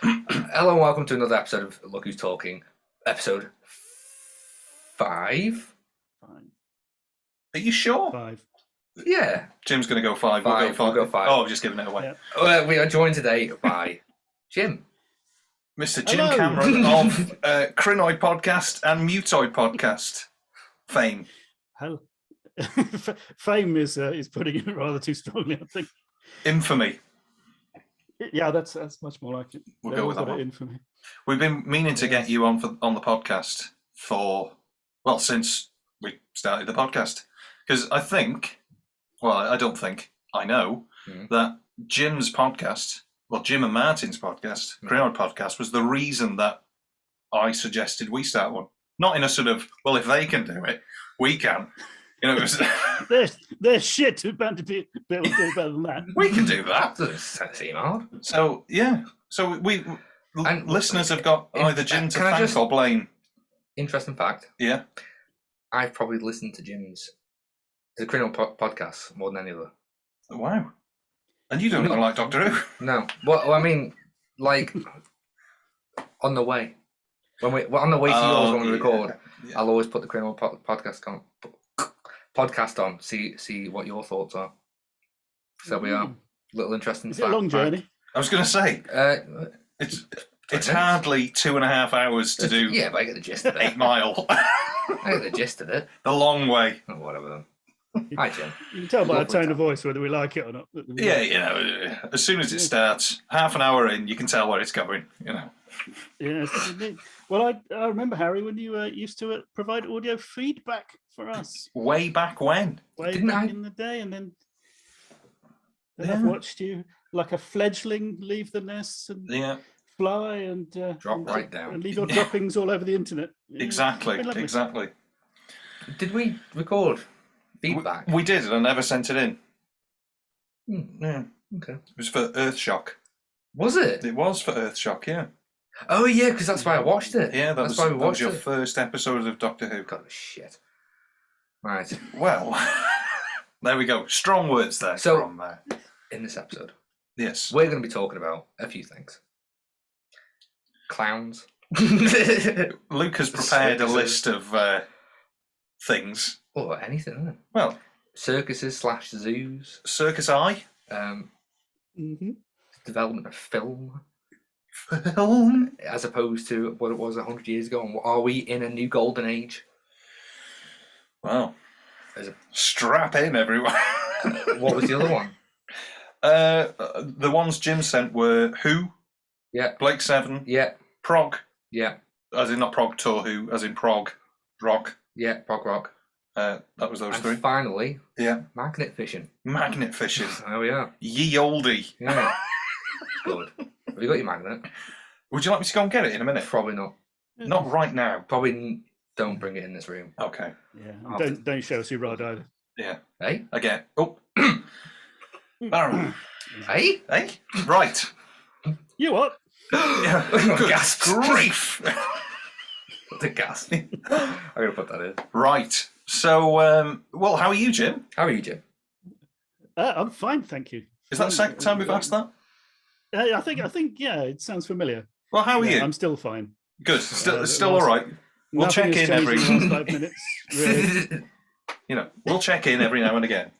Hello and welcome to another episode of Look Who's Talking, episode 5. Fine. Are you sure? 5. Yeah. Jim's going to go 5. We'll go 5. Oh, I'm just giving it away. Yeah. We are joined today by Jim. Mr. Jim Hello. Cameron of Krynoid podcast and Mutoid podcast fame. Hell. Fame is putting it rather too strongly, I think. Infamy. Yeah, that's much more like it. We'll go with that Got one. infamy. We've been meaning to get you on the podcast since we started the podcast. Because I know that Jim's podcast, Jim and Martin's podcast, Krynoid podcast, was the reason that I suggested we start one. Not in a sort of, if they can do it, we can. You know, it was they're shit. Who's bound to be able to do better than that? We can do that. Doesn't seem hard. So yeah, listeners have got either Jim to thank or blame. Interesting fact. Yeah, I've probably listened to the Krynoid podcast more than any other. Wow. And you don't even like Doctor Who? No. Well, I mean, like on the way. When we're on the way to yours when we record, I'll always put the Krynoid podcast on, see what your thoughts are. So we are. Little interesting. Is it a long journey? I was going to say, it's hardly 2.5 hours to do. Yeah, but I get the gist of it. 8 mile. I get the gist of it. The long way. Oh, whatever then. Hi, Jim. You can tell by our tone of voice whether we like it or not. Yeah, as soon as it starts, half an hour in, you can tell where it's going. Yes, indeed. Well, I remember, Harry, when you used to provide audio feedback for us. Way back when? In the day, and then I've watched you like a fledgling leave the nest and fly and drop right down and leave your droppings all over the internet. Yeah, exactly. Did we record feedback? We did, and I never sent it in. Yeah. Okay. It was for Earthshock. Was it? It was for Earthshock, yeah. Oh yeah, because that's why I watched it. Yeah, that's why we watched your first episode of Doctor Who. God, shit. Right. Well, there we go. Strong words there. So, in this episode, yes, we're going to be talking about a few things. Clowns. Luke has prepared a list of things. Or anything, isn't it? Well, circuses / zoos. Circus Eye. Development of film. Film. As opposed to what it was 100 years ago. And are we in a new golden age? Well, strap in, everyone. What was the other one? The ones Jim sent were Who. Yeah. Blake 7. Yeah. Prog. Yeah. As in not Prog Tour Who, as in Prog Rock. Yeah, Prog Rock. That was those three. Finally, yeah, magnet fishing. Magnet fishing. Oh yeah. Ye oldie. Yeah. Good. Have you got your magnet? Would you like me to go and get it in a minute? Probably not. Not right now. Probably don't bring it in this room. Okay. Yeah. Don't show us your rod either. Yeah. Hey? Again. Oh. Hey? Hey? Right. You what? Yeah. Good Gasp. grief. The gas. I'm going to put that in. Right. So, how are you, Jim? How are you, Jim? I'm fine, thank you. Is that the second time we've asked that? I think, yeah, it sounds familiar. Well, how are you? I'm still fine. Good. Still all right. We'll check in every last 5 minutes. Really. We'll check in every now and again.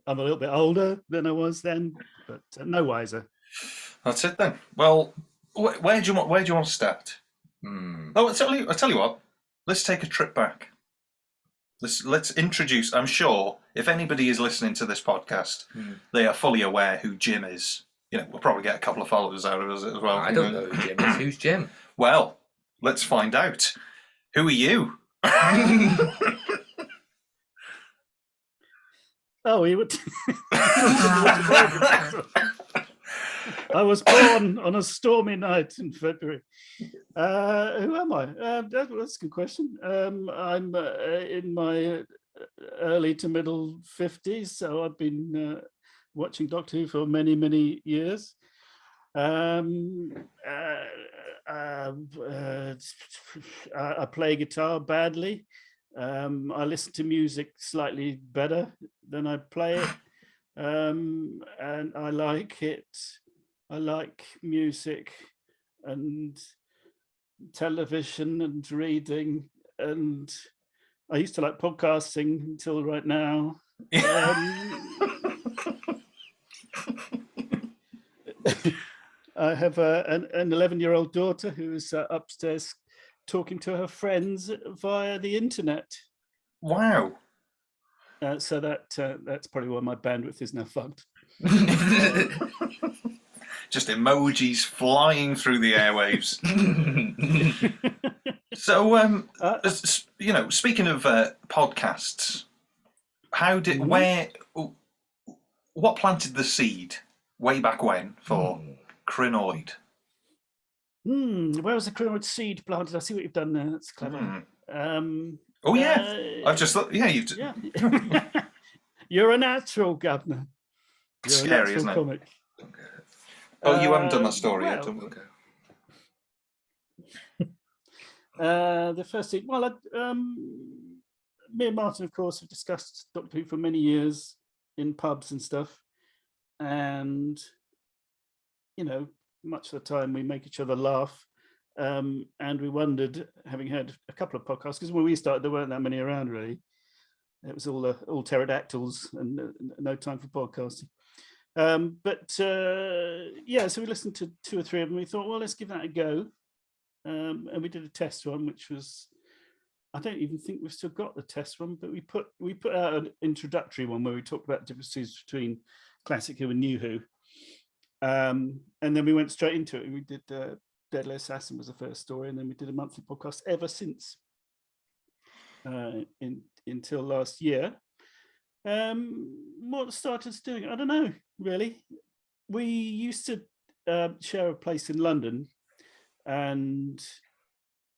I'm a little bit older than I was then, but no wiser. That's it then. Well, where do you want to start? Oh, I tell you what. Let's take a trip back. Let's introduce. I'm sure if anybody is listening to this podcast, they are fully aware who Jim is. We'll probably get a couple of followers out of us as well. I don't know who Jim is. Who's Jim? Well, let's find out. Who are you? Oh, you would. I was born on a stormy night in February. Who am I? That's a good question. I'm in my early to middle 50s, so I've been watching Doctor Who for many, many years. I play guitar badly. I listen to music slightly better than I play it, and I like it. I like music and television and reading, and I used to like podcasting until right now. I have an 11-year-old daughter who is upstairs talking to her friends via the internet. Wow. So that's probably why my bandwidth is now fucked. Just emojis flying through the airwaves. So, speaking of podcasts, what planted the seed way back when for Krynoid? Where was the Krynoid seed planted? I see what you've done there. That's clever. Oh yeah, I've just thought. Yeah, you've. Yeah. You're a natural, Governor. You're Scary, a isn't natural it? comic. Oh, you haven't done that story yet. The first thing, me and Martin, of course, have discussed Doctor Who for many years in pubs and stuff, and much of the time we make each other laugh, and we wondered, having had a couple of podcasts, because when we started there weren't that many around really. It was all pterodactyls and no time for podcasting. So we listened to 2 or 3 of them. We thought, well, let's give that a go. And we did a test one, which was, I don't even think we've still got the test one, but we put out an introductory one where we talked about differences between classic Who and new Who. And then we went straight into it. We did Deadly Assassin was the first story, and then we did a monthly podcast ever since until last year. What started us doing? I don't know, really. We used to share a place in London, and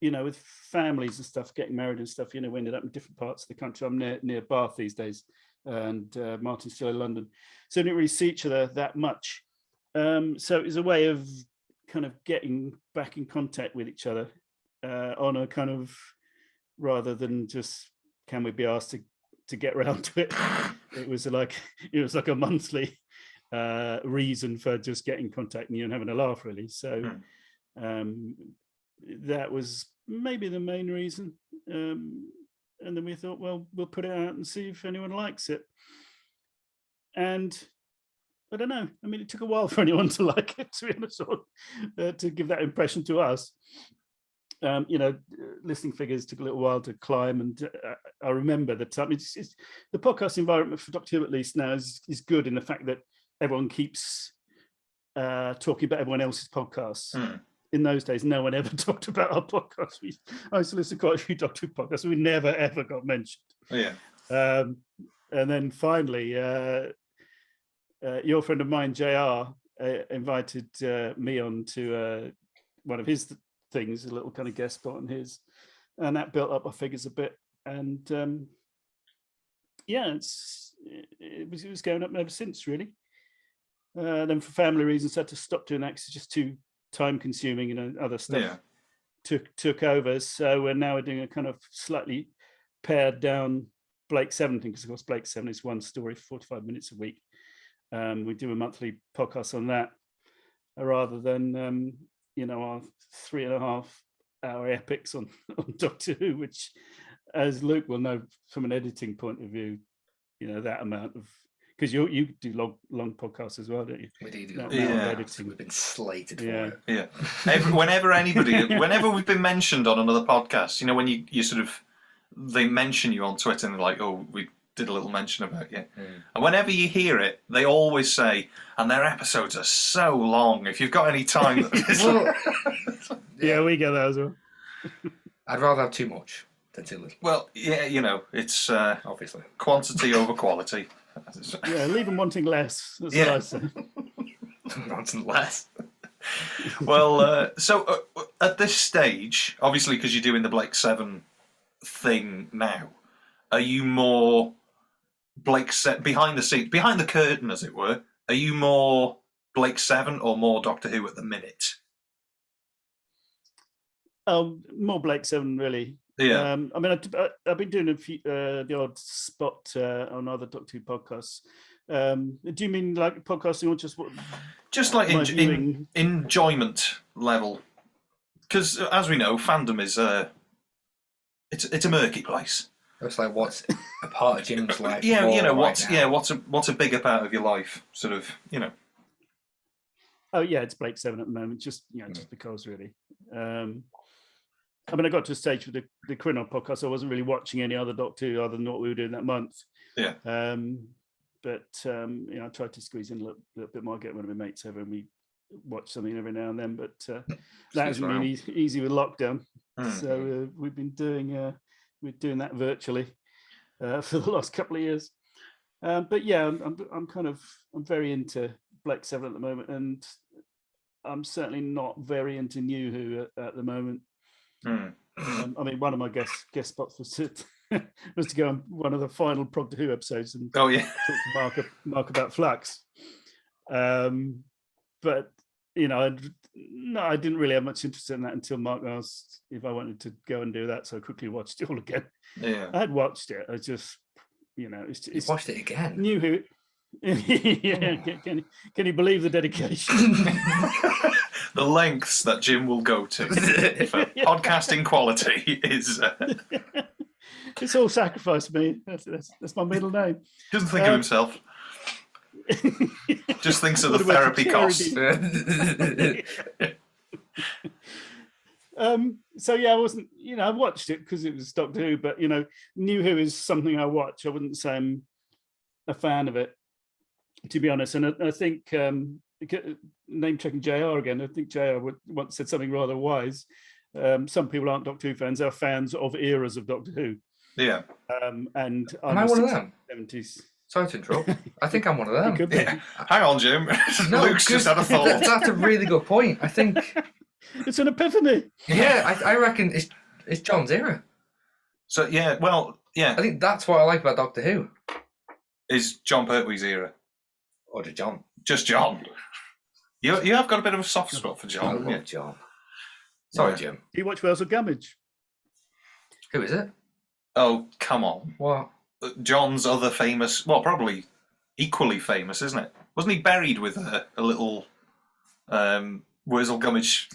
with families and stuff, getting married and stuff, we ended up in different parts of the country. I'm near Bath these days, and Martin's still in London, so we didn't really see each other that much. So it was a way of kind of getting back in contact with each other on a kind of, rather than just can we be asked to get around to it. It was like a monthly reason for just getting in contact and having a laugh, really. So that was maybe the main reason. And then we thought, well, we'll put it out and see if anyone likes it. And I don't know. I mean, it took a while for anyone to like it, to be honest, to give that impression to us. Listening figures took a little while to climb, and I remember the time. It's the podcast environment for Doctor Who, at least now, is good in the fact that everyone keeps talking about everyone else's podcasts. In those days, no one ever talked about our podcast. I used to listen to quite a few Doctor Who podcasts. We never ever got mentioned. Yeah. And then finally, your friend of mine, JR, invited me on to one of his things, a little kind of guest spot on his, and that built up our figures a bit. And it was going up ever since, really. Then for family reasons, I had to stop doing that because it's just too time consuming, other stuff took over. So we're doing a kind of slightly pared down Blake 7 thing, because of course Blake 7 is one story for 45 minutes a week. We do a monthly podcast on that rather than our 3.5-hour epics on Doctor Who, which, as Luke will know from an editing point of view, that amount of, because you do long podcasts as well, don't you? We do. Editing. We've been slated for it. Yeah. Whenever we've been mentioned on another podcast, when you sort of, they mention you on Twitter and they're like, oh, we did a little mention about you. And whenever you hear it, they always say, and their episodes are so long, if you've got any time. Yeah, we get that as well. I'd rather have too much than too little. Well, yeah, it's obviously quantity over quality. Yeah, leave them wanting less. That's what I say. Wanting less. Well, so at this stage, obviously, because you're doing the Blake 7 thing now, are you more Blake behind the curtain, as it were? Are you more Blake 7 or more Doctor Who at the minute? More Blake 7, really. Yeah. I mean, I've been doing the odd spot on other Doctor Who podcasts. Do you mean like podcasting or just what? Just like enjoyment level, because as we know, fandom is it's a murky place. It's like what's a part of Jim's life. Yeah, you know right now. what's a bigger part of your life, sort of, you know. Oh yeah, it's Blake 7 at the moment, just just because really. I mean, I got to a stage with the Krynoid podcast, I wasn't really watching any other Doctor Who other than what we were doing that month. Yeah. But I tried to squeeze in a little bit more, get one of my mates over, and we watch something every now and then. But that hasn't been easy with lockdown. So we've been doing that virtually for the last couple of years. But yeah, I'm very into Blake 7 at the moment, and I'm certainly not very into New Who at the moment. I mean, one of my guest spots was to go on one of the final Prog Who episodes and talk to Mark about Flux. But I didn't really have much interest in that until Mark asked if I wanted to go and do that, so I quickly watched it all again. Yeah, I had watched it. I just, it's watched it again. New Who. Yeah, can you believe the dedication? The lengths that Jim will go to for podcasting quality is. It's all sacrifice for me. That's my middle name. Doesn't think of himself. Just thinks of the therapy costs. So yeah, I wasn't. I watched it because it was Doctor Who, but New Who is something I watch. I wouldn't say I'm a fan of it, to be honest. And I think name checking JR again. I think JR once said something rather wise. Some people aren't Doctor Who fans; they're fans of eras of Doctor Who. Yeah. And am I one of them? 70s. Sorry to interrupt. I think I'm one of them. Yeah. Hang on, Jim. No, Luke's just had a thought. That's a really good point. I think it's an epiphany. Yeah, I reckon it's John's era. So yeah, well, yeah. I think that's what I like about Doctor Who. Is John Pertwee's era. Or to John. Just John. You have got a bit of a soft spot for John. I love John. Sorry, Jim. Do you watch Wales of Gummidge? Who is it? Oh, come on. What? John's other famous, well, probably equally famous, isn't it? Wasn't he buried with a little Wurzel Gummidge?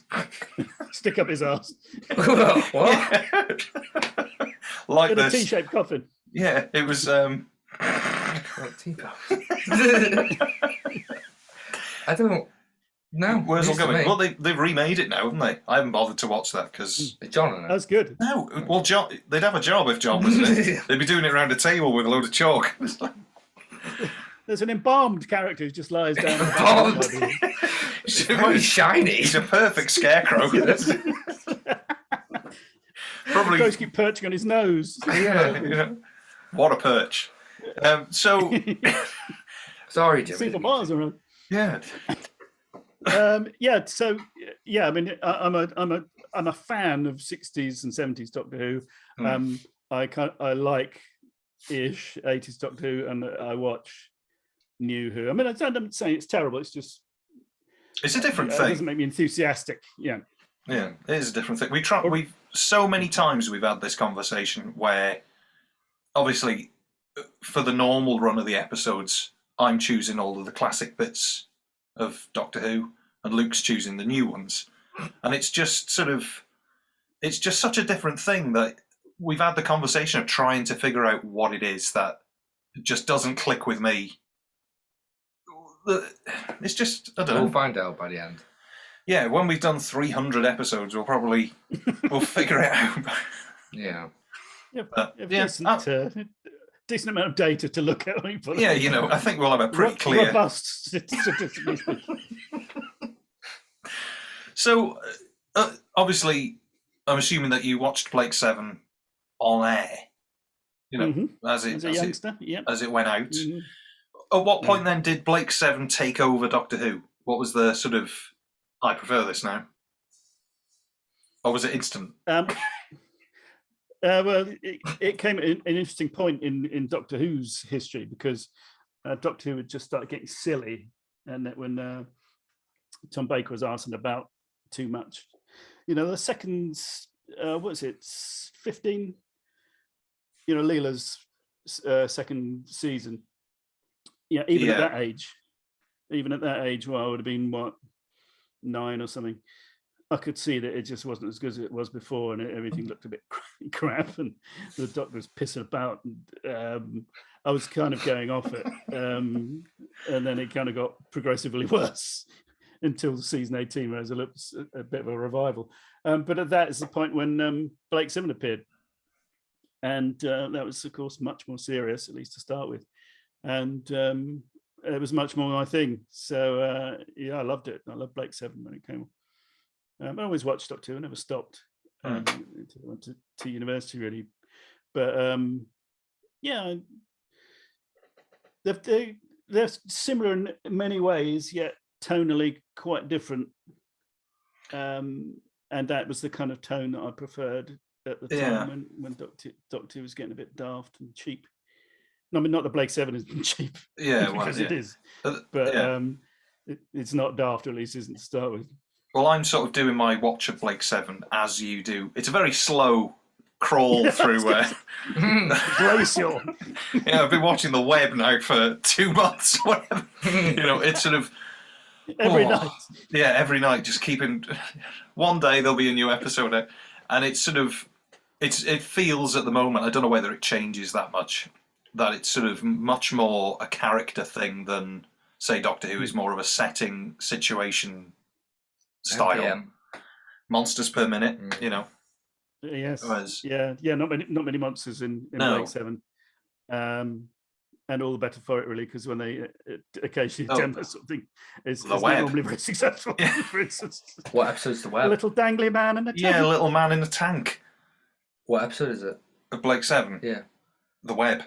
Stick up his ass. What? Like in this. A T-shaped coffin. Yeah, it was... I don't know. Wurzel Gummidge. Well, they've remade it now, haven't they? I haven't bothered to watch that because John in it. That's good. No, well, John, they'd have a job if John was in it. They'd be doing it around a table with a load of chalk. There's an embalmed character who just lies down. Embalmed. He's very shiny. He's a perfect scarecrow. Probably. Ghosts keep perching on his nose. Yeah. What a perch. So. Sorry, Jimmy. See for miles around. Yeah. So yeah, I mean, I'm a fan of 60s and 70s Doctor Who. I like ish 80s Doctor Who, and I watch New Who. I mean, I'm saying it's terrible. It's just it's a different thing. It doesn't make me enthusiastic. Yeah, it is a different thing. We've so many times we've had this conversation where, obviously, for the normal run of the episodes, I'm choosing all of the classic bits of Doctor Who, and Luke's choosing the new ones, and it's just such a different thing that we've had the conversation of trying to figure out what it is that just doesn't click with me. It's just, I don't know. We'll find out by the end. Yeah, when we've done 300 episodes, we'll figure it out. Yeah. Decent amount of data to look at. Yeah, I think we'll have a pretty clear... Robust statistically. So, obviously, I'm assuming that you watched Blake 7 on air, as it went out. Mm-hmm. At what point then did Blake 7 take over Doctor Who? What was the sort of, I prefer this now? Or was it instant? Well, it came at an interesting point in Doctor Who's history, because Doctor Who had just started getting silly, and that when Tom Baker was asking about too much, the second, 15, Leela's second season. Yeah, even at that age, well, I would have been 9 or something. I could see that it just wasn't as good as it was before, and everything looked a bit crap, and the Doctor was pissing about, and I was kind of going off it, and then it kind of got progressively worse until season 18, where it was a bit of a revival. But that is the point when Blake Seven appeared, and that was, of course, much more serious, at least to start with, and it was much more my thing. So yeah, I loved it. I loved Blake Seven when it came on. I always watched Doctor Who. I never stopped until I went to university, really. But yeah, they're similar in many ways, yet tonally quite different. And that was the kind of tone that I preferred at the time when Doctor Who was getting a bit daft and cheap. I mean, not that Blake Seven is cheap, because it is, but it's not daft, or at least isn't to start with. Well, I'm sort of doing my watch of Blake Seven as you do. It's a very slow crawl through. Glacial. I've been watching the web now for 2 months. Whatever. It's sort of every night. Yeah, every night, just keeping. One day there'll be a new episode out, and it's sort of it feels at the moment. I don't know whether it changes that much. That it's sort of much more a character thing than, say, Doctor Who is more of a setting situation style. Monsters per minute, Yes. Whereas, not many monsters in Blake Seven, and all the better for it, really, because when they occasionally attempt something, it's not normally very successful. For instance, what episode's the web? A little dangly man in a tank. Yeah, a little man in a tank. What episode is it? Of Blake Seven. Yeah. The web.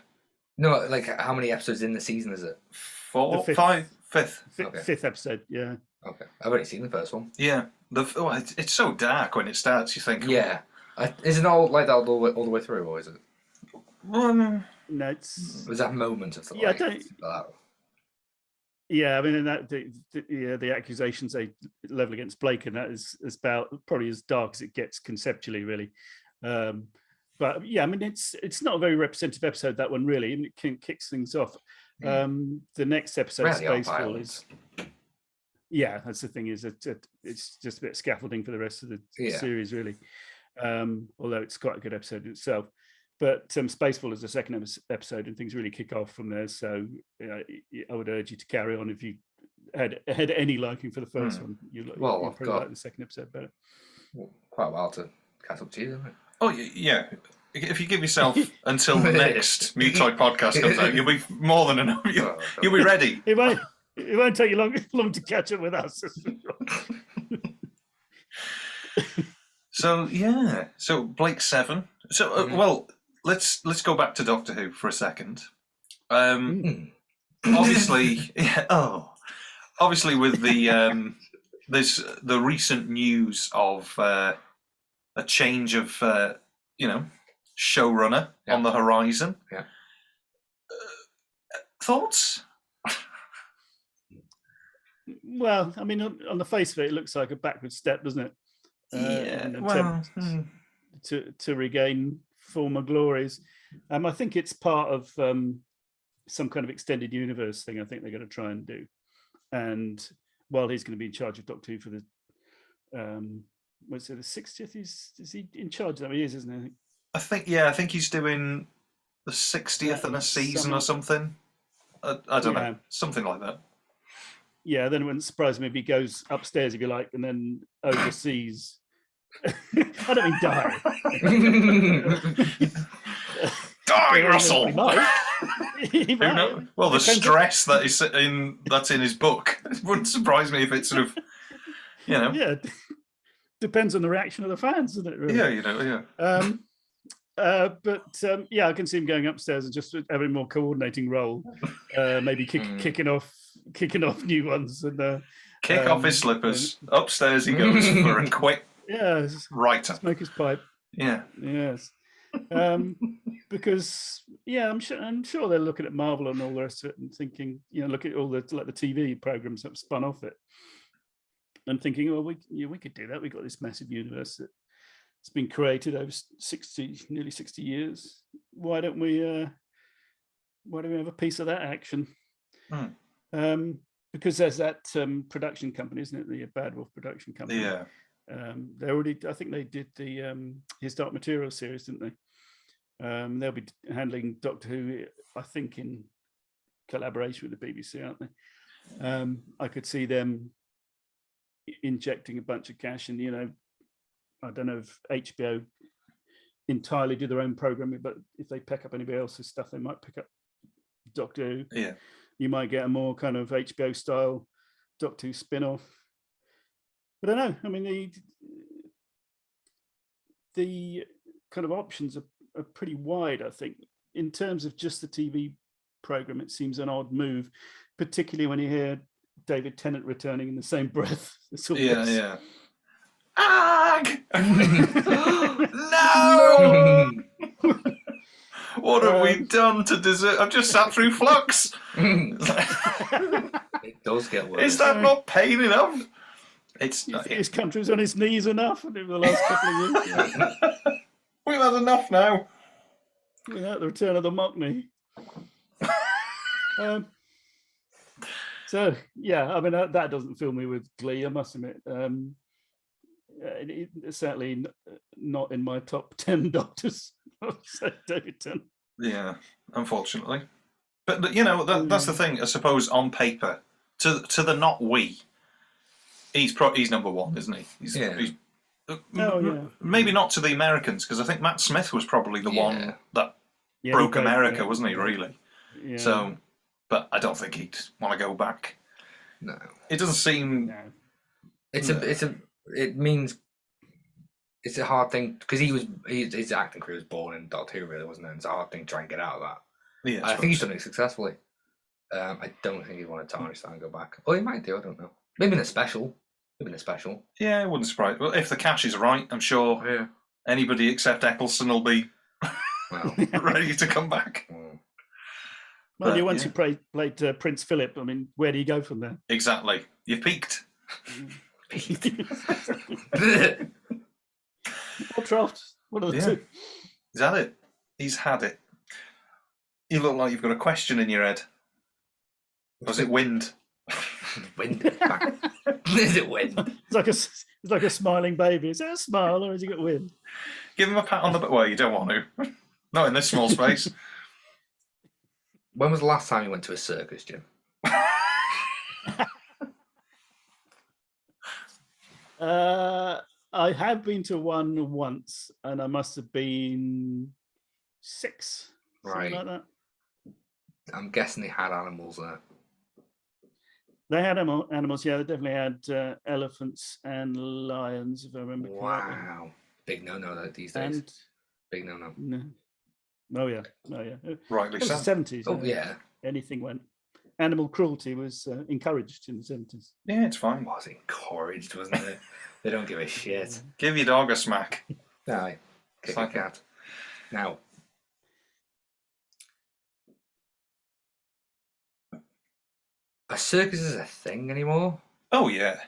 No, like how many episodes in the season is it? 4, 5, 5th. Fifth episode. Yeah. Okay, I've already seen the first one. Yeah. It's so dark when it starts. You think. Yeah. Is it all like that all the way through, or is it? No, it's. Was that moment of the I mean, and that the accusations they level against Blake, and that is about probably as dark as it gets conceptually, really. But yeah, I mean, it's not a very representative episode, that one, really, and it kicks things off. The next episode, Spacefall, is. Yeah, that's the thing, is it's just a bit of scaffolding for the rest of the series, really. Although it's quite a good episode in itself. But Spacefall is the second episode, and things really kick off from there. So I would urge you to carry on if you had any liking for the first one. You'll probably like the second episode better. Quite a while to catch up to you, isn't it? Oh, yeah. If you give yourself until the next Mutoid podcast comes out, you'll be more than enough. You'll be ready. It won't take you long to catch up with us. So Blake Seven. So well, let's go back to Doctor Who for a second. Obviously, obviously with the there's the recent news of a change of showrunner on the horizon. Yeah. Thoughts? Well, I mean, on the face of it, it looks like a backward step, doesn't it? An attempt to regain former glories. I think it's part of some kind of extended universe thing. I think they're going to try and do. And while he's going to be in charge of Doctor Who for the what's it, the 60th? Is he in charge of that? He is, isn't he? I think he's doing the 60th in a season or something. I don't know, something like that. Yeah, then it wouldn't surprise me if he goes upstairs, if you like, and then overseas. I don't mean die. Die, Russell! He might. Well, the stress that's in his book, it wouldn't surprise me if it's sort of, Yeah, depends on the reaction of the fans, doesn't it? Really? But I can see him going upstairs and just having a more coordinating role, maybe kicking off new ones and kick off his slippers. Upstairs he goes for a quick writer. Smoke his pipe. Yeah. Yes. Because I'm sure they're looking at Marvel and all the rest of it and thinking, look at all the TV programs that have spun off it, and thinking, well, we could do that. We've got this massive universe that it's been created over nearly 60 years. Why don't we have a piece of that action? Because there's that production company, isn't it? The Bad Wolf production company. Yeah. They already, I think they did the His Dark Materials series, didn't they? They'll be handling Doctor Who, I think, in collaboration with the BBC, aren't they? I could see them injecting a bunch of cash, and I don't know if HBO entirely do their own programming, but if they pick up anybody else's stuff, they might pick up Doctor Who. Yeah, you might get a more kind of HBO style Doctor Who spin-off. I don't know. I mean, the kind of options are pretty wide, I think. In terms of just the TV program, it seems an odd move, particularly when you hear David Tennant returning in the same breath. Yeah. Ag! No! What have we done to deserve? I've just sat through Flux. It does get worse. Is that not pain enough? His country's on its knees enough over the last couple of years. We've had enough now. Without the return of the Mockney. So yeah, I mean that doesn't fill me with glee, I must admit. It's certainly not in my top 10 doctors. David Tennant. Yeah, unfortunately. But that's the thing. I suppose on paper, to the not we, he's number one, isn't he? He's, maybe not to the Americans, because I think Matt Smith was probably the one that broke America, wasn't he? Really. Yeah. So, but I don't think he'd want to go back. No, it doesn't seem. No. It means it's a hard thing because his acting career was born in Doctor Who, really, wasn't it? It's a hard thing to try and get out of that. Yeah, I think he's done it successfully. I don't think he'd want to tarnish that and go back. Or he might do. I don't know. Maybe in a special. Yeah, it wouldn't surprise. Well, if the cash is right, I'm sure anybody except Eccleston will be ready to come back. Well, once you played Prince Philip, I mean, where do you go from there? Exactly. You peaked. Or troughed. One of the two. Is that it? He's had it. You look like you've got a question in your head. Was it wind? Wind. Is it wind? It's like a smiling baby. Is that a smile or has he got wind? Give him a pat on the back. Well, you don't want to. Not in this small space. When was the last time you went to a circus, Jim? I have been to one once, and I must have been 6, something like that. I'm guessing they had animals there. They had animals, yeah. They definitely had elephants and lions, if I remember correctly. Wow, big no-no these days. Big no-no. No. Oh yeah. Rightly so. The 70s. Oh yeah. Anything went. Animal cruelty was encouraged in the 70s. Yeah, it's fine. It was encouraged, wasn't it? They don't give a shit. Give your dog a smack. Aye. Kick a cat. Now, are circuses a thing anymore? Oh yeah.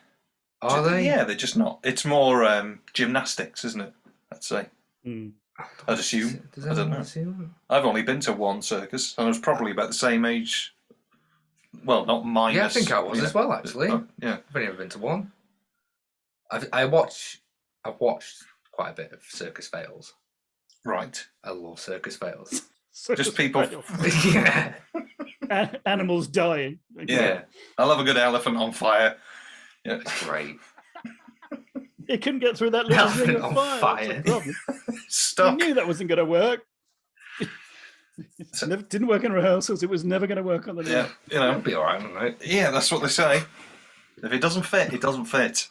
Are they? Yeah, they're just not. It's more gymnastics, isn't it? I'd say. I'd assume. I don't know. Assume? I've only been to one circus, and I was probably about the same age. Well, not minus. Yeah, I think I was as well, actually. Yeah. I've only ever been to one. I've watched quite a bit of circus fails. Right. I love circus fails. Just people. Yeah. Animals dying. Yeah. I love a good elephant on fire. Yeah. It's great. It couldn't get through that little ring of fire. Stuck. You knew that wasn't going to work. It didn't work in rehearsals. It was never going to work on the day. Yeah, it'll be all right, right? Yeah, that's what they say. If it doesn't fit, it doesn't fit.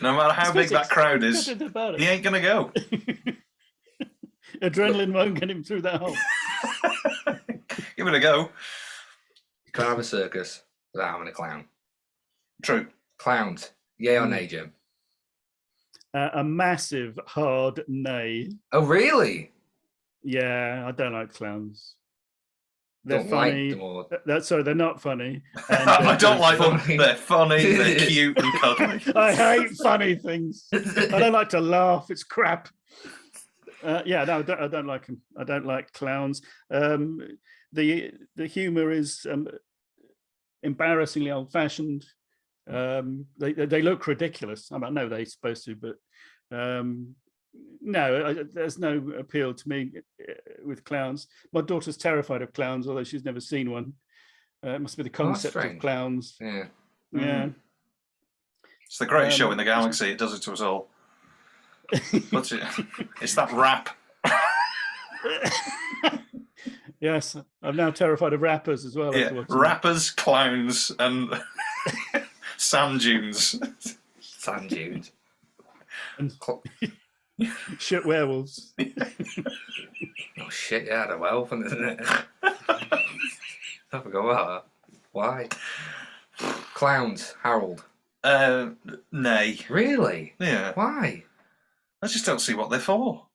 No matter how big that crowd is, he ain't going to go. Adrenaline won't get him through that hole. Give it a go. You can't have a circus without having a clown. True. Clowns. Yay or nay, Jim? A massive hard nay. Oh, really? Yeah, I don't like clowns. They're funny. Sorry, they're not funny. I don't like them. They're funny. They're cute and cuddly. I hate funny things. I don't like to laugh. It's crap. No, I don't like them. I don't like clowns. The humour is embarrassingly old-fashioned. They look ridiculous. I know they're supposed to, but no, there's no appeal to me with clowns. My daughter's terrified of clowns, although she's never seen one. It must be the concept of clowns. Yeah. Yeah. It's the greatest show in the galaxy. It does it to us all. It's that rap. Yes, I'm now terrified of rappers as well. Yeah, rappers, clowns, and sand dunes. Sand dunes. And shit werewolves. Oh shit! Yeah, the werewolf, isn't it? I forgot about that. Why? Clowns, Harold. Nay. Really? Yeah. Why? I just don't see what they're for.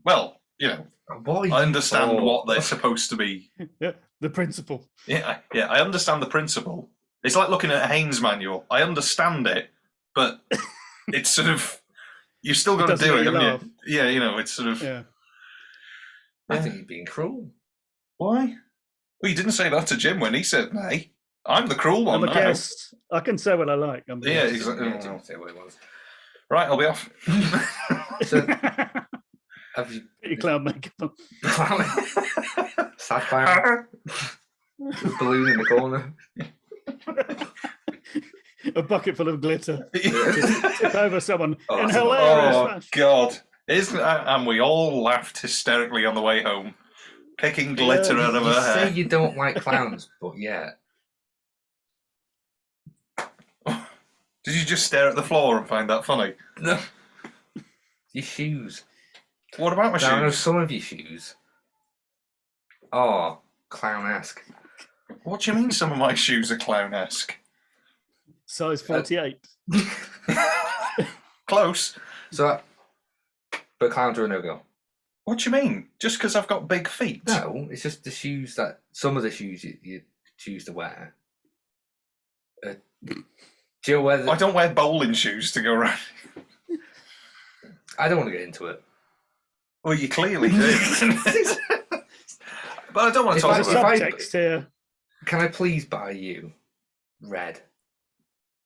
Well, you know, what I understand what they're supposed to be. Yeah, the principle. Yeah, I understand the principle. It's like looking at a Haynes manual. I understand it, but it's sort of you've still got to do it, haven't you? Yeah, you know, it's sort of. Yeah. I think you're being cruel. Why? Well, you didn't say that to Jim when he said nay. I'm the cruel one. I'm a guest. I can say what I like. Yeah, exactly. Yeah, didn't say what it was. Right, I'll be off. So, have you Put your clown makeup on. Sad clown? Balloon in the corner. A bucket full of glitter. Tip over someone in hilarious hilarious fashion. God. And we all laughed hysterically on the way home. Picking glitter out of You her hair. say you don't like clowns, but yeah. Did you just stare at the floor and find that funny? No. Your shoes. What about my Now, I know shoes? some of your shoes are clown-esque. What do you mean some of my shoes are clown-esque? Size 48. Close. So, but clowns are a no-go. What do you mean? Just because I've got big feet? No, it's just the shoes that some of the shoes you choose to wear. Do you know whether I don't wear bowling shoes to go around. I don't want to get into it. Well, you clearly do. But I don't want to talk There's about it. subtext here. Can I please buy you red?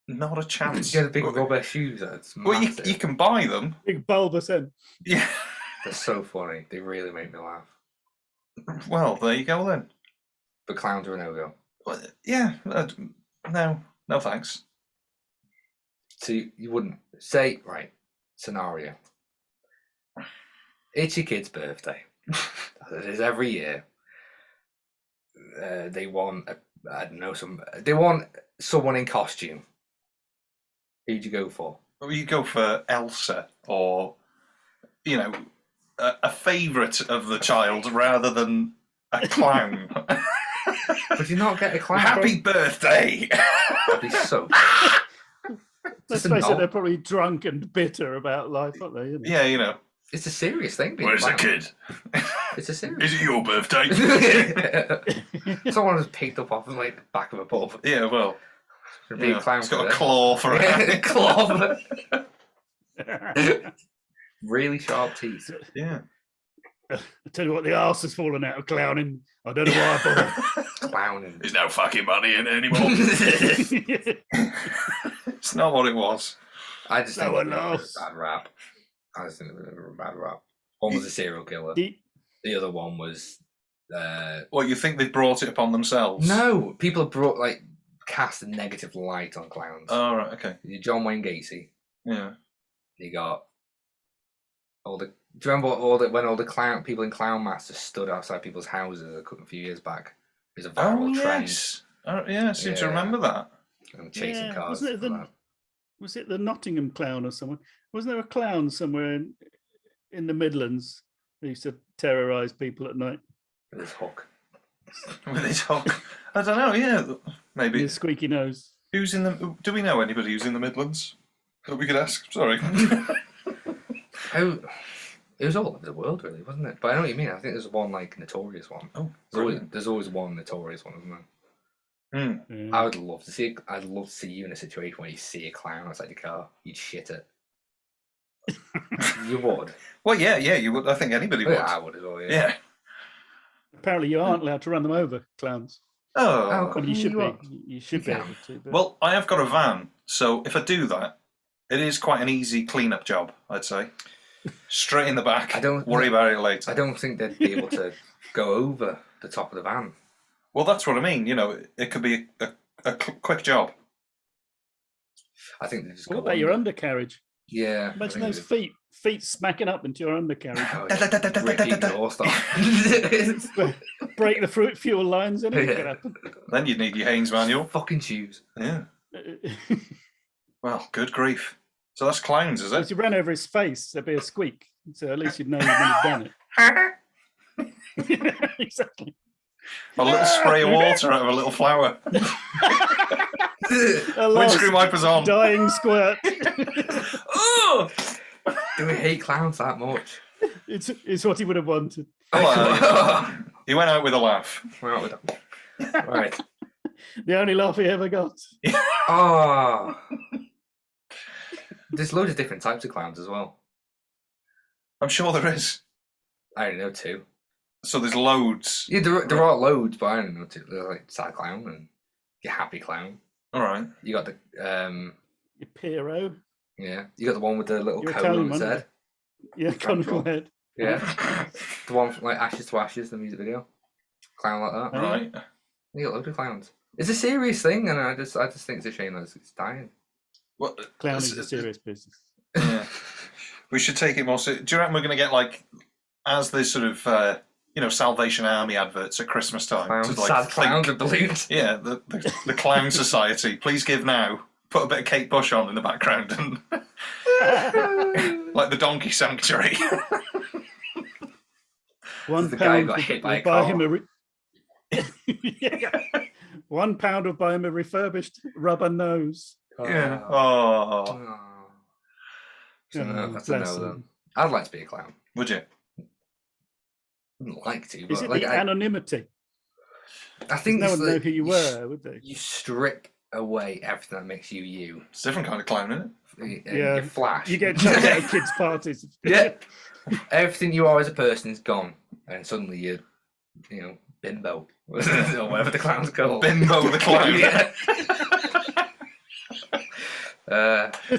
Not a chance. You get the big rubber shoes. That's Well, you can buy them. Big bulbous end. Yeah. They're so funny. They really make me laugh. Well, there you go then. But clowns are a no-go. Well, yeah. No thanks. So you wouldn't say, right, scenario. It's your kid's birthday. As it is every year. They want, they want someone in costume. Who'd you go for? Well, you go for Elsa or, you know, a favourite of the child rather than a clown. Would you not get a clown? Happy birthday! That'd be so. Let's face it, they're probably drunk and bitter about life, aren't they? You know? Yeah, you know. It's a serious thing. Where's the kid? It's a serious. Is it your birthday? Someone was picked up off the back of a pub. Yeah, well. Be a clown. It's got a claw for it. Claw. Really sharp teeth. Yeah. I tell you what, the arse has fallen out of clowning. I don't know why I bother. Clowning. There's no fucking money in it anymore. It's not what it was. I just think No one it was laughs. a bad rap. I just think it was a bad rap. One was a serial killer. The other one was. What, you think they brought it upon themselves? No, people have brought cast a negative light on clowns. Oh, right, okay. John Wayne Gacy. Yeah. You got all the. Do you remember when all the clown people in clown masks just stood outside people's houses a few years back? It was a viral trend. Yes. Yeah, I seem to remember that. And chasing cars. Was it the Nottingham clown or someone? Wasn't there a clown somewhere in the Midlands who used to terrorise people at night? With his hook. With his hook. I don't know, yeah. Maybe. His squeaky nose. Who's in the... Do we know anybody who's in the Midlands that we could ask? Sorry. It was all over the world, really, wasn't it? But I know what you mean. I think there's one notorious one. Oh, there's always one notorious one, isn't there? Mm. I would love to see. I'd love to see you in a situation where you see a clown outside your car. You'd shit it. You would. Well, yeah, you would. I think anybody would. Yeah, I would as well. Yeah. Yeah. Apparently, you aren't allowed to run them over, clowns. Oh, Well, you should be. What? You should be Yeah. able to. But well, I have got a van, so if I do that, it is quite an easy clean-up job, I'd say. Straight in the back. I don't worry about it later. I don't think they'd be able to go over the top of the van. Well, that's what I mean. You know, it could be a quick job. I think they just. what go about your under. undercarriage? Yeah. I Imagine think those they- feet smacking up into your undercarriage. Oh, yeah. Rip the exhaust off. Break the fuel lines, and it Yeah. could happen. Then you'd need your Haynes manual. Fucking shoes. Yeah. Well, good grief. So that's clowns, is If it? you ran over his face, there'd be a squeak. So at least you'd know when you'd done it. Exactly. A little spray of water out of a little flower. A lost Windscreen wipers on. dying squirt. Oh! Do we hate clowns that much? It's what he would have wanted. Well, he went out with a laugh. Well, we don't- right. The only laugh he ever got. Oh. There's loads of different types of clowns as well. I'm sure there is. I only know two. So there's loads. Yeah, there are loads, but I only know two. There's like sad clown and your happy clown. All right. You got the Your Piero. yeah. You got the one with the little You're cone on Italian, his aren't head. Yeah, conical head. Yeah. The one from like Ashes to Ashes, the music video. Clown like that. Oh, yeah. Right. You got loads of clowns. It's a serious thing, and I just think it's a shame that it's dying. Well, Clown it's- is a serious business. yeah. We should take it more. Do you reckon we're going to get like, as this sort of, Salvation Army adverts at Christmas time? Clowns, to, like, sad think- clowns with balloons. Yeah, the Clown Society. Please give now. Put a bit of Kate Bush on in the background and like the Donkey Sanctuary. £1 The guy got would- hit by would a buy car. him a Yeah. £1 would buy him a refurbished rubber nose. Yeah. Oh. Oh, So no, Oh, that's a bless no him. then. I'd like to be a clown. would you? Wouldn't like to, Is but it like the anonymity? I think No it's one know like who you were, would they? You strip away everything that makes you you. It's a different kind of clown, isn't it? And Yeah. You flash. You get chucked out of kids' parties. Yeah. Everything you are as a person is gone, and suddenly you're, bimbo or whatever the clown's called. Bimbo the Clown. Yeah.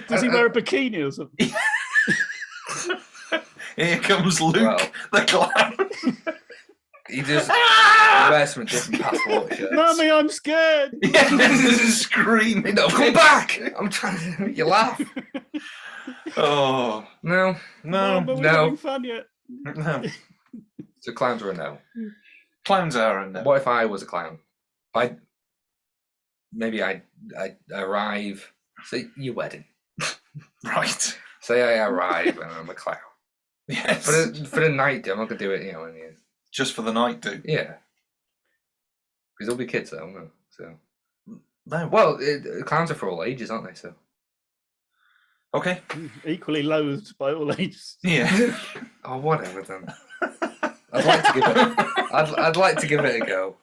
Does he wear a bikini or something? Here comes Luke Well. the Clown. He just wears some different passport shirts. Mummy, I'm scared. Screaming. No, come back! I'm trying to make you laugh. Oh, No, no. But we're no. having fun yet. No. so clowns are a no. Clowns are a no. What if I was a clown? Maybe I'd arrive. Say your wedding. Right. Say I arrive and I'm a clown. Yes. For the night, I'm not gonna do it. Just for the night, do. Yeah. Because there'll be kids though, no? So. No. Well, clowns are for all ages, aren't they? So. Okay. Equally loathed by all ages. Yeah. Oh, whatever then. I'd like to give it. I'd like to give it a go.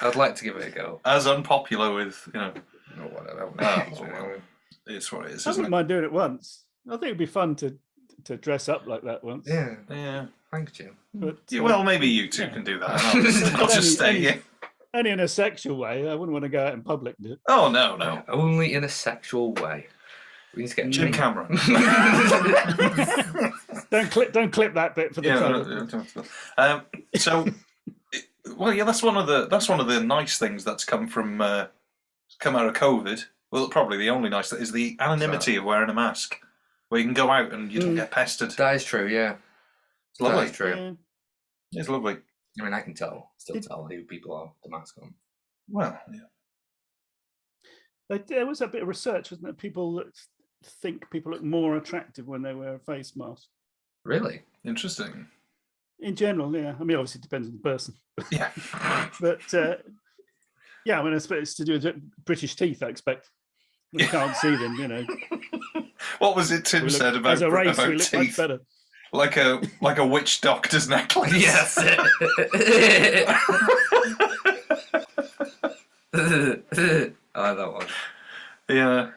I'd like to give it a go. As unpopular with, No, whatever. well. It's what it is, I isn't wouldn't it? mind doing it once. I think it'd be fun to dress up like that once. Yeah. Yeah. Thanks, Jim. But Yeah, well, maybe you two yeah. can do that. I'll just stay Only- here. only in a sexual way. I wouldn't want to go out in public. Do it. Oh, no, no. Only in a sexual way. We need to get Jim me. Cameron. Don't clip that bit for the title. So, well, yeah, that's one of the nice things that's come out of COVID. Well, probably the only nice thing is the anonymity of wearing a mask, where you can go out and you don't get pestered. That is true, yeah. It's lovely. That is true. Yeah. It's lovely. I mean, I can still tell who people are with the mask on. Well, yeah. But there was a bit of research, wasn't there? People that think people look more attractive when they wear a face mask. Really? Interesting. In general, yeah. I mean, obviously, it depends on the person. Yeah. But yeah, I mean, I suppose it's to do with British teeth, I expect. You can't see them, What was it Tim We look- said about, as a race, about we look much teeth? Better. Like a witch doctor's necklace. Yes. I like that one. Yeah.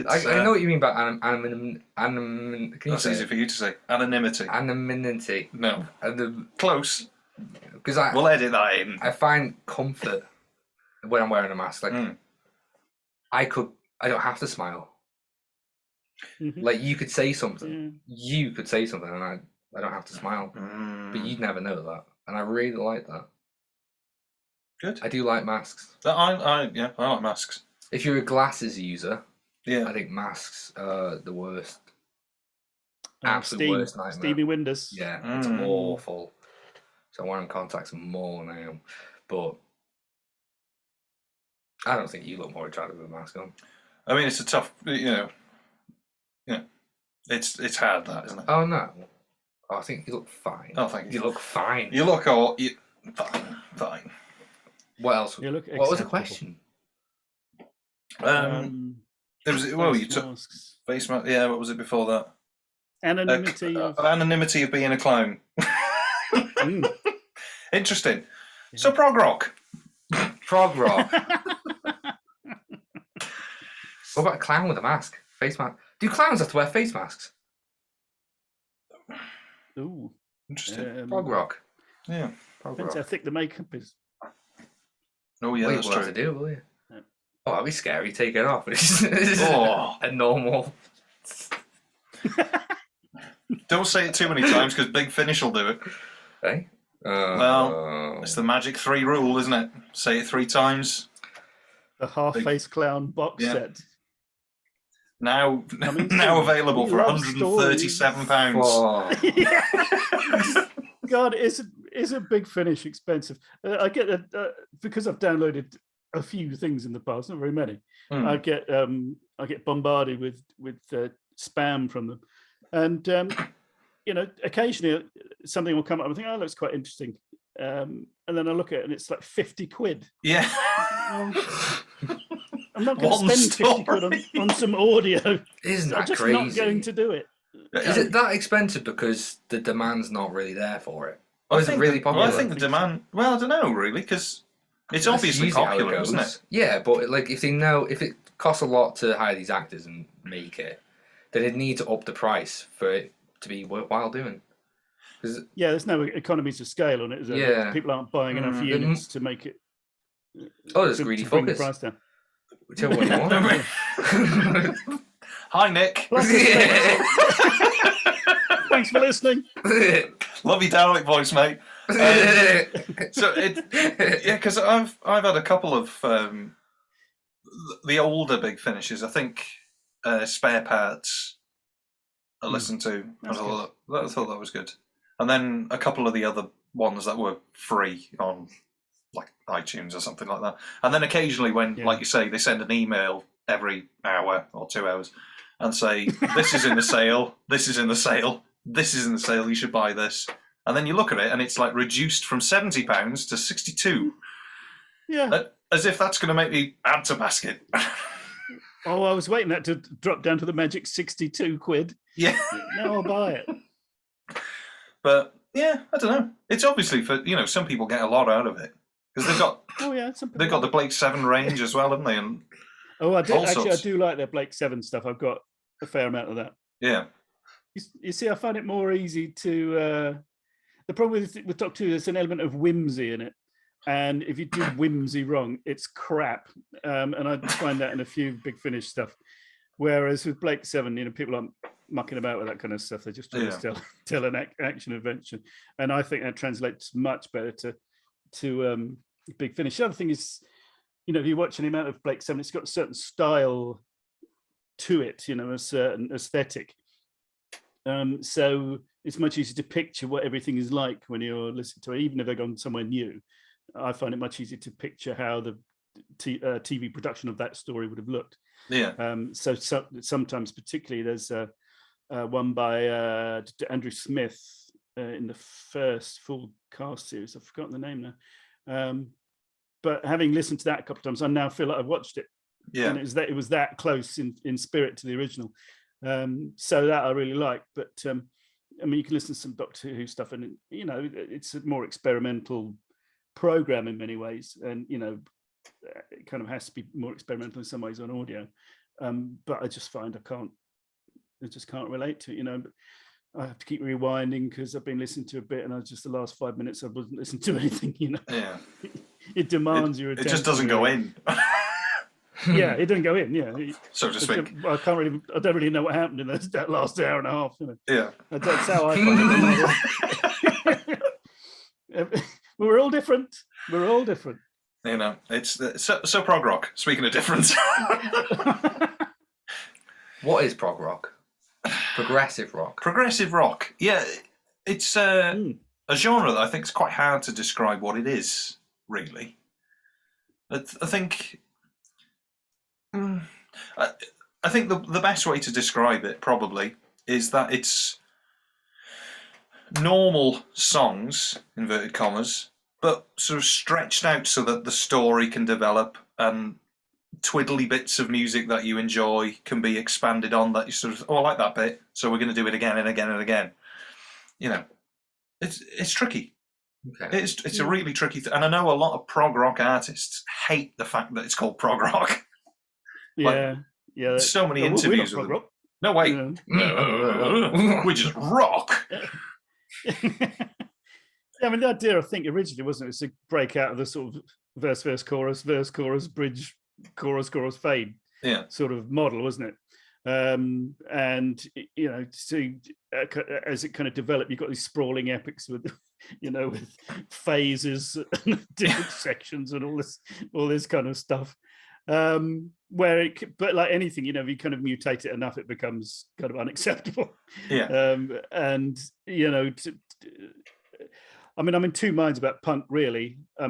I know what you mean by can you That's say easy it? for you to say. Anonymity. Anonymity. No. Close. Because We'll edit that in. I find comfort when I'm wearing a mask. Like I don't have to smile. Like you could say something, and I don't have to smile, but you'd never know that, and I really like that. Good. I do like masks. I like masks. If you're a glasses user, Yeah, I think masks are the worst. Absolute worst nightmare. Steamy windows. Yeah, it's awful. So I'm wearing contacts more now, but I don't think you look more attractive with a mask on. I mean, it's a tough, it's hard, that, isn't it? Oh no, I think you look fine. Oh, thank you. You look fine. You look fine. What else? You look what was the question? There was you took masks. face mask. Yeah, what was it before that? Anonymity. Anonymity of being a clown. Interesting. Yeah. So prog rock. Prog rock. What about a clown with a mask? Face mask. Do clowns have to wear face masks? Ooh. Interesting. Prog rock. Yeah. Depends how thick the makeup is. Oh yeah, that's true. Have to do, will you? Yeah. Oh, that'd be scary. Take it off. A normal. Don't say it too many times because Big Finish will do it. Hey. Well, it's the magic 3 rule, isn't it? Say it 3 times. The half-face clown box set. Now available for £137. Oh. God, is a Big Finish expensive? I get that because I've downloaded a few things in the past, not very many. I get bombarded with spam from them, and occasionally something will come up and I think, oh, that looks quite interesting, and then I look at it and it's like 50 quid. Yeah. I'm not going to spend 50 quid on some audio. Isn't that I'm just crazy? not going to do it. Is it that expensive because the demand's not really there for it? Or is it really popular? Well, I think the demand... Well, I don't know, really, because it's obviously popular, isn't it? Yeah, but like if it costs a lot to hire these actors and make it, then it needs to up the price for it to be worthwhile doing. Yeah, there's no economies of scale on it, is there? Yeah. People aren't buying enough units to make it... Oh, there's greedy bring the fuckers. price down. Whichever one you want. Hi, Nick. Thanks for listening. Love your Dalek voice, mate. Because I've had a couple of the older Big Finishes. I think Spare Parts I listened to. I thought that was good. And then a couple of the other ones that were free on like iTunes or something like that. And then occasionally when, like you say, they send an email every hour or 2 hours and say, this is in the sale, this is in the sale, this is in the sale, you should buy this. And then you look at it and it's like reduced from £70 to £62. Yeah. As if that's going to make me add to basket. Oh, I was waiting that to drop down to the magic 62 quid. Yeah. Now I'll buy it. But yeah, I don't know. It's obviously for, some people get a lot out of it. Because they've got they've got the Blake 7 range as well, haven't they? And I do like their Blake 7 stuff. I've got a fair amount of that. Yeah. You see, I find it more easy to. The problem with Doc 2, there's an element of whimsy in it, and if you do whimsy wrong, it's crap. And I find that in a few Big Finish stuff. Whereas with Blake 7, people aren't mucking about with that kind of stuff. They're just trying to tell an action adventure, and I think that translates much better to Big Finish. The other thing is, if you watch any amount of Blake 7, it's got a certain style to it, a certain aesthetic. So it's much easier to picture what everything is like when you're listening to it, even if they've gone somewhere new. I find it much easier to picture how the TV production of that story would have looked. Yeah. So sometimes, particularly, there's one by Andrew Smith in the first full cast series. I've forgotten the name now. But having listened to that a couple of times, I now feel like I've watched it. Yeah. And it was that close in spirit to the original. So that I really like. But you can listen to some Doctor Who stuff, and it's a more experimental program in many ways, and it kind of has to be more experimental in some ways on audio. But I just find I just can't relate to it. I have to keep rewinding because I've been listening to a bit, and the last 5 minutes I wasn't listening to anything. Yeah. it demands your It attention. just doesn't go in. Yeah, it doesn't go in. Yeah, so to speak. I don't really know what happened in that last hour and a half. You know? Yeah, that's how I find it. We're all different. We're all different. You know, it's so prog rock. Speaking of difference, what is prog rock? Progressive rock. Progressive rock. Yeah, it's a genre that I think is quite hard to describe what it is. Really, I think. I think the best way to describe it probably is that it's normal songs, inverted commas, but sort of stretched out so that the story can develop and twiddly bits of music that you enjoy can be expanded on, that you sort of, I like that bit, so we're going to do it again and again and again. You know, it's tricky. Okay. It's a really tricky thing. And I know a lot of prog rock artists hate the fact that it's called prog rock. Yeah, yeah. So many interviews with them. Rock. No way. Yeah. We just rock. Yeah, I mean, the idea, I think, originally, wasn't it, was to break out of the sort of verse, chorus, bridge, chorus, fade sort of model, wasn't it? And, you know, as it kind of developed, you've got these sprawling epics with, you know, with phases, different sections and all this kind of stuff. But like anything, you know, if you kind of mutate it enough, it becomes kind of unacceptable. Yeah. And you know, I mean, I'm in two minds about punk. Really, I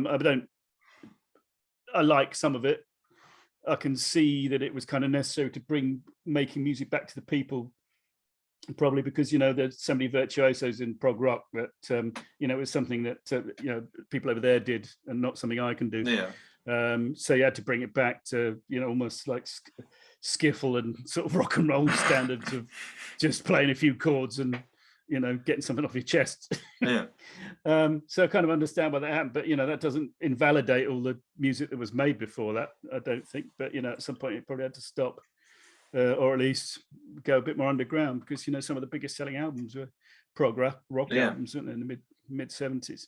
like some of it. I can see that it was kind of necessary to bring making music back to the people, probably because, you know, there's so many virtuosos in prog rock that you know, it was something that you know, people over there did and not something I can do. Yeah. So you had to bring it back to, you know, almost like skiffle and sort of rock and roll standards of just playing a few chords and, you know, getting something off your chest. Yeah. So I kind of understand why that happened, but, you know, that doesn't invalidate all the music that was made before that, I don't think. But, you know, at some point it probably had to stop, or at least go a bit more underground, because, you know, some of the biggest selling albums were prog rock albums, weren't they, in the mid 70s.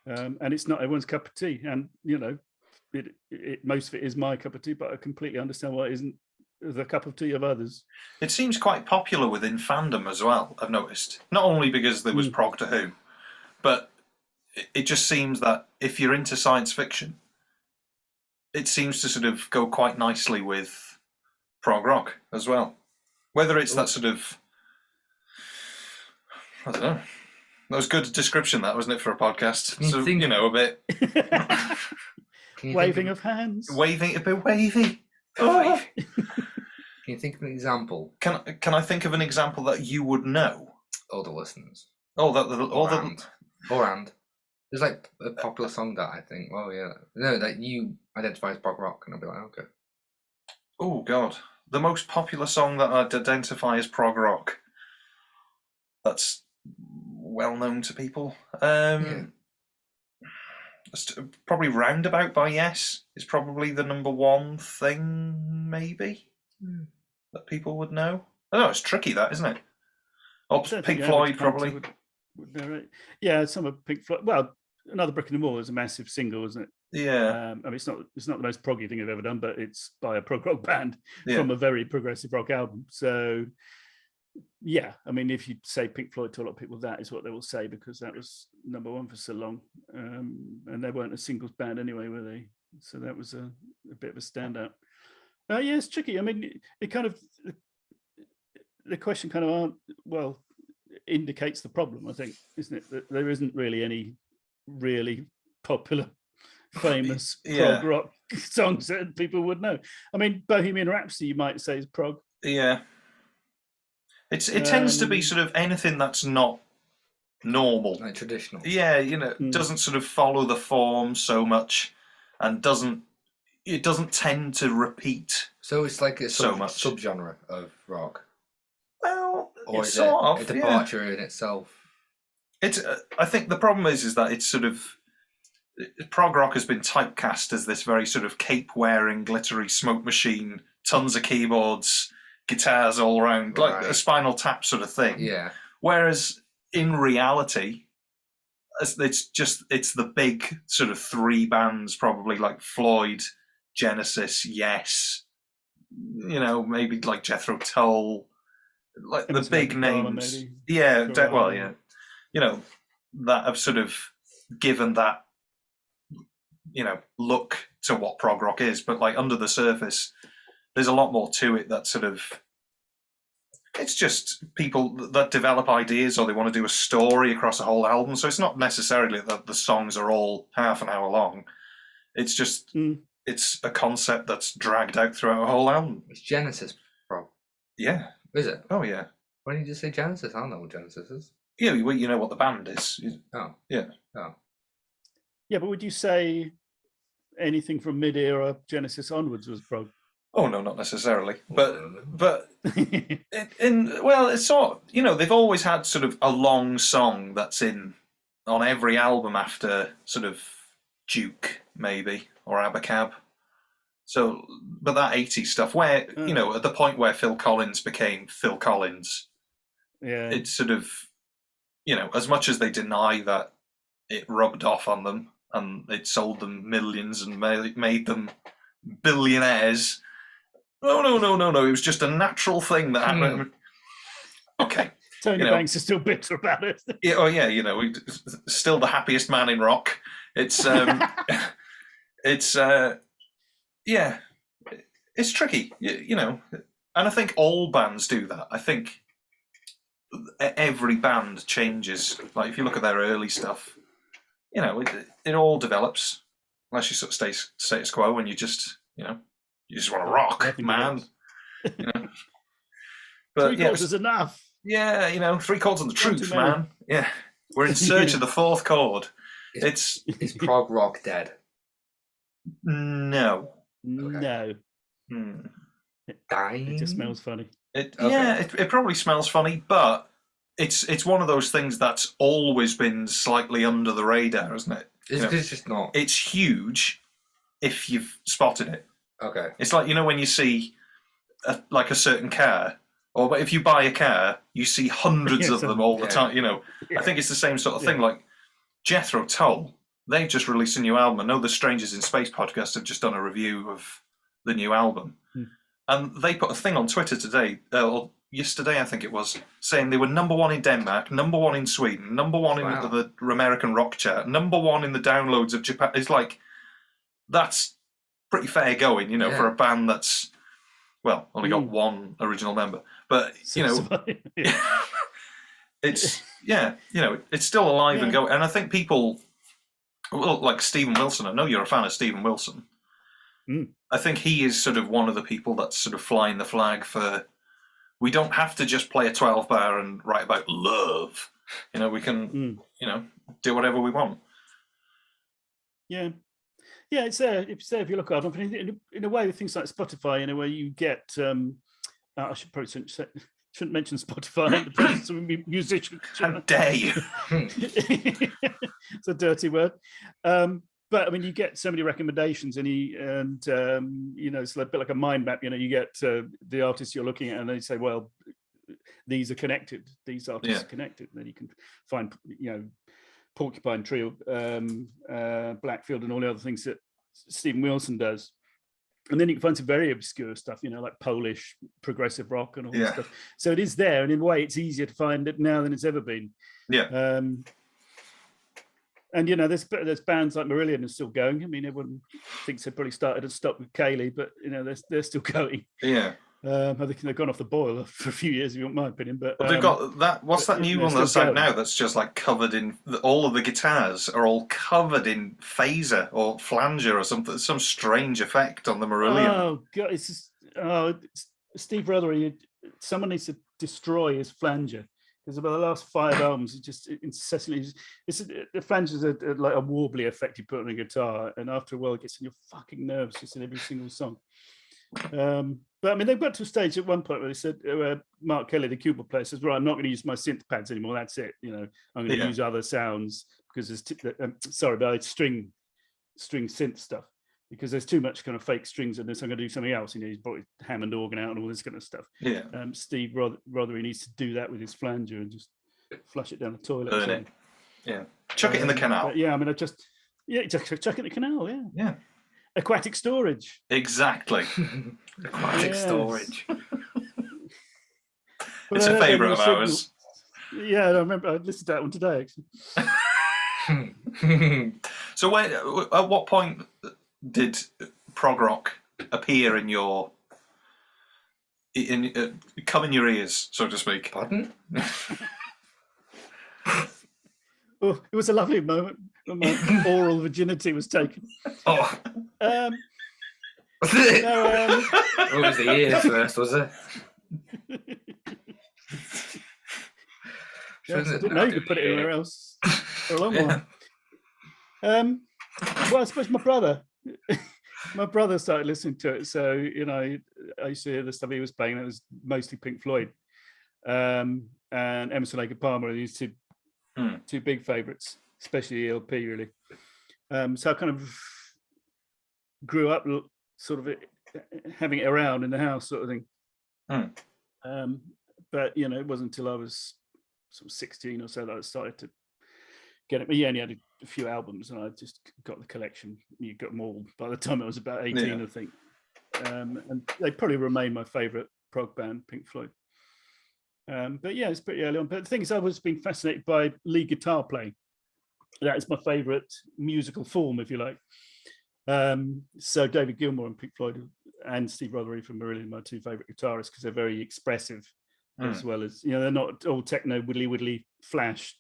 And it's not everyone's cup of tea. And, you know, most of it is my cup of tea, but I completely understand why it isn't the cup of tea of others. It seems quite popular within fandom as well, I've noticed. Not only because there was Prog to Who, but it just seems that if you're into science fiction, it seems to sort of go quite nicely with prog rock as well. Whether it's that sort of, I don't know. That was good description, that, wasn't it, for a podcast? So, you know, a bit... Waving of hands. Waving, a bit wavy. Oh. Can you think of an example? Can I think of an example that you would know? All the listeners. And. There's like a popular song that I think, that you identify as prog rock, and I'll be like, okay. Oh, God. The most popular song that I'd identify as prog rock. That's well known to people. Probably Roundabout by Yes is probably the number one thing, maybe, that people would know. I know, it's tricky, that, isn't it? Or Pink Floyd, probably. Would know, right? Yeah, some of Pink Floyd. Well, Another Brick in the Wall is a massive single, isn't it? Yeah. I mean, it's not the most proggy thing I've ever done, but it's by a prog rock band from a very progressive rock album. So, yeah, I mean, if you say Pink Floyd to a lot of people, that is what they will say, because that was number one for so long, and they weren't a singles band anyway, were they? So that was a bit of a standout. Yeah, it's tricky. I mean, it kind of, the question kind of indicates the problem, I think, isn't it? That there isn't really any really popular, famous prog rock songs that people would know. I mean, Bohemian Rhapsody, you might say, is prog. Yeah. It tends to be sort of anything that's not normal. Like traditional. Yeah, you know, doesn't sort of follow the form so much, and it doesn't tend to repeat. So it's like a subgenre of rock. Well, or it's is sort it of a departure in itself? It's. I think the problem is that it's sort of, prog rock has been typecast as this very sort of cape-wearing, glittery smoke machine, tons of keyboards, guitars all around, like a Spinal Tap sort of thing. Yeah. Whereas in reality, it's the big sort of three bands, probably like Floyd, Genesis, Yes, maybe like Jethro Tull, like the big names. Yeah, well, yeah, that have sort of given that look to what prog rock is, but like under the surface, there's a lot more to it. That sort of, it's just people that develop ideas, or they want to do a story across a whole album. So it's not necessarily that the songs are all half an hour long. It's just it's a concept that's dragged out throughout a whole album. It's Genesis, bro. Yeah. Is it? Oh yeah. Why didn't you just say Genesis? I don't know what Genesis is. Yeah, well, you know what the band is. Oh. Yeah. Oh. Yeah, but would you say anything from mid-era Genesis onwards was prog? Oh no, not necessarily. But it's sort of, they've always had sort of a long song that's on every album after sort of Duke maybe or Abacab. So, but that 80s stuff where at the point where Phil Collins became Phil Collins, it's sort of as much as they deny that it rubbed off on them and it sold them millions and made them billionaires. No. It was just a natural thing that happened. Okay. Tony Banks is still bitter about it. Yeah, oh yeah, still the happiest man in rock. It's it's it's tricky, and I think all bands do that. I think every band changes. Like if you look at their early stuff, it all develops, unless you sort of stay status quo and you just you just want to rock, man. But 3 chords is enough. Yeah, 3 chords on the truth, man. Yeah, we're in search of the 4th chord. Is prog rock dead? No. No. Dying? It just smells funny. Yeah, it probably smells funny, but it's one of those things that's always been slightly under the radar, isn't it? It's just not. It's huge if you've spotted it. Okay. It's like, when you see a certain car, or if you buy a car, you see hundreds of them all the time. I think it's the same sort of thing. Like Jethro Tull, they've just released a new album. I know the Strangers in Space podcast have just done a review of the new album. And they put a thing on Twitter today, or yesterday I think it was, saying they were #1 in Denmark, #1 in Sweden, #1 in the American rock chart, #1 in the downloads of Japan. It's like, that's pretty fair going, for a band that's, well, only got one original member. But, it's, it's still alive and going. And I think people, like Steven Wilson, I know you're a fan of Steven Wilson. I think he is sort of one of the people that's sort of flying the flag for, we don't have to just play a 12-bar and write about love. We can, do whatever we want. Yeah. Yeah, it's there. It's there if you look at it. In a way, with things like Spotify, where you get, I should probably shouldn't mention Spotify in the presence of a musician. How dare you? It's a dirty word. But I mean, you get so many recommendations, and it's a bit like a mind map. You get the artists you're looking at, and they say, well, these are connected. These artists are connected. And then you can find, Porcupine Tree, Blackfield, and all the other things that Steven Wilson does. And then you can find some very obscure stuff, like Polish progressive rock and all that stuff. So it is there, and in a way, it's easier to find it now than it's ever been. Yeah. And there's bands like Marillion are still going. I mean, everyone thinks they probably started and stopped with Kaylee, but they're still going. Yeah. I think they've gone off the boil for a few years, if you want my opinion. But they've got that. What's that new one that's out now? That's just like covered in, all of the guitars are all covered in phaser or flanger or something. Some strange effect on the Marillion. Oh god, it's just Steve Rothery. Someone needs to destroy his flanger. Because about the last 5 albums, it just incessantly. The flangers are like a warbly effect you put on a guitar, and after a while, it gets in your fucking nerves just in every single song. But I mean, they've got to a stage at one point where they said, Mark Kelly, the keyboard player, says, "Right, I'm not going to use my synth pads anymore. That's it. I'm going to use other sounds because there's string synth stuff." Because there's too much kind of fake strings in this, I'm going to do something else. He's brought his Hammond organ out and all this kind of stuff. Yeah. Steve Rothery needs to do that with his flanger and just flush it down the toilet. Burn it. Yeah. Chuck it in the canal. But yeah, I mean, chuck it in the canal. Yeah. Yeah. Aquatic storage. Exactly. Aquatic storage. It's a favourite of ours. Yeah, I remember. I listened to that one today, actually. So, at what point did prog rock appear in your come in your ears, so to speak? Pardon? Oh, it was a lovely moment when my oral virginity was taken. Oh. Was it? No, it was the ear first, was it? Yes, I didn't know you could put it anywhere else for a long while. Well, I suppose my brother started listening to it. So, I used to hear the stuff he was playing. It was mostly Pink Floyd and Emerson, Lake and Palmer are these two big favourites, especially ELP, really. So I kind of grew up sort of having it around in the house sort of thing. But, it wasn't until I was sort of 16 or so that I started to get it. He only had a few albums and I just got the collection. You got them all by the time I was about 18, I think. And they probably remain my favourite prog band, Pink Floyd. But yeah, it's pretty early on. But the thing is, I've always been fascinated by lead guitar playing. That is my favourite musical form, if you like. So David Gilmour and Pink Floyd and Steve Rothery from Marillion, my two favourite guitarists, because they're very expressive, as well as, they're not all techno widdly flash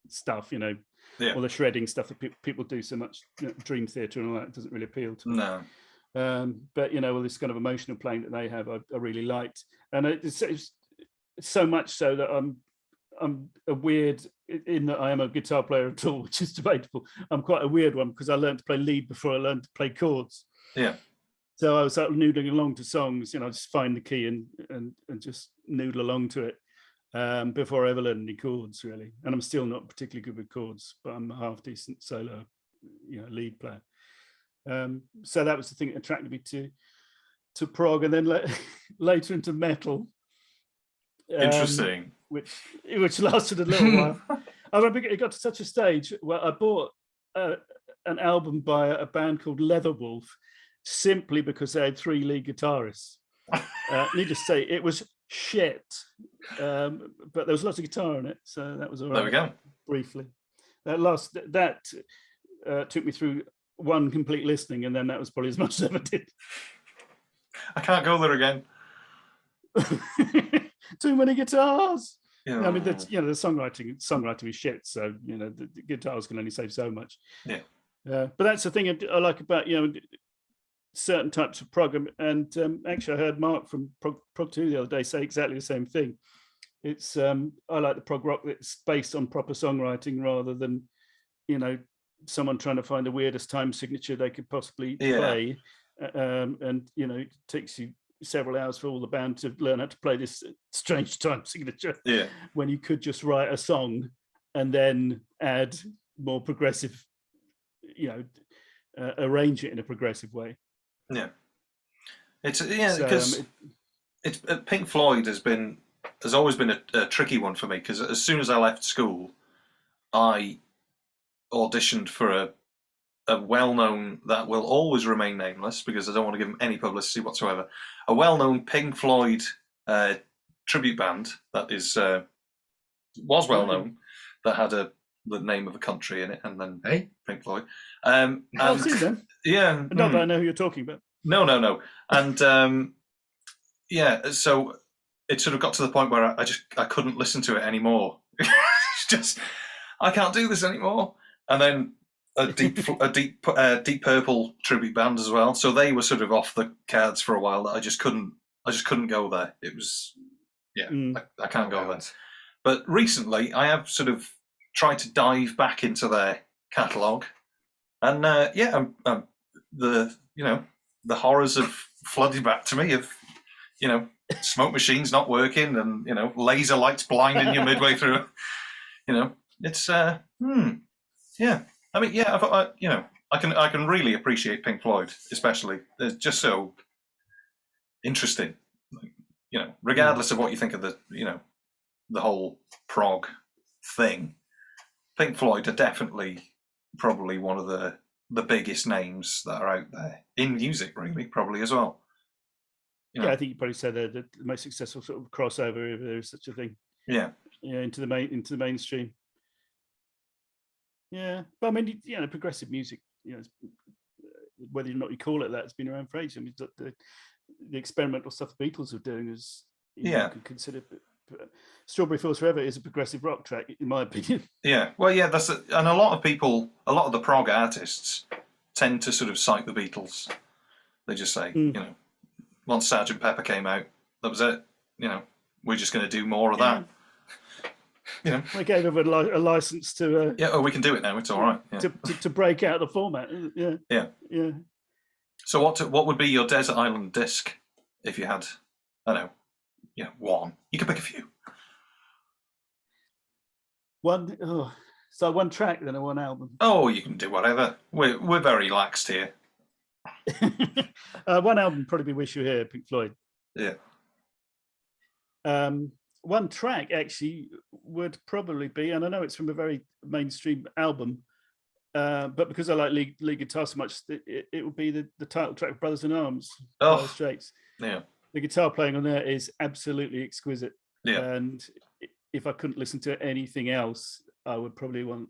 stuff, or the shredding stuff that people do so much. Dream Theater and all that doesn't really appeal to me. No. But all this kind of emotional playing that they have, I really liked, and it's so much so that I'm a weird in that I am a guitar player at all, which is debatable. I'm quite a weird one because I learned to play lead before I learned to play chords. Yeah. So I was sort of noodling along to songs, just find the key and just noodle along to it before I ever learned any chords, really. And I'm still not particularly good with chords, but I'm a half decent solo, lead player. So that was the thing that attracted me to prog, and then later into metal. Interesting. Which lasted a little while. I remember it got to such a stage where I bought an album by a band called Leatherwolf simply because they had 3 lead guitarists. Needless to say, it was shit, but there was lots of guitar in it, so that was all right. There we go. Briefly, that took me through one complete listening, and then that was probably as much as I ever did. I can't go there again. Too many guitars. Yeah. I mean, the songwriting is shit. So the guitars can only save so much. Yeah. But that's the thing I like about certain types of prog. And actually, I heard Mark from Prog 2 the other day say exactly the same thing. It's I like the prog rock that's based on proper songwriting rather than someone trying to find the weirdest time signature they could possibly play. And it takes you several hours for all the band to learn how to play this strange time signature, when you could just write a song and then add more progressive, arrange it in a progressive way. It's because Pink Floyd has always been a tricky one for me, because as soon as I left school I auditioned for a well-known, that will always remain nameless because I don't want to give them any publicity whatsoever, a well-known Pink Floyd tribute band that was well-known, that had the name of a country in it, and then Pink Floyd. I've seen them. Yeah. Not that I know who you're talking about. No. And so it sort of got to the point where I couldn't listen to it anymore. It's just, I can't do this anymore. And then a deep Purple tribute band as well. So they were sort of off the cards for a while. That I just couldn't go there. It was I can't go there. But recently I have sort of tried to dive back into their catalogue, and the horrors have flooded back to me of smoke machines not working, and laser lights blinding you midway through. It's I mean, I can really appreciate Pink Floyd, especially. They're just so interesting. Regardless of what you think of the whole prog thing, Pink Floyd are definitely probably one of the biggest names that are out there in music, really, probably as well. Yeah, I think you probably said they're the most successful sort of crossover, if there is such a thing. Yeah. Into the mainstream. Yeah, but I mean, progressive music, whether or not you call it that, it's been around for ages. I mean, the experimental stuff the Beatles are doing is, you could consider. Strawberry Fields Forever is a progressive rock track, in my opinion. Yeah, well, yeah, and a lot of people, a lot of the prog artists tend to sort of cite the Beatles. They just say, once Sgt. Pepper came out, that was it. We're just going to do more of that. They gave them a license to. We can do it now. It's all right. Yeah. To break out the format. Yeah. So what would be your desert island disc if you had, I don't know, one? You could pick a few. So one track then, or one album? Oh, you can do whatever. We're very laxed here. One album would probably be "Wish You Were Here," Pink Floyd. Yeah. One track actually would probably be, and I know it's from a very mainstream album, but because I like lead guitar so much, it would be the title track of "Brothers in Arms" by the Straits. Yeah. The guitar playing on there is absolutely exquisite. Yeah. And if I couldn't listen to anything else, I would probably want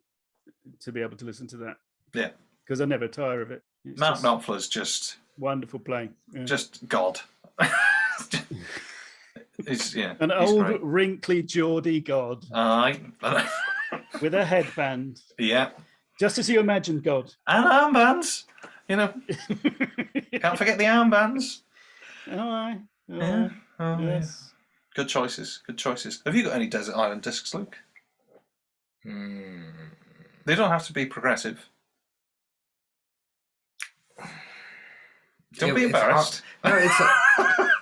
to be able to listen to that. Yeah. Because I never tire of it. It's Mark Knopfler's just wonderful playing. Yeah. Just God. An old great. Wrinkly Geordie God. With a headband. Yeah. Just as you imagined God. And armbands. Can't forget the armbands. Yes. Yeah. Good choices. Have you got any Desert Island discs, Luke? They don't have to be progressive. Don't be embarrassed. No,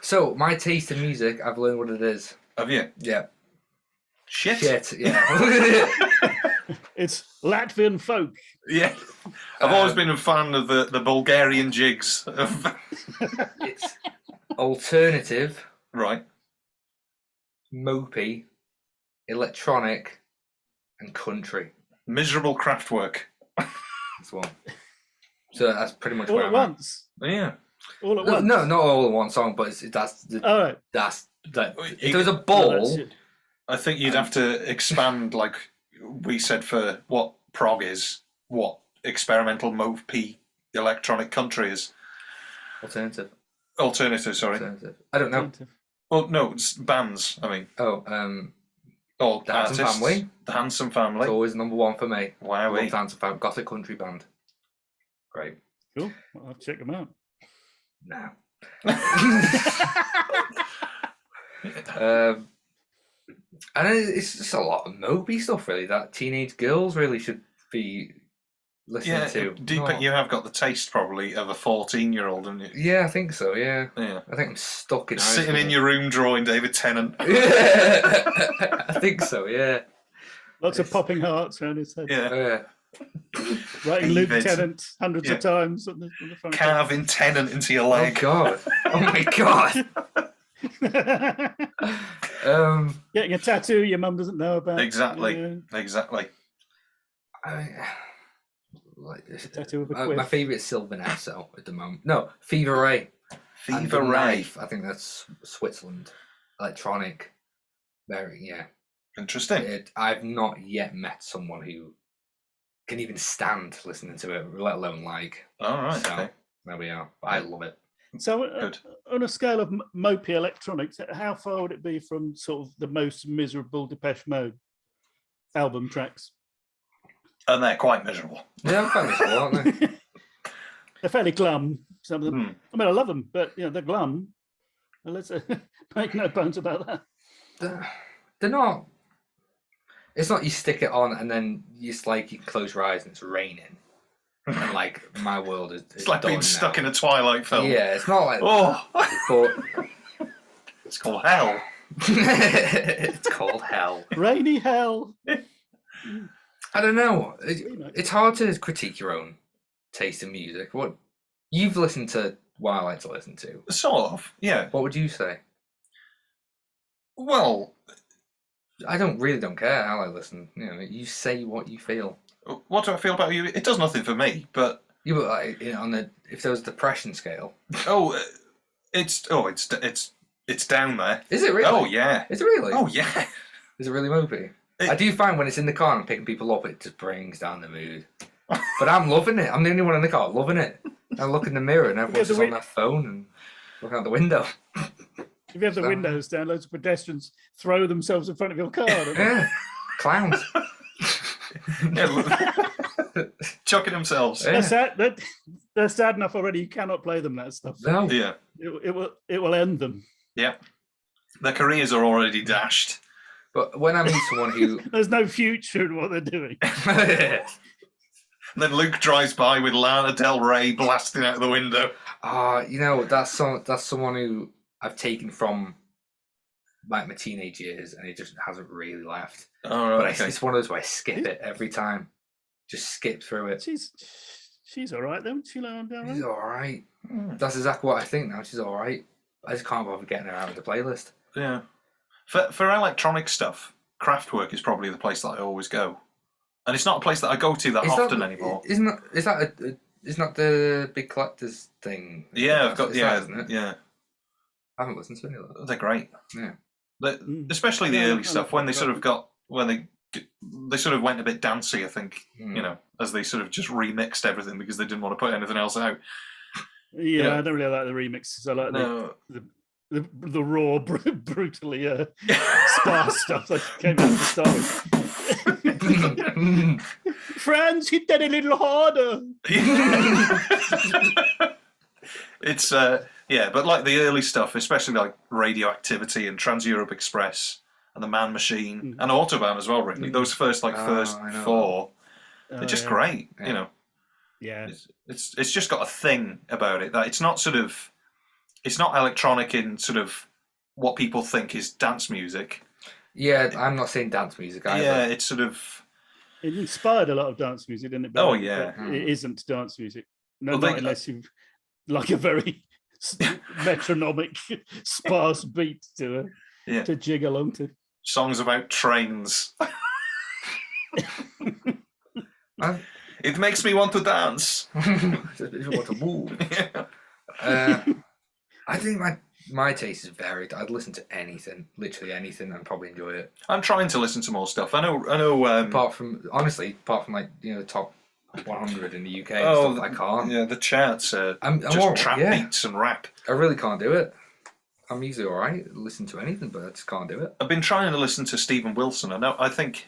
so my taste in music, I've learned what it is. Have you? Yeah. Shit. Yeah. It's Latvian folk. Yeah. I've always been a fan of the Bulgarian jigs. It's alternative. Right. Mopey, electronic, and country. Miserable Kraftwerk. That's one. So that's pretty much all at once. Yeah. All at once. No, not all in one song, but that's. All right. That's that. If there was a ball, I think you'd have to expand, like we said, for what prog is, what experimental mopey electronic country is. Alternative. Sorry. Alternative. I don't know. Alternative. Well, no, it's bands. I mean. Oh, the Handsome Family. The Handsome Family. It's always number one for me. Wow. Love Handsome Family. Gothic country band. Great. Cool. I'll check them out. No. And it's just a lot of mopey stuff, really. That teenage girls really should be listening to. You have got the taste, probably, of a 14-year-old, haven't you? Yeah, I think so. Yeah. Yeah. I think I'm stuck in sitting in your room drawing David Tennant. I think so. Yeah. Lots of popping hearts around his head. Yeah. Writing Luke Tennant hundreds of times on the front. Carving Tennant into your leg. Oh God! Oh my God! Getting a tattoo your mum doesn't know about. Exactly. Tattoo with a quiff. My favourite Sylvan Esso at the moment. No, Fever Ray. Fever Ray. I think that's Switzerland. Electronic. Very interesting. I've not yet met someone who can even stand listening to it, let alone like. All right. So, okay. There we are. I love it. So, on a scale of mopey electronics, how far would it be from sort of the most miserable Depeche Mode album tracks? And they're quite miserable. Yeah, they're quite miserable, aren't they? They're fairly glum. Some of them. I mean, I love them, but they're glum. Well, let's make no bones about that. They're not. It's not you stick it on and then you can close your eyes and it's raining. And like my world is it's like being stuck in a Twilight film. Yeah, it's not like that. But it's called hell. It's called hell. Rainy hell. I don't know. It's hard to critique your own taste in music. What you've listened to, what I like to listen to. Sort of, yeah. What would you say? Well, I really don't care how I listen. You know, you say what you feel. What do I feel about you? It does nothing for me, but You but like, you know, if there was a depression scale. It's down there. Is it really? Oh yeah. Is it really? Oh yeah. Is it really mopey? I do find when it's in the car and I'm picking people up, it just brings down the mood. But I'm loving it. I'm the only one in the car loving it. I look in the mirror and everyone's just on their phone and looking out the window. If you have the windows down, loads of pedestrians throw themselves in front of your car. Yeah. Clowns. Chucking themselves. Yeah. They're sad enough already. You cannot play them that stuff. No. Yeah. It will end them. Yeah. Their careers are already dashed. But when I meet someone who there's no future in what they're doing. And then Luke drives by with Lana Del Rey blasting out of the window. You know, that's someone who I've taken from like my teenage years, and it just hasn't really left. Oh, right, but it's one of those where I skip it every time. Just skip through it. She's all right though. She's all right. That's exactly what I think now. She's all right. I just can't bother getting her out of the playlist. Yeah. For electronic stuff, Kraftwerk is probably the place that I always go, and it's not a place that I go to that often anymore. Isn't that the big collectors thing? Yeah, I've got isn't it? Yeah. I haven't listened to any of that. They're great. Yeah. Especially the early stuff when they sort of they sort of went a bit dancey, I think, you know, as they sort of just remixed everything because they didn't want to put anything else out. Yeah, you know? I don't really like the remixes. I like the raw, brutally sparse stuff that came out of the start. Franz, hit that a little harder. It's but like the early stuff, especially like Radioactivity and Trans-Europe Express and the Man Machine and Autobahn as well, really. Those first four, they're just great, you know. Yeah. It's just got a thing about it that it's not electronic in sort of what people think is dance music. Yeah, I'm not saying dance music either. Yeah, it's sort of... It inspired a lot of dance music, didn't it? But it isn't dance music. No, not unless you've like a very metronomic, sparse beat to jig along to. Songs about trains. It makes me want to dance. It want to move. I think my taste is varied. I'd listen to anything, literally anything, and probably enjoy it. I'm trying to listen to more stuff. I know. Apart from like the top 100 in the UK, and stuff, I can't. Yeah, the charts are I'm just trap beats and rap. I really can't do it. I'm usually all right. Listen to anything, but I just can't do it. I've been trying to listen to Stephen Wilson. I think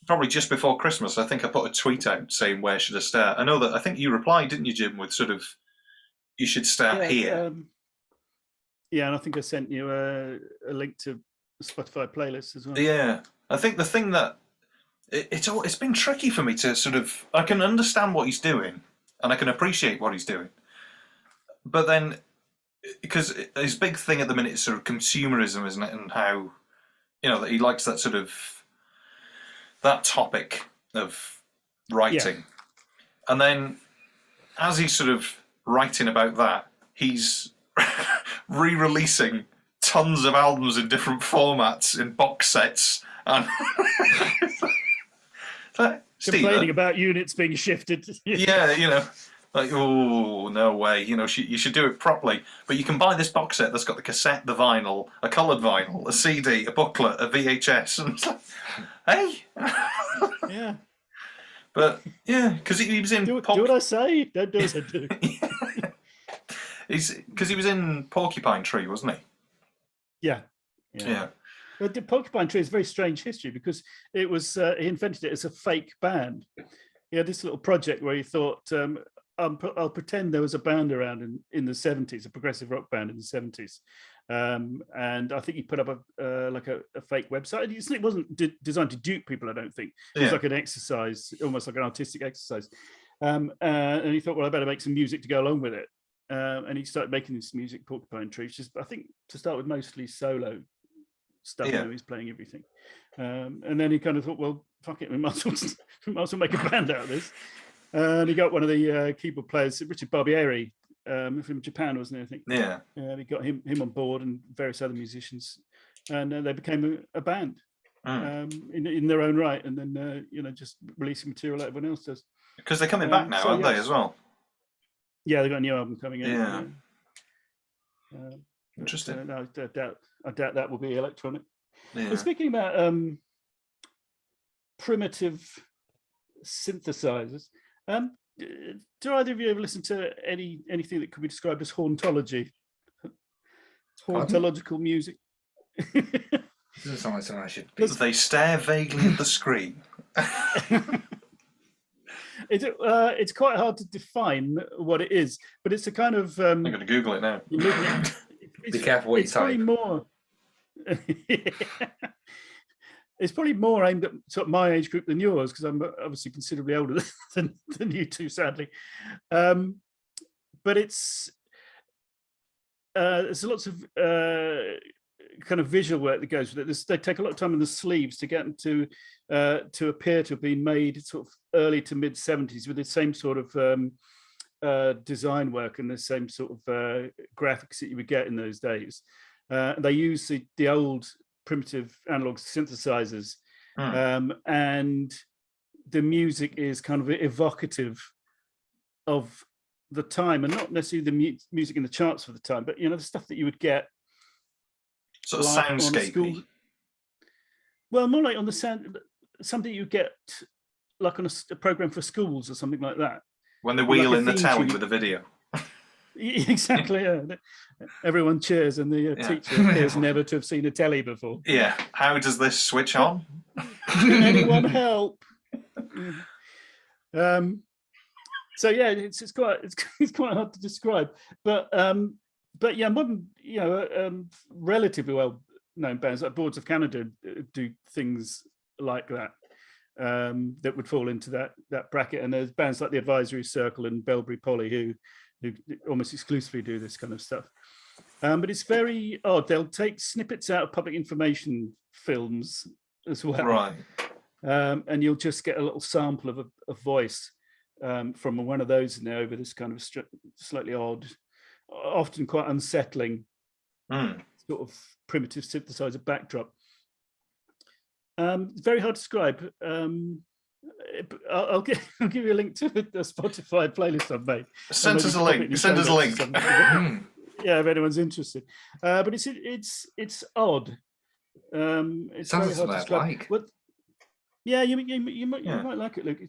probably just before Christmas, I think I put a tweet out saying where should I start. I think you replied, didn't you, Jim, with sort of you should start here. Yeah, and I think I sent you a link to the Spotify playlist as well. Yeah, I think the thing that it's been tricky for me to sort of I can understand what he's doing and I can appreciate what he's doing, but then because his big thing at the minute is sort of consumerism, isn't it, and how that he likes that sort of that topic of writing, and then as he's sort of writing about that, he's re-releasing tons of albums in different formats in box sets and complaining about units being shifted. Yeah, like, oh, no way, you should do it properly. But you can buy this box set that's got the cassette, the vinyl, a coloured vinyl, a CD, a booklet, a VHS, and it's like, hey, yeah. But yeah, because he was in. Do what I say. Don't do as I do. Because he was in Porcupine Tree, wasn't he? Yeah. But the Porcupine Tree is a very strange history because it was he invented it as a fake band. He had this little project where he thought, I'll pretend there was a band around in the 70s, a progressive rock band in the 70s. And I think he put up a fake website. It wasn't designed to dupe people, I don't think. It was like an exercise, almost like an artistic exercise. And he thought, well, I better make some music to go along with it. And he started making this music, Porcupine Tree, which is, I think, to start with, mostly solo stuff. He's playing everything. And then he kind of thought, well, fuck it, we might as well make a band out of this. And he got one of the keyboard players, Richard Barbieri, from Japan, wasn't he, I think? Yeah. He got him on board and various other musicians. And they became a band. in their own right, and then just releasing material like everyone else does. Because they're coming back now, aren't they, as well? Yeah, they've got a new album coming in. Yeah. Interesting. No, I doubt that will be electronic. Yeah. But speaking about primitive synthesizers, do either of you ever listen to anything that could be described as hauntology? Hauntological music? Doesn't sound like something I should be. They stare vaguely at the screen. It's quite hard to define what it is, but it's a kind of. I'm going to Google it now. Be careful what you type. More. It's probably more aimed at sort of my age group than yours, because I'm obviously considerably older than you two, sadly. But there's lots of kind of visual work that goes with it. They take a lot of time in the sleeves to get them to appear to have been made sort of early to mid 70s with the same sort of design work and the same sort of graphics that you would get in those days. They use the old primitive analog synthesizers, and the music is kind of evocative of the time, and not necessarily the music in the charts for the time, but the stuff that you would get sort of soundscapey. Well, more like on the sound, something you get like on a program for schools or something like that. When they wheel in the telly with a video. Exactly. Yeah. Everyone cheers, and the teacher appears never to have seen a telly before. Yeah. How does this switch on? Can anyone help? So yeah, it's quite hard to describe, but yeah, modern relatively well known bands like Boards of Canada do things like that that would fall into that bracket, and there's bands like the Advisory Circle and Belbury Polly who almost exclusively do this kind of stuff. But it's very odd. They'll take snippets out of public information films as well, right? And you'll just get a little sample of a voice from one of those in there over this kind of slightly odd, often quite unsettling sort of primitive synthesizer backdrop. Very hard to describe. I'll give you a link to the Spotify playlist I've made. Send us a link. Yeah, if anyone's interested. But it's odd. It's sounds very hard to describe. like. Yeah, you might like it, Luke.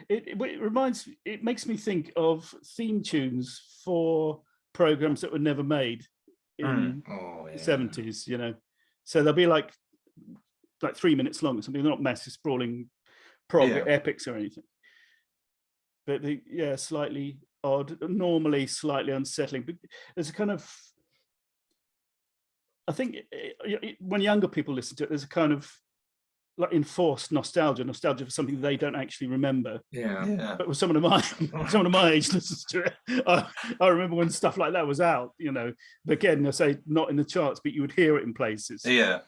It makes me think of theme tunes for programs that were never made in the 70s. So they'll be like 3 minutes long or something. They're not massive sprawling prog epics or anything, but slightly odd, normally slightly unsettling. But there's a kind of, I think when younger people listen to it, there's a kind of like enforced nostalgia for something they don't actually remember. Yeah. But with someone of my age listens to it, I remember when stuff like that was out. But again, I say not in the charts, but you would hear it in places. Yeah.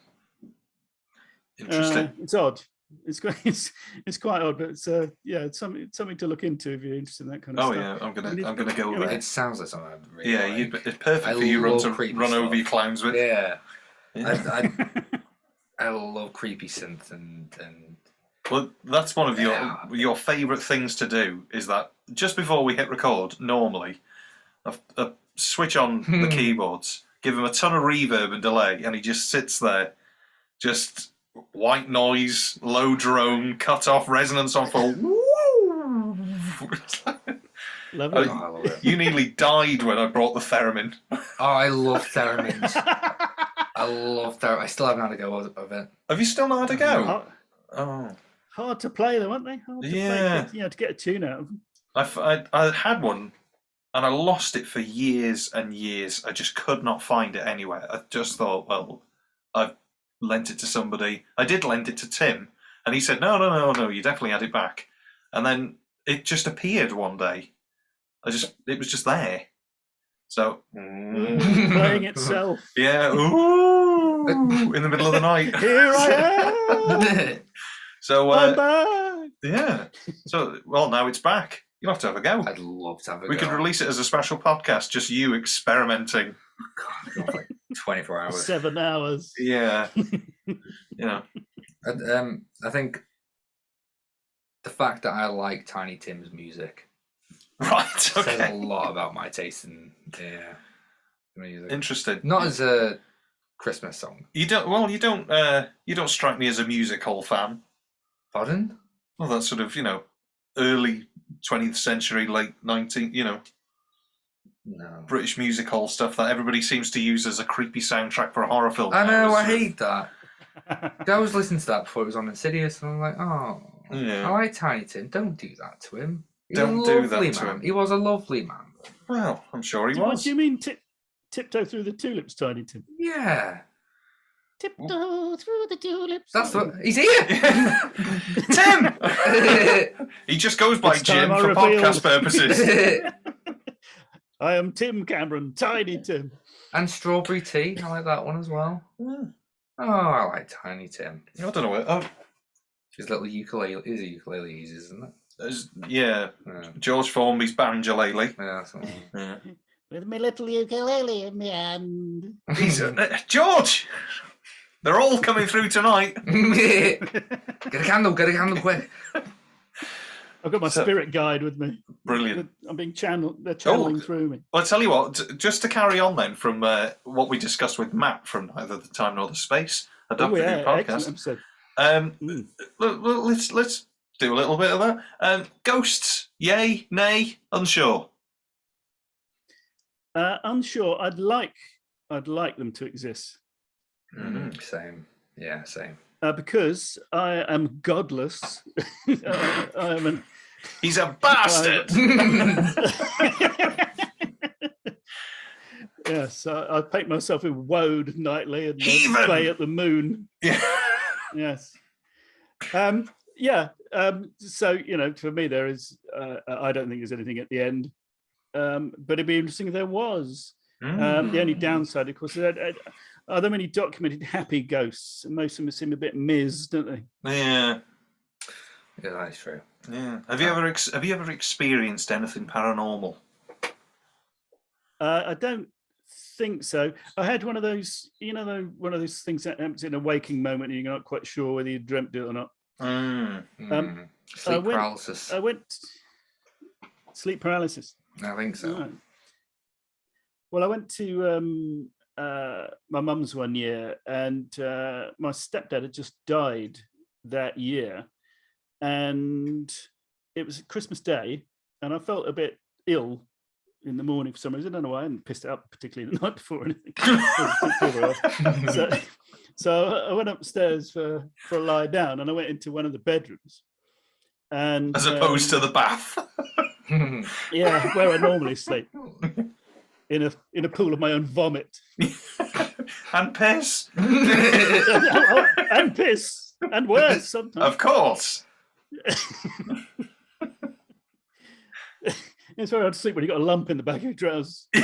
Interesting. It's odd. It's quite odd, but it's something to look into if you're interested in that kind of stuff. Oh yeah, I'm gonna go there. It sounds like something I'd really like. It's perfect for you to run over your clowns with. Yeah. I love creepy synth and. Well, that's one of your favourite things to do. Is that just before we hit record, normally, I switch on the keyboards, give him a ton of reverb and delay, and he just sits there, just white noise, low drone, cut off resonance on full. Lovely. I love it. You nearly died when I brought the theremin. Oh, I love theremins. I love theremin. I still haven't had a go of it. Have you still not had a go? Hard to play though, aren't they? Hard to play, to get a tune out of them. I had one and I lost it for years and years. I just could not find it anywhere. I just thought, well, I've lent it to somebody. I did lend it to Tim, and he said, no, you definitely had it back. And then it just appeared one day. It was just there. So playing itself. Yeah, ooh, in the middle of the night. Here I am. So I'm back. Yeah. So now it's back. You'll have to have a go. I'd love to have a go. We could release it as a special podcast, just you experimenting. God, like 24 hours. 7 hours. Yeah. I think the fact that I like Tiny Tim's music Right. Okay. says a lot about my taste in music. Interesting. Not as a Christmas song. You don't. Well, you don't strike me as a music hall fan. Pardon? Well, that's sort of early 20th century, late 19th. No. British music hall stuff that everybody seems to use as a creepy soundtrack for a horror film. I know. I hate that. I was listening to that before it was on Insidious, and I'm like, oh, Yeah. I like Tiny Tim. Don't do that to him. He's Don't a do that lovely to man. him. He was a lovely man. Well, I'm sure he What was. do you mean tiptoe through the tulips, Tiny Tim? Yeah. Tiptoe through the tulips. That's what he's here. Tim. He just goes by It's time Jim I for revealed. podcast purposes. I am Tim Cameron, Tiny Tim. And strawberry tea. I like that one as well. Mm. Oh, I like Tiny Tim. I don't know what. His little ukulele is a ukulele he uses, isn't it? Yeah. George Formby's banjolele. Yeah, that's what Yeah. With my little ukulele in my hand. He's George. They're all coming through tonight. Get a candle, quick. I've got my spirit guide with me. Brilliant. I'm being channeled. They're channeling through me. Well, I tell you what, just to carry on then from what we discussed with Matt from Neither the Time Nor the Space, a Doctor Who podcast. Episode. Let's do a little bit of that. Ghosts, yay, nay, unsure. Unsure. I'd like them to exist. Same. Yeah, same. Because I am godless. He's a bastard. Yes, I paint myself in woad nightly and Heathen! play at the moon. Yeah. Yes. So for me, there is. I don't think there's anything at the end, but it'd be interesting if there was. The only downside, of course, are there many documented happy ghosts? And most of them seem a bit Ms, don't they? Yeah. Yeah, that's true. Yeah. Have you ever experienced anything paranormal? I don't think so. I had one of those, one of those things that happens in a waking moment, and you're not quite sure whether you dreamt it or not. Sleep paralysis. I went sleep paralysis. I think so. Right. Well, I went to my mum's one year, and my stepdad had just died that year, and it was Christmas Day, and I felt a bit ill in the morning for some reason. I don't know why. I hadn't pissed it up particularly the night before or anything. So I went upstairs for a lie down, and I went into one of the bedrooms. And as opposed to the bath. Yeah, where I normally sleep. In a pool of my own vomit. And piss. And piss. And worse sometimes. Of course. It's very hard to sleep when you've got a lump in the back of your trousers. Is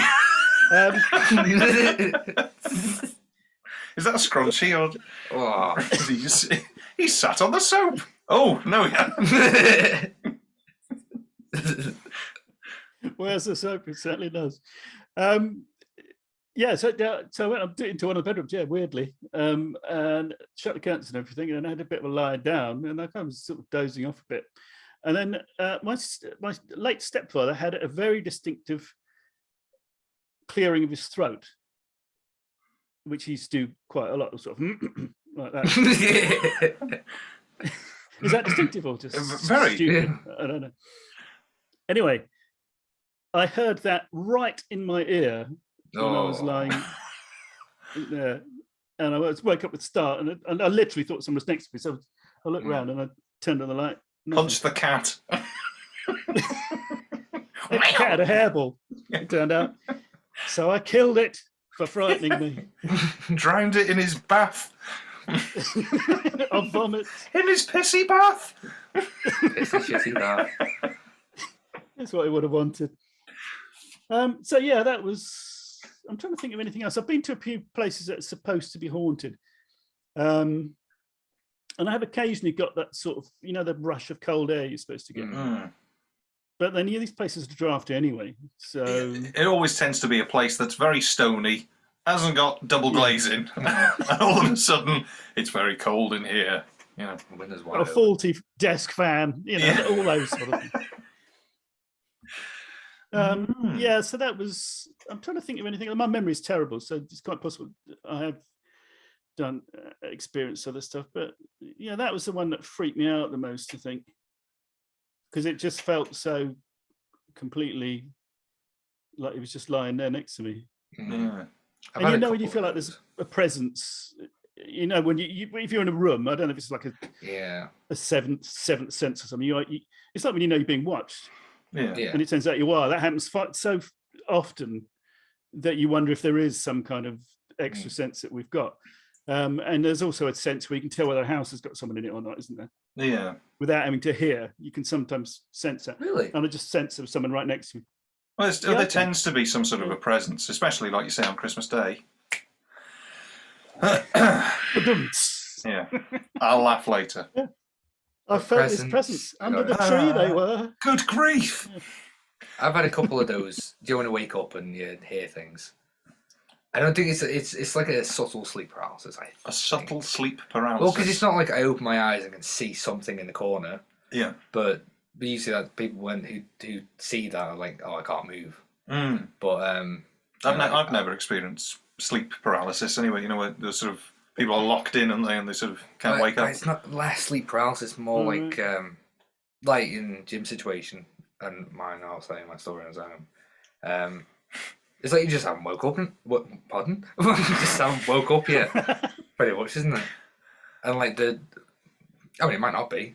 that a scrunchie or Oh. he sat on the soap? Oh no, he hadn't. Where's the soap? It certainly does. So I went up into one of the bedrooms, weirdly, and shut the curtains and everything, and I had a bit of a lie down, and I kind of was sort of dozing off a bit. And then my late stepfather had a very distinctive clearing of his throat, which he used to do quite a lot of sort of like that. Is that distinctive or just very stupid? I don't know. Anyway, I heard that right in my ear when I was lying there, and I woke up with a start, and I literally thought someone was next to me. So I looked around and I turned on the light. Punch the cat. The cat had a hairball, it turned out. So I killed it for frightening me. Drowned it in his bath. Of vomit. In his pissy bath. Pissy shitty bath. That's what I would have wanted. That was. I'm trying to think of anything else. I've been to a few places that are supposed to be haunted. And I have occasionally got that sort of, the rush of cold air you're supposed to get. But then these places are drafty anyway. So it always tends to be a place that's very stony, hasn't got double glazing, and all of a sudden it's very cold in here. Yeah, windows a wide open. faulty desk fan, all those sort of things. Yeah, so that was. I'm trying to think of anything. My memory's terrible, so it's quite possible I have done experienced other stuff, but yeah, that was the one that freaked me out the most, I think, because it just felt so completely like it was just lying there next to me. Yeah. And when you feel like there's a presence, when you if you're in a room, I don't know if it's like a seventh sense or something. It's like when you're being watched. Yeah. And it turns out you are. That happens so often that you wonder if there is some kind of extra sense that we've got. And there's also a sense where you can tell whether a house has got someone in it or not, isn't there? Yeah. Without having to hear, you can sometimes sense that. Really? And I just sense there was someone right next to me. Well, there tends to be some sort of a presence, especially like you say on Christmas Day. Yeah. I'll laugh later. Yeah. I felt this presence under the tree. They were. Good grief! I've had a couple of those. Do you want to wake up and you hear things? I don't think it's like a subtle sleep paralysis. Subtle sleep paralysis. Well, because it's not like I open my eyes and can see something in the corner. Yeah. But you see that people who see that are like, oh, I can't move. But I've never experienced sleep paralysis anyway. Where the sort of people are locked in and they sort of can't wake up. It's not less sleep paralysis, more like in Jim's situation and mine. I'll say my story on his own. It's like you just haven't woke up. Pardon? You just haven't woke up yet. Pretty much, isn't it? And like it might not be,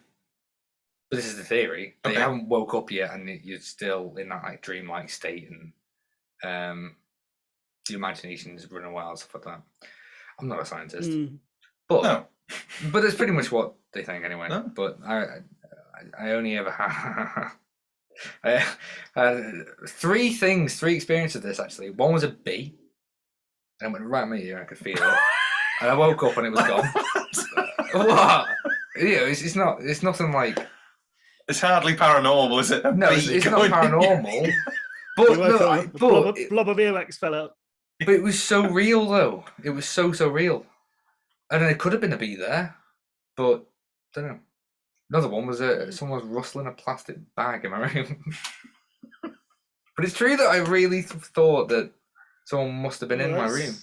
but this is the theory. That you haven't woke up yet, and you're still in that like dreamlike state, and your imagination's running wild, stuff like that. I'm not a scientist, but that's pretty much what they think anyway. No. But I only ever had. I had three experiences of this actually. One was a bee, and it went right in my ear. I could feel it, and I woke up and it was gone. What? It's not. It's nothing like. It's hardly paranormal, is it? No, it's not paranormal. But blob of earwax fell out. But it was so real, though. It was so real, and it could have been a bee there, but I don't know. Another one was someone was rustling a plastic bag in my room. But it's true that I really thought that someone must have been in my room.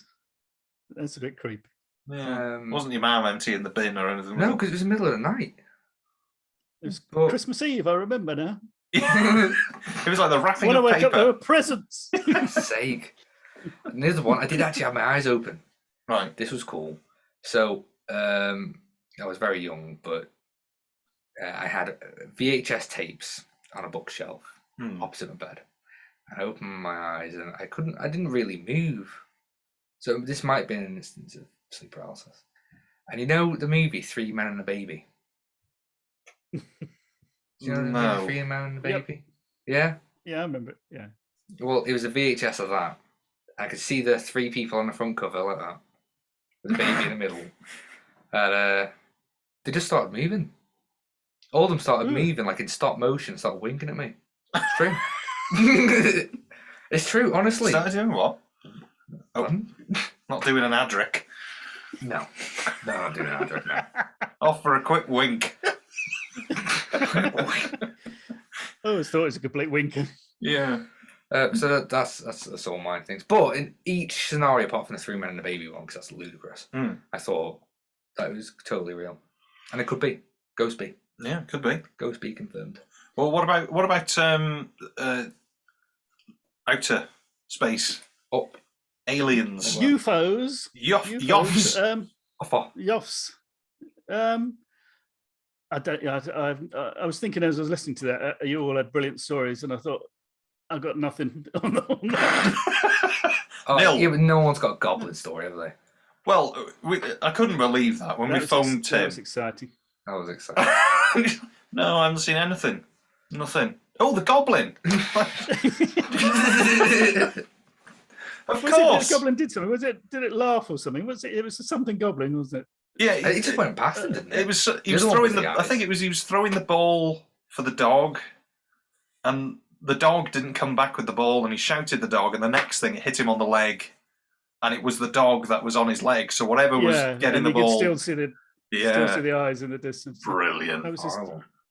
That's a bit creepy. Yeah. Wasn't your mum emptying the bin or anything? No, because it was the middle of the night. It was Christmas Eve, I remember now. It was like the wrapping when of I wake paper. up, there were presents. For God's sake. And there's the one. I did actually have my eyes open. Right. This was cool. So I was very young, but I had VHS tapes on a bookshelf opposite my bed. I opened my eyes and I didn't really move. So this might have been an instance of sleep paralysis. And the movie 3 Men and a Baby? Do you know the movie 3 Men and a Baby? Yeah? Yeah, I remember it. Yeah. Well, it was a VHS of that. I could see the 3 people on the front cover like that. With a baby in the middle. And they just started moving. All of them started moving like in stop motion, started winking at me. It's true. It's true, honestly. Started doing what? Not doing an Adric. No, not doing an Adric now. Off for a quick wink. I always thought it was a complete winker. Yeah. So that's all my things. But in each scenario, apart from the 3 Men and a Baby one, because that's ludicrous, I thought that was totally real, and it could be Ghost Bee. Yeah, could be. Ghost Bee confirmed. Well, what about outer space? Up. Aliens. UFOs. Yoffs. Yoffs. I was thinking as I was listening to that, you all had brilliant stories, and I thought, I've got nothing on that. Yeah, but no one's got a goblin story, have they? Well, I couldn't believe that when we phoned Tim. That was exciting. That was exciting. No, I haven't seen anything. Nothing. Oh, the goblin! Of course. The goblin did something. Did it laugh or something? It was something goblin, wasn't it? Yeah, it just went past him, didn't it? He was throwing I think he was throwing the ball for the dog, and the dog didn't come back with the ball, and he shouted the dog, and the next thing it hit him on the leg, and it was the dog that was on his leg. So whatever was getting the ball, you could still see Still see the eyes in the distance. Brilliant. That was just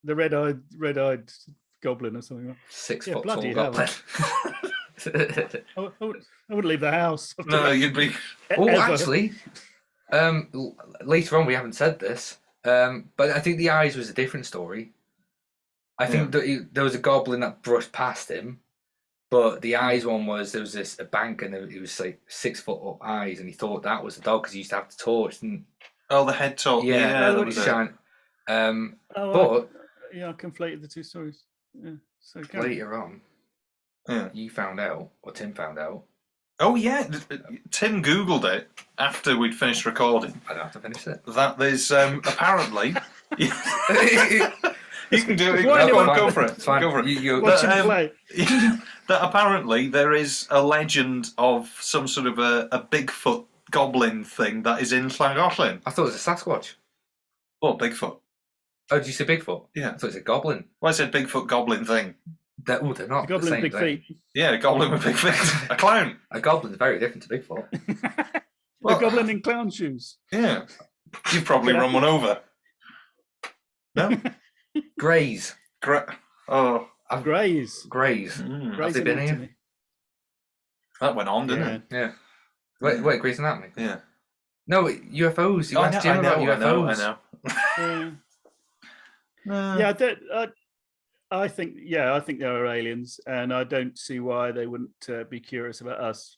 the red-eyed goblin or something. 6 Yeah, foot tall bloody hell. goblin. I wouldn't leave the house. No, you'd be. Oh, actually, later on we haven't said this, but I think the eyes was a different story. I think that there was a goblin that brushed past him, but the eyes one was there was a bank and it was like 6 foot up eyes, and he thought that was the dog because he used to have the torch. And The head torch. yeah, that was shine. But I conflated the two stories. Yeah, so later on, you found out, or Tim found out. Oh yeah, Tim Googled it after we'd finished recording. I don't have to finish it. That there's apparently. You can do it. Go for it. It's fine. Go for it. Watch him play. That apparently there is a legend of some sort of a Bigfoot goblin thing that is in Llangollen. I thought it was a Sasquatch. Oh, Bigfoot. Oh, did you say Bigfoot? Yeah. I thought it was a goblin. Well, I said Bigfoot goblin thing. They're not The the goblin same with big thing. feet. Yeah, a goblin with big feet. A clown. A goblin's very different to Bigfoot. The goblin in clown shoes. Yeah. You've probably run one over. No? Greys. Greys. Greys. Greys Have they been here? Anatomy. That went on, didn't it? Yeah. Wait, Grey's Anatomy? Yeah. No, UFOs. You asked Jim about UFOs. I know. I think there are aliens, and I don't see why they wouldn't be curious about us.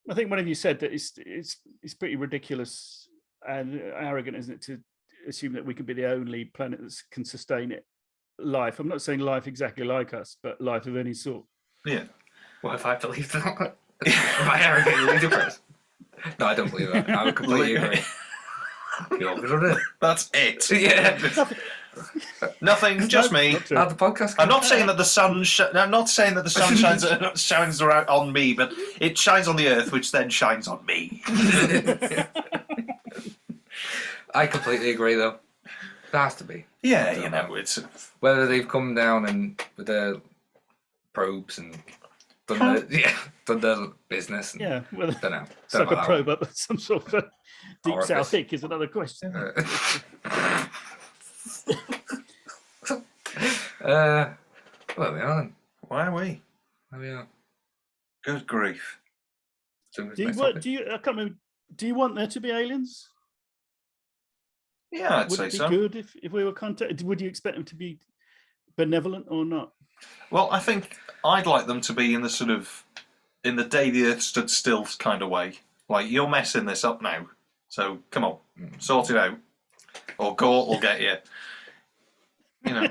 I think one of you said that it's pretty ridiculous and arrogant, isn't it, to assume that we could be the only planet that can sustain life. I'm not saying life exactly like us, but life of any sort. Yeah. What if I believe that? Am I arrogantly depressed? No, I don't believe that. I would completely agree. That's it. Yeah. Nothing. Just me. The podcast. I'm not saying that the sun. I'm not saying that the sun shines around on me, but it shines on the earth, which then shines on me. I completely agree, though. There has to be. Yeah, it's whether they've come down and with their probes and done the business. And, yeah, well, don't know. Suck a probe up some sort of deep south hick is another question. Well, we are then. Why are we? There we are. Good grief. I can't remember. Do you want there to be aliens? Yeah, I'd Would say it be so. good if we were contacted? Would you expect them to be benevolent or not? Well, I think I'd like them to be in the day the earth stood still kind of way. Like, you're messing this up now, so come on, sort it out, or Gort will get you. You know,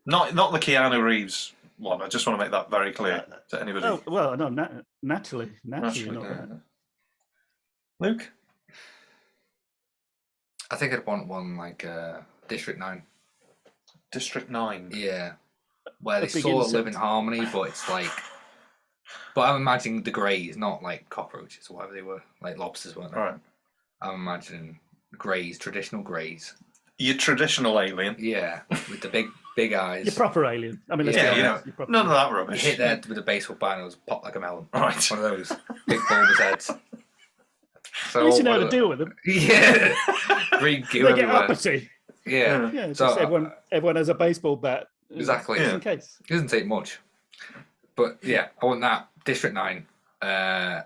not the Keanu Reeves one. I just want to make that very clear to anybody. Oh well, no, naturally, not that. Luke, I think I'd want one like District 9. District 9. Yeah, where they big sort of live in insect. harmony, but it's like. But I'm imagining the greys, not like cockroaches or whatever they were, like lobsters, weren't they? Right. I'm imagining greys, traditional greys. Your traditional alien. Yeah, with the big eyes. You're proper alien. I mean, let's Yeah, be you honest, know, you're proper none of that You rubbish. hit their head with a baseball bat and it was pop like a melon. Right. One of those big bulbous heads. So At least you know how to deal with them. Yeah. Green goo They get everywhere. uppity. Yeah. Yeah, So, just everyone has a baseball bat. Exactly. Just in case. It doesn't take much. But yeah, I want that. District 9. I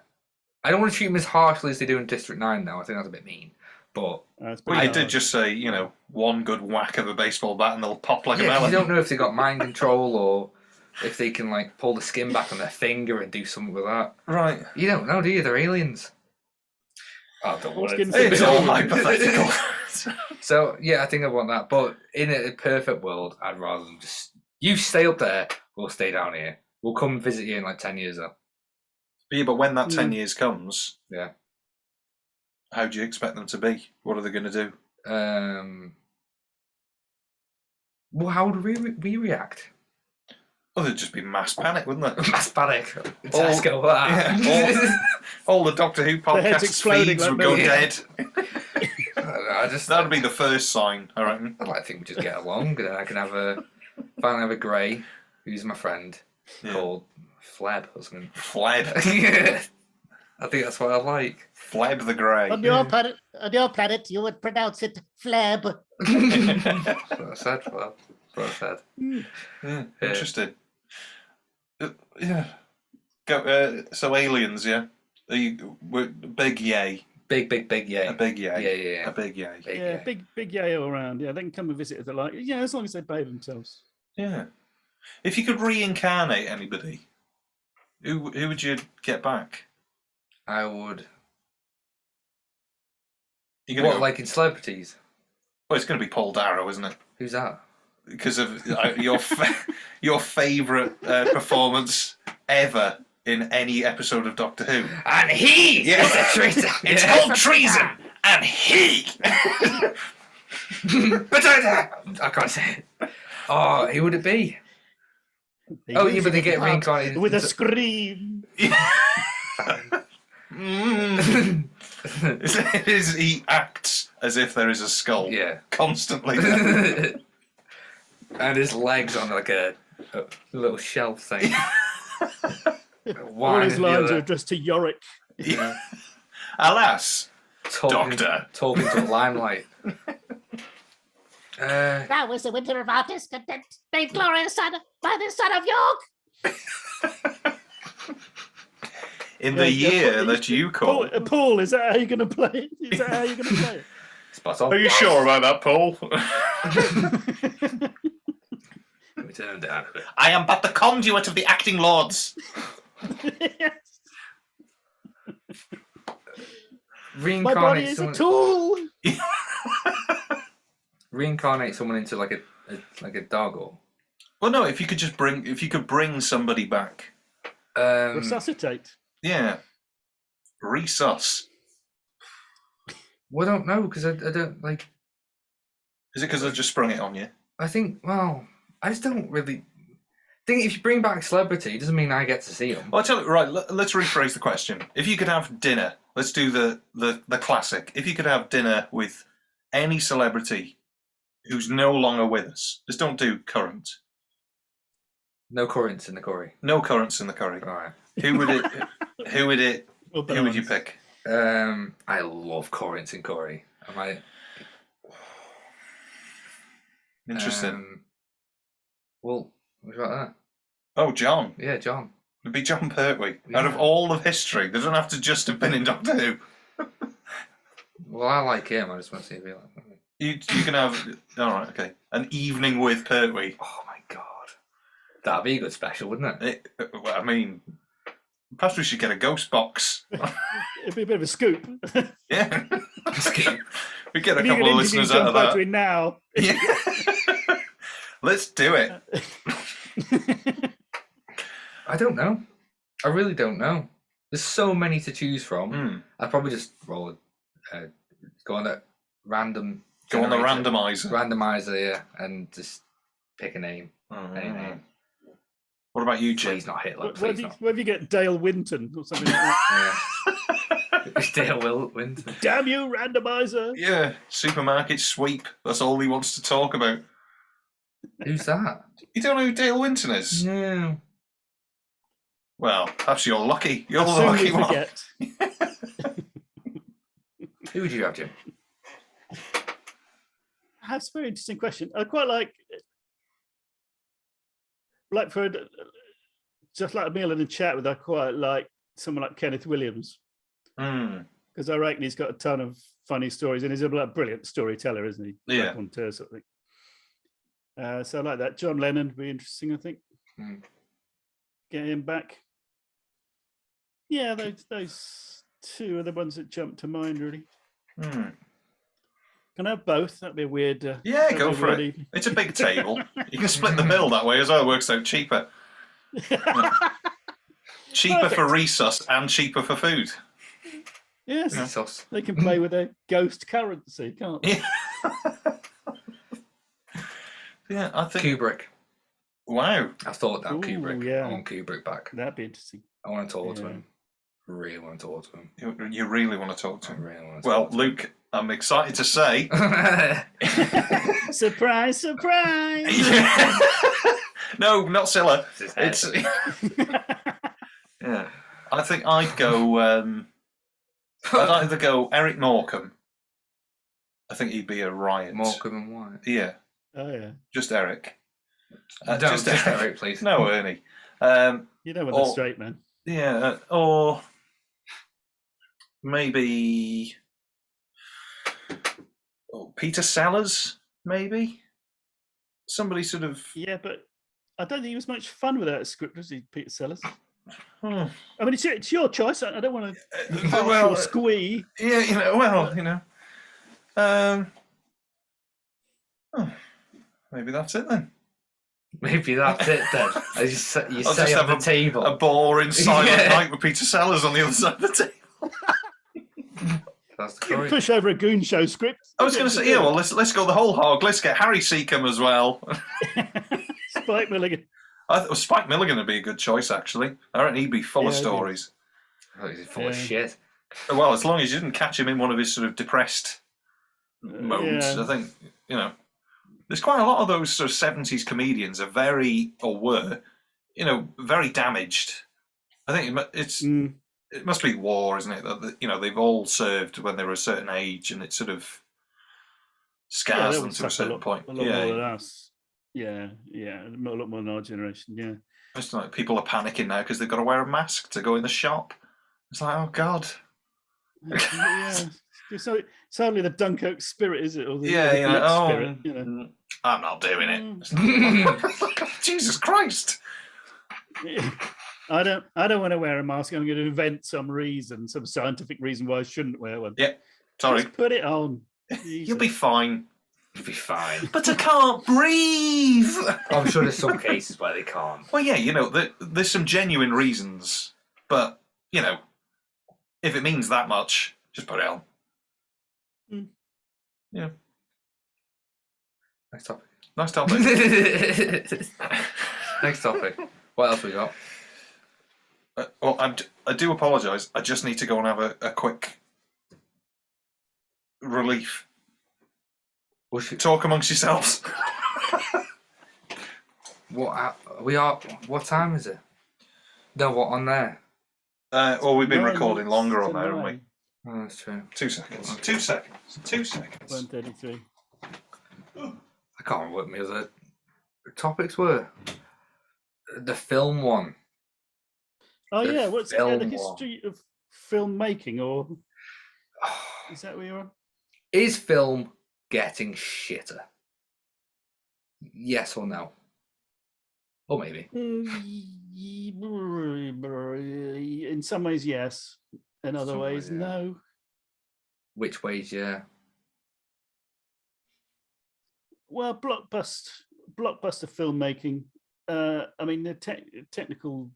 don't want to treat them as harshly as they do in District 9 now. I think that's a bit mean. But Well, you did just say, one good whack of a baseball bat and they'll pop like a yeah, 'cause melon. you don't know if they got mind control or if they can like pull the skin back on their finger and do something with that. Right. You don't know, do you? They're aliens. I don't want Skin it. fit. It's all hypothetical. So yeah, I think I want that. But in a perfect world, I'd rather them just you stay up there, we'll stay down here. We'll come visit you in like 10 years though. Yeah, but when that 10 years comes, Yeah. how do you expect them to be? What are they going to do? Well, how would we react? Well, there'd just be mass panic, wouldn't there? Mass panic. Tesco, that. Yeah, all the Doctor Who heads podcast exploding feeds like would go me. dead. That'd That'd be the first sign, I reckon. I'd like to think we just get along, and then I can finally have a grey, who's my friend, called Fleb or something. Fled. I think that's what I like. Fleb the Grey. On your planet, you would pronounce it flab. That's what I said, Fleb. That's what I said. Yeah, interesting. Yeah. Go. So aliens, yeah. Big yay. Big yay. A big yay. Yeah. A big yay. Yeah, big yay all around. Yeah, they can come and visit if they like. Yeah, as long as they behave themselves. Yeah. If you could reincarnate anybody, who would you get back? I would. What, like in celebrities? Well, it's going to be Paul Darrow, isn't it? Who's that? Because of your favourite performance ever in any episode of Doctor Who. And he is a traitor. It's called treason. And he. But I can't say it. Oh, who would it be? Yeah, but they get reincarnated with a scream. He acts as if there is a skull. Yeah, constantly. And his legs on like a little shelf thing. All his lines are addressed to Yorick. Yeah. Alas, Doctor. Talking to the limelight. That was the winter of our discontent, made glorious by the son of York. In the year that you call. Paul, is that how you're going to play it? Is that how you're going to play it? Spot on. Are you sure about that, Paul? Let me turn down a bit. I am but the conduit of the acting lords. My body is a tool. Reincarnate someone into like a dog or. Well, no. If you could bring somebody back. Resuscitate. Yeah. Resus. Well, I don't know because I don't like. Is it because I just sprung it on you? I think. Well, I just don't really think if you bring back celebrity, it doesn't mean I get to see them. Well, I'll tell you. Right. Let's rephrase the question. If you could have dinner, let's do the classic. If you could have dinner with any celebrity who's no longer with us, just don't do current. No currants in the curry. No currants in the curry. All right. Who would it? Well, who would you pick? I love currants in curry. I might. Interesting. Well, what about that? Oh, John. Yeah, John. It'd be John Pertwee. Yeah. Out of all of history, they don't have to just have been in Doctor Who. Well, I like him. I just want to see if he like me. You can have. All right, okay. An evening with Pertwee. Oh my god, that'd be a good special, wouldn't it? Well, I mean, perhaps we should get a ghost box. It'd be a bit of a scoop. Yeah. We get a If you couple could of interview listeners John out of that. Pertwee now. Yeah. Let's do it. I don't know. I really don't know. There's so many to choose from. I'd probably just roll go on that random. Go on the generator. randomizer. Yeah, and just pick a name. Any name. What about you, Jim? Please not Hitler. Where Please do not. you get Dale Winton or something like that? Yeah. Dale Winton. Damn you, randomizer! Yeah, supermarket sweep. That's all he wants to talk about. Who's that? You don't know who Dale Winton is? No. Well, perhaps you're lucky. You're the Soon lucky we one. forget. Who would you have, Jim? That's a very interesting question. I quite like for just like a meal and a chat with. I quite like someone like Kenneth Williams because I reckon he's got a ton of funny stories and he's a brilliant storyteller, isn't he? Yeah. Raconteur sort of thing. So I like that. John Lennon would be interesting, I think. Get him back. Yeah, those two are the ones that jump to mind, really. Can I have both? That'd be a weird. Yeah, go for it. Evening. It's a big table. You can split the bill that way as well. It works out cheaper. Cheaper Perfect. for resus and cheaper for food. Yes, Yeah. they can play with their ghost currency, can't they? Yeah, I think Kubrick. Wow. I thought that Ooh, Kubrick. yeah. I want Kubrick back. That'd be interesting. I want to talk to him. Really want to talk to him. You really want to talk to I him? really want to Well, talk to Luke, I'm excited to say. him. Surprise, surprise! No, not Scylla. It's his head. It's yeah. I think I'd go I'd either go Eric Morecambe. I think he'd be a riot. Morecambe and White. Yeah. Oh yeah. Just Eric. Just Eric, please. No, Ernie. You know when they're straight, man. Yeah, or maybe Peter Sellers, maybe? Somebody sort of... Yeah, but I don't think he was much fun without a script, was he, Peter Sellers? Hmm. I mean, it's your choice. I don't want to well, or squee. Yeah, maybe that's it then. Maybe that's it then. As you I'll say just on the have table. a boring silent Yeah. night with Peter Sellers on the other side of the table. That's the You curry. push over a Goon Show script. I was going to say, yeah, well, let's go the whole hog. Let's get Harry Seacombe as well. Spike Milligan. I thought Spike Milligan would be a good choice, actually. I reckon he'd be full of Yeah, stories. Oh, he's full of shit. Well, as long as you didn't catch him in one of his sort of depressed modes, yeah. I think, there's quite a lot of those sort of 70s comedians are very damaged. I think it must be war, isn't it? That they've all served when they were a certain age, and it sort of scars them to a certain point. A lot more than us. Yeah, a lot more than our generation. Yeah. It's like people are panicking now because they've got to wear a mask to go in the shop. It's like, oh God. Yeah. It's hardly the Dunkirk spirit, is it? Or the spirit, I'm not doing it. Jesus Christ. I don't want to wear a mask. I'm going to invent some scientific reason why I shouldn't wear one. Yeah, sorry. Just put it on. You'll be fine. You'll be fine. But I can't breathe. I'm sure there's some cases where they can't. Well, yeah, there's some genuine reasons, but if it means that much, just put it on. Yeah. Next topic. Nice topic. Next topic. What else we got? Well, I do apologise. I just need to go and have a quick relief. Talk amongst yourselves. What time is it? No, what on there? Well, we've been recording longer on there, haven't we? Oh, that's true. 2 seconds. 2 seconds. 2 seconds. 1:33. I can't remember what my other topics were. The film one. Oh The yeah, what's the film history of filmmaking, or is that where you're on? Is film getting shitter? Yes or no? Or maybe. In some ways, yes. In other Some ways, ways, yeah. no. Which ways, yeah. Well, blockbuster filmmaking. I mean, the technical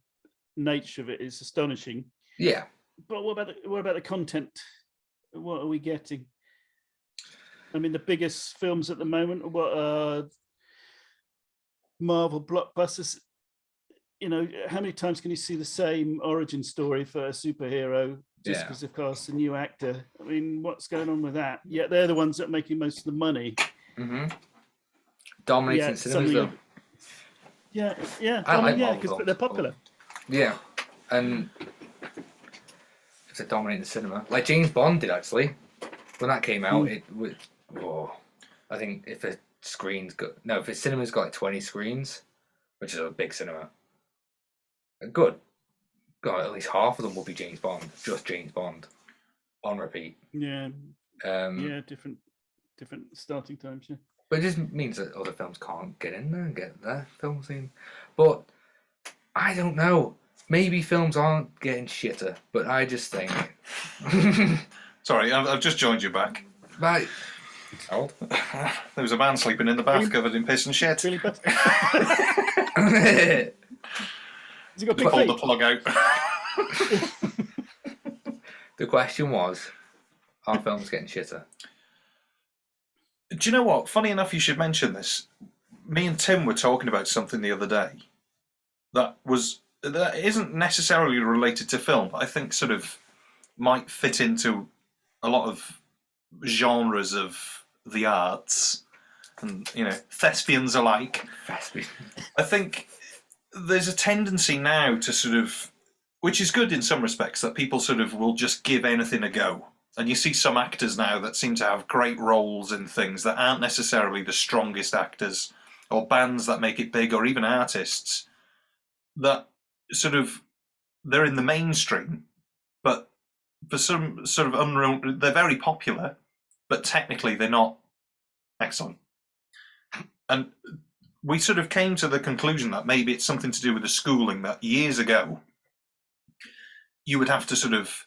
nature of it is astonishing. Yeah. But what about the content? What are we getting? I mean, the biggest films at the moment, what are Marvel blockbusters? How many times can you see the same origin story for a superhero just because they've cast a new actor? I mean, what's going on with that? Yeah, they're the ones that are making most of the money. Mm-hmm. Dominating cinemas, though. Yeah, I like because Marvel they're popular. Yeah, and if they dominate the cinema, like James Bond did actually, when that came out, it was. I think if a cinema's got like 20 screens, which is a big cinema, good. God, at least half of them will be James Bond, just James Bond, on repeat. Yeah. Different starting times. Yeah. But it just means that other films can't get in there and get their film scene. But I don't know. Maybe films aren't getting shitter, but I just think. Sorry, I've just joined you back. Right. Old. There was a man sleeping in the bath covered in piss and shit. Really bad. Has he got big Pulled feet? the plug out. The question was, are films getting shitter? Do you know what? Funny enough, you should mention this. Me and Tim were talking about something the other day that isn't necessarily related to film, but I think sort of might fit into a lot of genres of the arts and thespians alike. Thespian. I think there's a tendency now to sort of which is good in some respects, that people sort of will just give anything a go. And you see some actors now that seem to have great roles in things that aren't necessarily the strongest actors, or bands that make it big, or even artists that sort of, they're in the mainstream, but for some sort of unreal, they're very popular, but technically they're not excellent. And we sort of came to the conclusion that maybe it's something to do with the schooling, that years ago you would have to sort of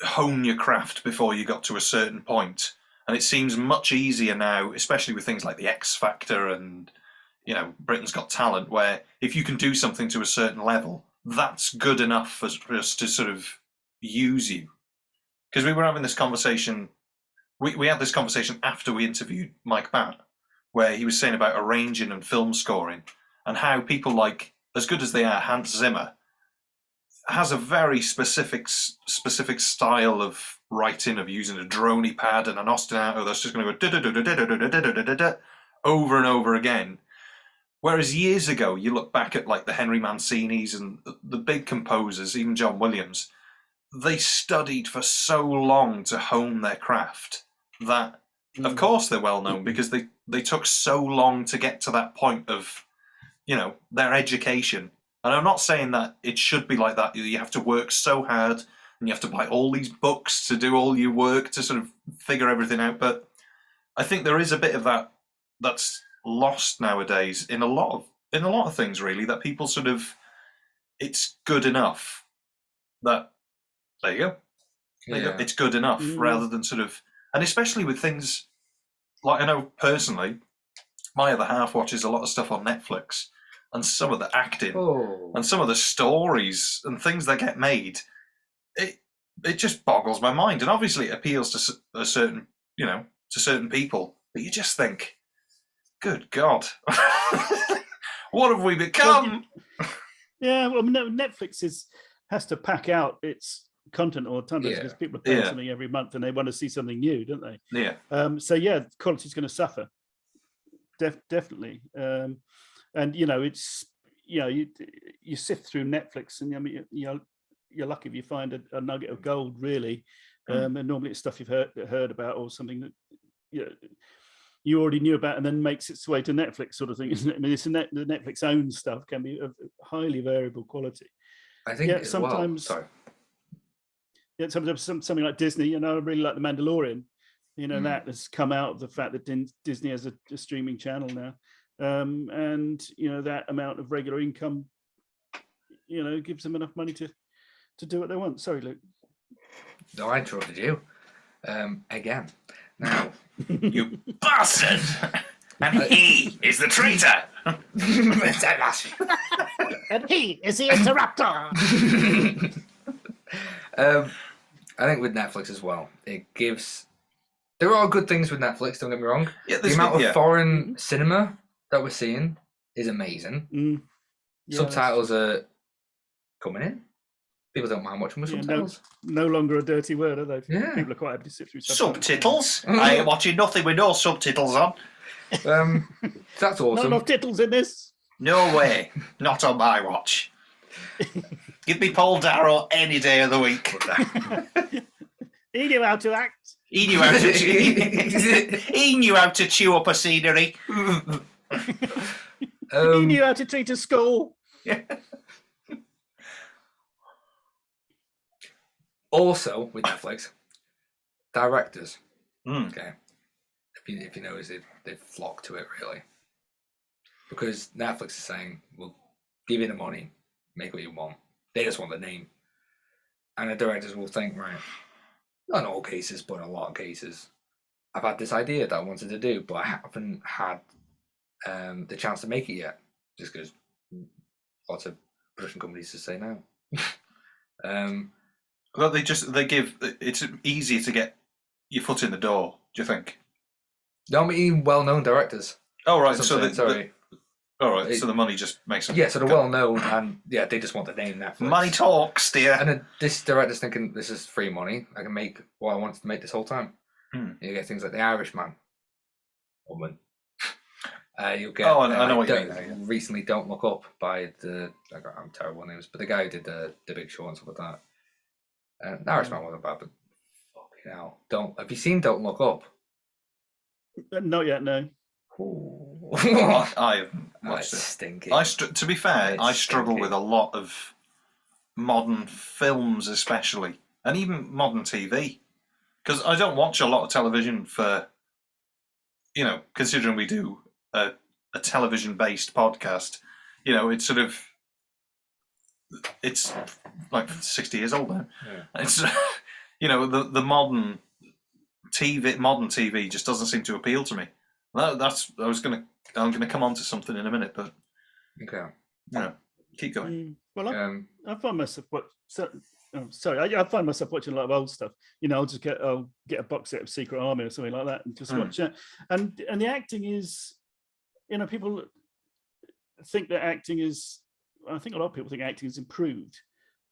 hone your craft before you got to a certain point. And it seems much easier now, especially with things like the X Factor and, you know, Britain's Got Talent, where if you can do something to a certain level, that's good enough for us to sort of use you. Because we were having this conversation, we had this conversation after we interviewed Mike Batt, where he was saying about arranging and film scoring, and how people like, as good as they are, Hans Zimmer has a very specific style of writing, of using a droney pad and an ostinato that's just going to go over and over again. Whereas years ago, you look back at like the Henry Mancinis and the big composers, even John Williams, they studied for so long to hone their craft that, of course, they're well known because they took so long to get to that point of, you know, their education. And I'm not saying that it should be like that. You have to work so hard and you have to buy all these books to do all your work to sort of figure everything out. But I think there is a bit of that that's lost nowadays in a lot of things, really, that people sort of, it's good enough that, there you go. It's good enough rather than sort of, and especially with things like, I know personally, my other half watches a lot of stuff on Netflix, and some of the acting and some of the stories and things that get made, it just boggles my mind. And obviously it appeals to a certain, you know, to certain people, but you just think, good God, what have we become? Yeah, well, Netflix has to pack out its content all the time because people are paying something every month and they want to see something new, don't they? Yeah. So yeah, quality is going to suffer. Definitely. And you know, it's, you know, you sift through Netflix, and I mean, you know, you're lucky if you find a nugget of gold, really. And normally it's stuff you've heard about, or something that you already knew about, and then makes its way to Netflix, sort of thing, isn't it? I mean, it's the Netflix owned stuff can be of highly variable quality. I think sometimes. Yeah, sometimes something like Disney. You know, I really like The Mandalorian. You know, that has come out of the fact that Disney has a streaming channel now. And you know, that amount of regular income, you know, gives them enough money to do what they want. Sorry, Luke. No, I interrupted you again. Now, you bastard! And he is the traitor. And he is the interrupter. I think with Netflix as well, it gives. There are good things with Netflix. Don't get me wrong. Yeah, the amount of foreign cinema that we're seeing is amazing. Subtitles are coming in. People don't mind watching with subtitles. No longer a dirty word, are they? Yeah. People are quite happy to sit through subtitles. I ain't watching nothing with no subtitles on. That's awesome. Not enough titles in this. No way. Not on my watch. Give me Paul Darrow any day of the week. He knew how to act. He knew how to chew up a scenery. He knew how to treat a school. Yeah. Also, with Netflix, directors. Okay. If you notice, they flock to it, really. Because Netflix is saying, we'll give you the money, make what you want. They just want the name. And the directors will think, right, not in all cases, but in a lot of cases, I've had this idea that I wanted to do, but I haven't had the chance to make it yet. Just because lots of production companies just say no. Well, they give. It's easier to get your foot in the door. Do you think? No, I mean well-known directors. Oh right, so the money just makes them. Yeah, so they're well-known, and they just want the name Netflix. Money talks, dear. And this director's thinking, this is free money. I can make what I wanted to make this whole time. You get things like The Irishman, woman. You'll get. Oh, I know what you mean. Yeah. Recently, Don't Look Up by I'm terrible names, but the guy who did the Big Short and stuff like that. The Irishman wasn't bad, but fucking hell, have you seen Don't Look Up? Not yet, no. I haven't watched it. Stinky. To be fair, I struggle with a lot of modern films, especially, and even modern TV, because I don't watch a lot of television for, considering we do a television-based podcast, it's sort of, it's like 60 years old now. Yeah. It's, the modern TV just doesn't seem to appeal to me. I'm gonna come on to something in a minute, but okay, keep going. Well, I find myself I find myself watching a lot of old stuff. I'll just get a box set of Secret Army or something like that and just watch it. And the acting is, people think that acting is. I think a lot of people think acting has improved.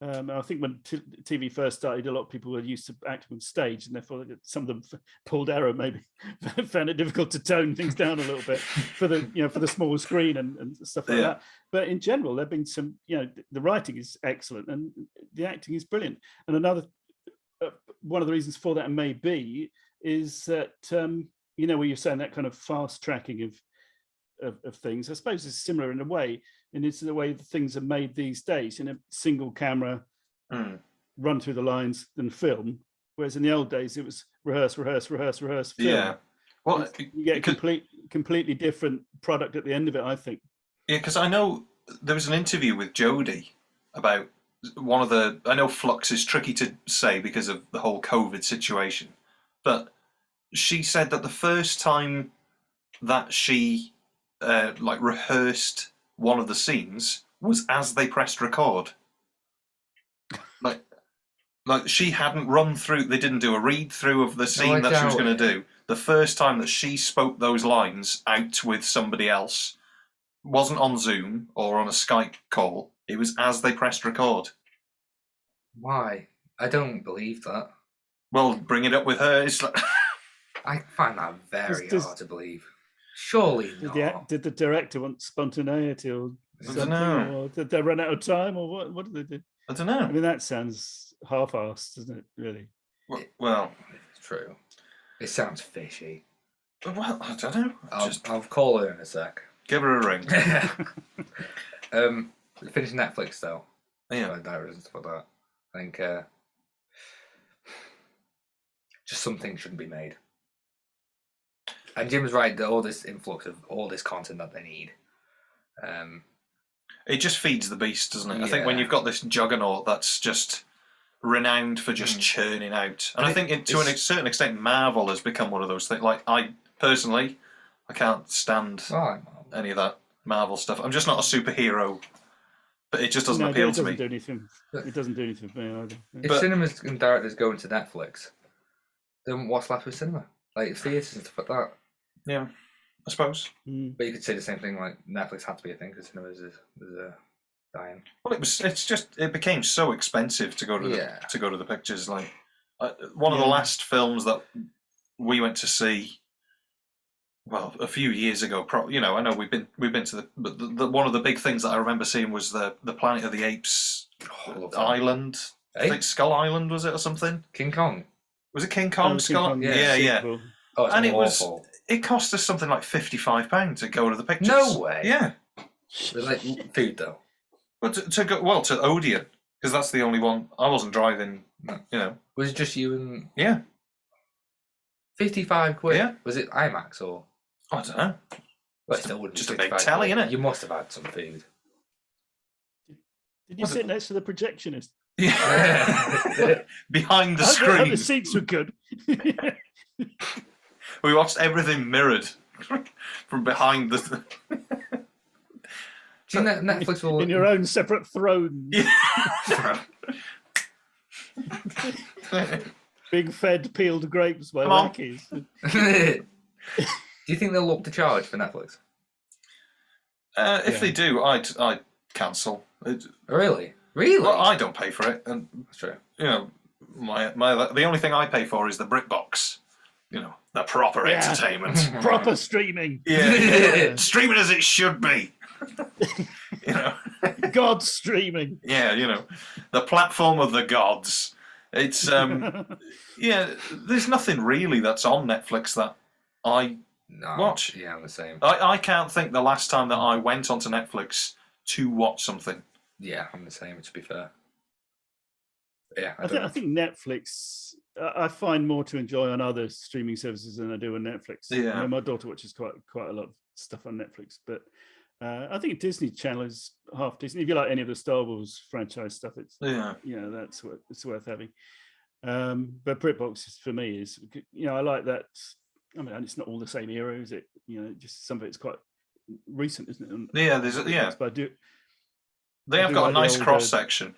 I think when TV first started, a lot of people were used to acting on stage, and therefore some of them pulled arrow, maybe found it difficult to tone things down a little bit for the small screen and stuff like that. But in general, there've been some, the writing is excellent and the acting is brilliant. And another one of the reasons for that may be is that where you're saying that kind of fast tracking of things, I suppose it's similar in a way. And it's the way things are made these days in a single camera, run through the lines and film. Whereas in the old days, it was rehearse, film. Yeah. Well, you get a completely different product at the end of it, I think. Yeah, because I know there was an interview with Jodie about I know flux is tricky to say because of the whole COVID situation, but she said that the first time that she rehearsed one of the scenes was as they pressed record. Like she hadn't run through, they didn't do a read through of the scene that she was going to do. The first time that she spoke those lines out with somebody else wasn't on Zoom or on a Skype call. It was as they pressed record. Why? I don't believe that. Well, bring it up with her. It's like I find that very hard to believe. Surely not. Did the director want spontaneity or something? Or did they run out of time, or what did they do? I don't know. I mean, that sounds half-assed, doesn't it, really? Well, it's true. It sounds fishy. Well, I don't know. I'll call her in a sec. Give her a ring. Finish Netflix, though. Yeah. Diaries and stuff like that. I think just some things shouldn't be made. And Jim's right, that all this influx of all this content that they need. It just feeds the beast, doesn't it? Yeah. I think when you've got this juggernaut that's just renowned for just churning out. And I think to a certain extent, Marvel has become one of those things. Like, I can't stand any of that Marvel stuff. I'm just not a superhero, but it just doesn't appeal to me. It doesn't do anything for me either. If cinemas and directors go into Netflix, then what's left with cinema? Like theatres and stuff like that. Yeah, I suppose. But you could say the same thing. Like Netflix had to be a thing because cinemas is dying. Well, it became so expensive to go to the pictures. Like one of the last films that we went to see, well, a few years ago. I know we've been to the one of the big things that I remember seeing was the Planet of the Apes island. I think Skull Island, was it, or something? King Kong. Was it King Kong? Skull? Yeah. Oh, and it cost us something like £55 to go to the pictures. No way. Yeah. Like food though. But to Odeon, because that's the only one. I wasn't driving. Was it just you and? Yeah. 55 quid. Yeah. Was it IMAX or? I don't know. Well, still wouldn't just a big telly, innit? You must have had some food. Did you sit next to the projectionist? Yeah. Behind the screen. I hope the seats were good. We watched everything mirrored from behind the. Do you know Netflix will in your own separate throne? Yeah. Big fed peeled grapes by lackeys. Do you think they'll up the charge for Netflix? If they do, I'd cancel. Really? Really? Well, I don't pay for it, and that's true. The only thing I pay for is the BritBox. the proper Yeah. entertainment. Proper streaming. Yeah. Streaming as it should be. You know. God streaming. Yeah, you know, the platform of the gods. It's yeah. There's nothing really that's on Netflix that I watch. Yeah, I'm the same. I can't think the last time that I went onto Netflix to watch something. Yeah, I'm the same. To be fair. Yeah, I think Netflix. I find more to enjoy on other streaming services than I do on Netflix. Yeah. You know, my daughter watches quite a lot of stuff on Netflix, but I think Disney Channel is half decent. If you like any of the Star Wars franchise stuff, it's that's what it's worth having. But BritBox for me is, you know, I like that. I mean, it's not all the same era, is it? You know, just some of it's quite recent, isn't it? Yeah, But they have got a nice cross section.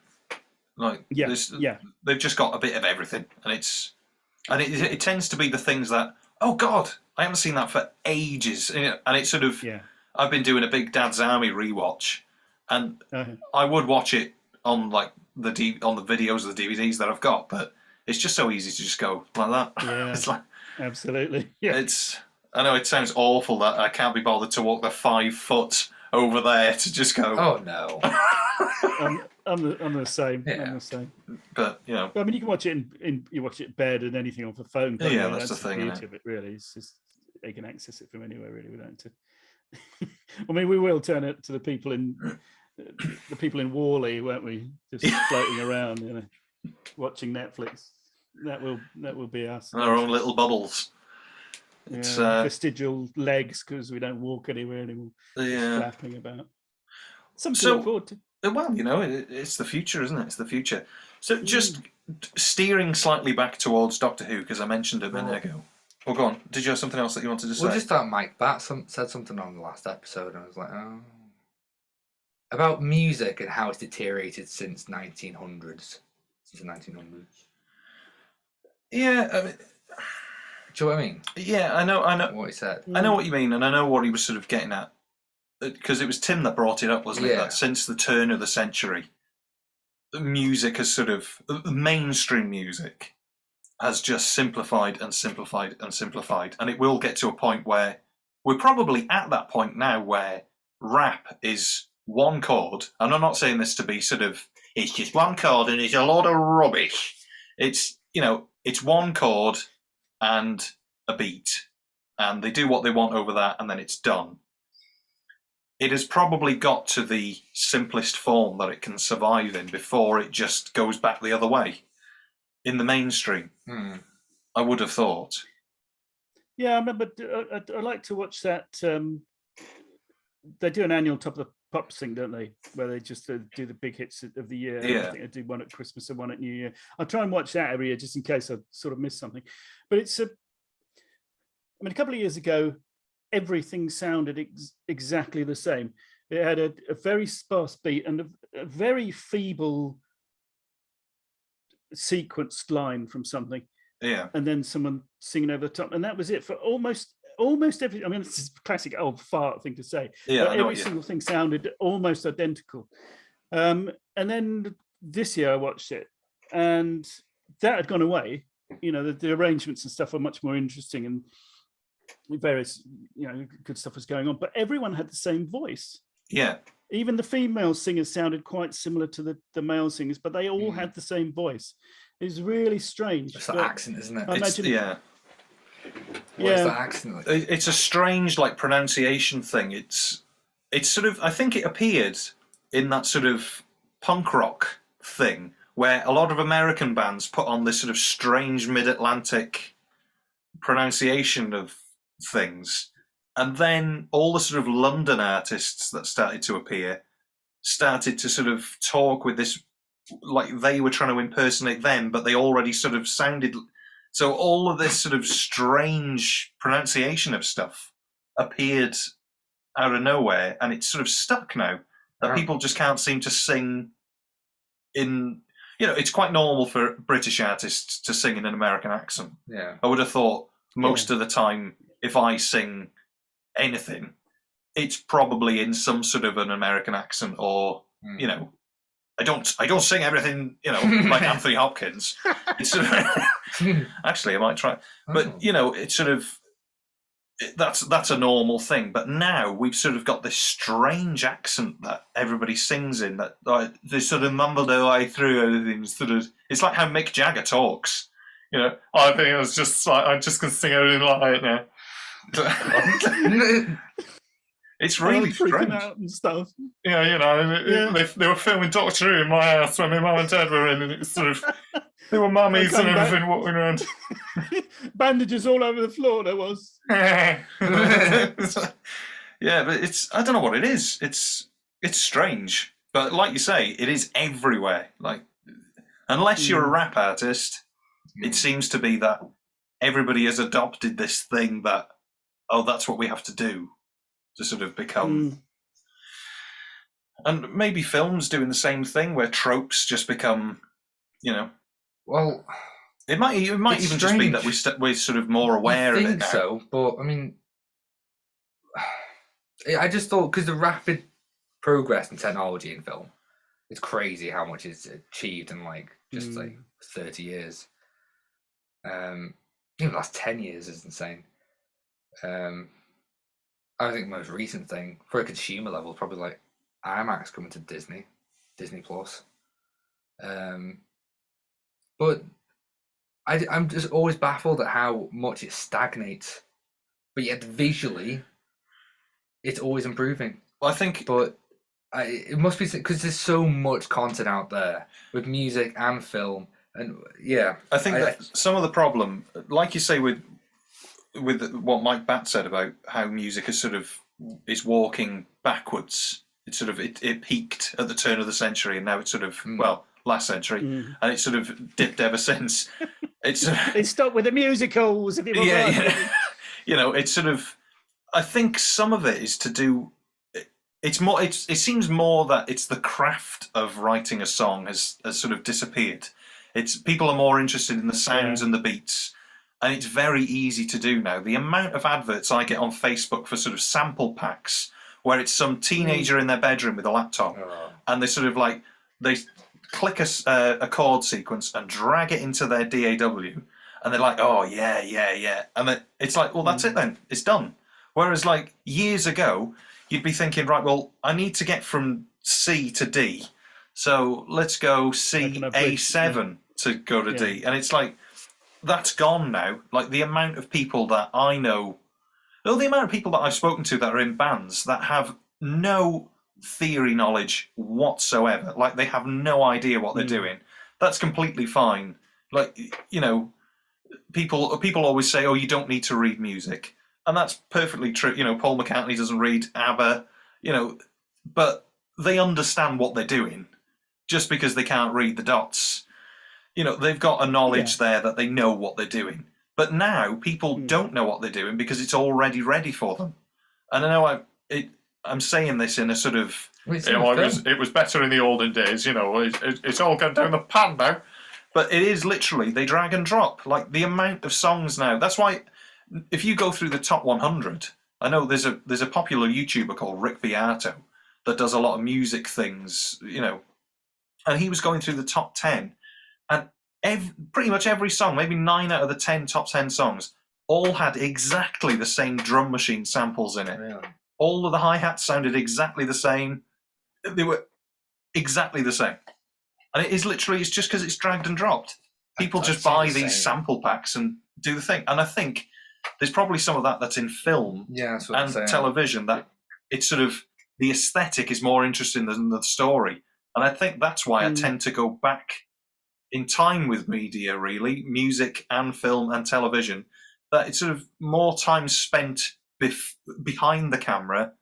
Like they've just got a bit of everything, and it tends to be the things that, oh God, I haven't seen that for ages, and it's sort of I've been doing a big Dad's Army rewatch, and I would watch it on like the videos of the DVDs that I've got, but it's just so easy to just go like that. Yeah, it's like absolutely. Yeah, I know it sounds awful that I can't be bothered to walk the 5 foot over there to just go. Oh no. I'm the same. Yeah. I'm the same. But you know, I mean, you can watch it you watch it in bed and anything off a phone. Yeah, that's the thing. Beauty of it, really. It's just you can access it from anywhere, really, without to. I mean, we will turn it to the people in Wall-E, won't we? Just floating around, you know, watching Netflix. That will be us. Our own little bubbles. It's vestigial legs because we don't walk anywhere anymore. Yeah, flapping about. Something to look forward to. Well, you know, it's the future, isn't it? It's the future. So just steering slightly back towards Doctor Who, because I mentioned it a minute ago. Well, go on. Did you have something else that you wanted to say? Well, just that Mike Batt said something on the last episode, and I was like, oh. About music and how it's deteriorated since 1900s. Since the 1900s. Yeah, I mean... Do you know what I mean? Yeah, I know what he said. I know what you mean, and I know what he was sort of getting at. Because it was Tim that brought it up, wasn't it? That since the turn of the century, music has sort of... mainstream music has just simplified and simplified and simplified. And it will get to a point where... we're probably at that point now where rap is one chord. And I'm not saying this to be sort of... it's just one chord and it's a lot of rubbish. It's, you know, it's one chord and a beat. And they do what they want over that, and then it's done. It has probably got to the simplest form that it can survive in before it just goes back the other way. In the mainstream, I would have thought. Yeah, I remember. I like to watch that. They do an annual Top of the Pops thing, don't they? Where they just do the big hits of the year. Yeah. I think they do one at Christmas and one at New Year. I'll try and watch that every year just in case I sort of miss something. But it's a couple of years ago, everything sounded exactly the same. It had a very sparse beat and a very feeble sequenced line from something. Yeah. And then someone singing over the top. And that was it for almost every... I mean, this is a classic old fart thing to say. Yeah, but every single thing sounded almost identical. And then this year I watched it, and that had gone away. You know, the arrangements and stuff were much more interesting, and various, you know, good stuff was going on. But everyone had the same voice. Yeah. Even the female singers sounded quite similar to the male singers, but they all had the same voice. It was really strange. It's the accent, isn't it? I imagine, What is that accent like? It's a strange, like, pronunciation thing. It's sort of, I think it appeared in that sort of punk rock thing where a lot of American bands put on this sort of strange mid-Atlantic pronunciation of things. And then all the sort of London artists that started to appear started to sort of talk with this, like they were trying to impersonate them, but they already sort of sounded... So all of this sort of strange pronunciation of stuff appeared out of nowhere, and it's sort of stuck now. That people just can't seem to sing in... You know, it's quite normal for British artists to sing in an American accent. Yeah. I would have thought most of the time, if I sing anything, it's probably in some sort of an American accent or, you know, I don't sing everything, like Anthony Hopkins. It's sort of, actually, I might try. But it's sort of that's a normal thing. But now we've sort of got this strange accent that everybody sings in. That they sort of mumble their way through everything. Sort of, it's like how Mick Jagger talks. I think it was just like I'm just gonna sing everything like that now. It's really freaking strange. out and stuff. Yeah, they were filming Doctor Who in my house when my mum and dad were in, and it's sort of there were mummies and everything walking around. Bandages all over the floor. There was. Yeah, but I don't know what it is. It's strange, but like you say, it is everywhere. Like, unless you're a rap artist, it seems to be that everybody has adopted this thing that that's what we have to do to sort of become. And maybe films doing the same thing where tropes just become, Well, it might even strange. just be that we're sort of more aware of it now. I think so, but I mean, I just thought because the rapid progress in technology in film, it's crazy how much is achieved in like 30 years. Even the last 10 years is insane. I think the most recent thing for a consumer level is probably like IMAX coming to Disney Plus. But I'm just always baffled at how much it stagnates, but yet visually, it's always improving. Well, I think, but it must be because there's so much content out there with music and film, and I think that some of the problem, like you say, with what Mike Batt said about how music is walking backwards. It's sort of it peaked at the turn of the century, and now it's sort of last century, and it's sort of dipped ever since. It stopped with the musicals. It's sort of. I think some of it is to do. It's more. It seems more that it's the craft of writing a song has sort of disappeared. People are more interested in the sounds and the beats. And it's very easy to do now. The amount of adverts I get on Facebook for sort of sample packs where it's some teenager in their bedroom with a laptop and they sort of like, they click a chord sequence and drag it into their DAW and they're like, oh, yeah. And it's like, well, that's it then. It's done. Whereas like years ago, you'd be thinking, right, well, I need to get from C to D. So let's go C, A7 to go to D. And it's like, that's gone now. Like the amount of people that I know, the amount of people that I've spoken to that are in bands that have no theory knowledge whatsoever. Like they have no idea what they're doing. That's completely fine. Like, people always say, oh, you don't need to read music. And that's perfectly true. Paul McCartney doesn't read ABBA, but they understand what they're doing just because they can't read the dots. They've got a knowledge there that they know what they're doing. But now people don't know what they're doing because it's already ready for them. And I know I'm saying this in a sort of, it was better in the olden days, it's all gone down the pan now. But it is literally, they drag and drop. Like the amount of songs now. That's why if you go through the top 100, I know there's a popular YouTuber called Rick Beato that does a lot of music things, and he was going through the top 10. And pretty much every song, maybe 9 out of the 10 top 10 songs, all had exactly the same drum machine samples in it. Really? All of the hi-hats sounded exactly the same. They were exactly the same. And it's just because it's dragged and dropped. People just buy these sample packs and do the thing. And I think there's probably some of that's in film and television, that it's sort of, the aesthetic is more interesting than the story. And I think that's why I tend to go back in time with media, really, music and film and television, that it's sort of more time spent behind the camera.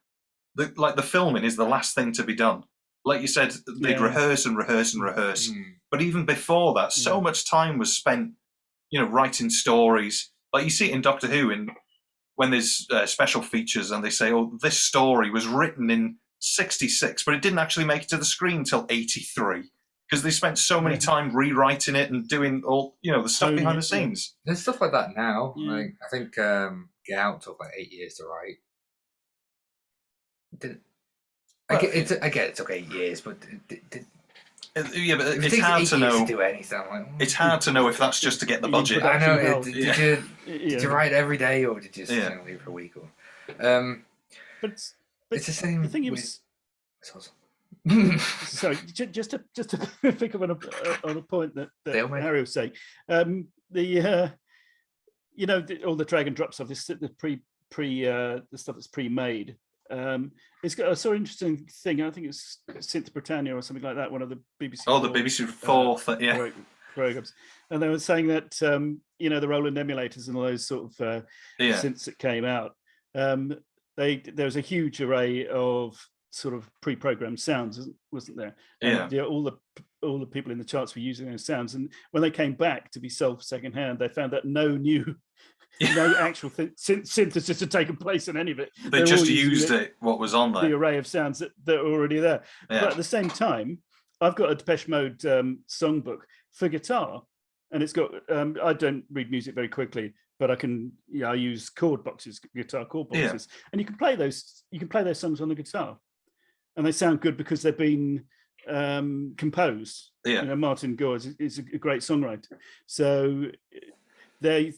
The filming is the last thing to be done. Like you said, they'd rehearse and rehearse and rehearse. But even before that, so much time was spent, writing stories. Like you see it in Doctor Who, when there's special features and they say, oh, this story was written in 66, but it didn't actually make it to the screen till 83. Because they spent so many time rewriting it and doing all, the stuff behind the scenes. There's stuff like that now. Like I think Get Out took like 8 years to write. I get it took 8 years, but Yeah, but It it's takes hard 8 to years know. to do anything. Like, It's hard to know if that's just to get the budget. I know. Production Did you write every day, or did you just leave for a week? Or, But it's the same. The thing with... is, It's sorry, just to pick up on a point that Harry was saying, all the drag and drop stuff, the stuff that's pre-made. It's got a sort of interesting thing. I think it's Synth Britannia or something like that. One of the BBC. Oh, the BBC 4 programs, and they were saying that the Roland emulators and all those sort of synths that came out. There was a huge array of sort of pre-programmed sounds, wasn't there? And, all the people in the charts were using those sounds, and when they came back to be sold secondhand, they found that no actual synthesis had taken place in any of it. They just used what was on there. The array of sounds that were already there. Yeah. But at the same time, I've got a Depeche Mode songbook for guitar, and it's got. I don't read music very quickly, but I use chord boxes, guitar chord boxes, and you can play those. You can play those songs on the guitar, and they sound good because they've been composed. Yeah. Martin Gore is a great songwriter, so they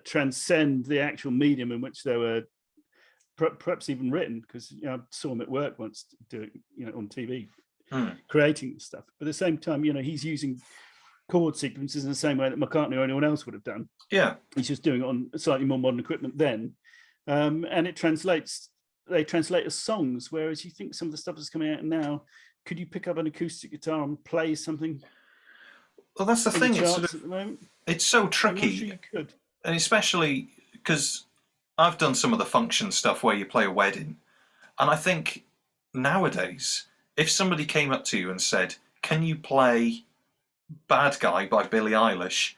transcend the actual medium in which they were perhaps even written, because I saw him at work once doing on TV creating stuff, but at the same time he's using chord sequences in the same way that McCartney or anyone else would have done. He's just doing it on slightly more modern equipment then, and they translate as songs, whereas you think some of the stuff that's coming out now, could you pick up an acoustic guitar and play something? Well, that's the thing. It's so tricky. I'm sure you could. And especially because I've done some of the function stuff where you play a wedding. And I think nowadays, if somebody came up to you and said, can you play Bad Guy by Billie Eilish?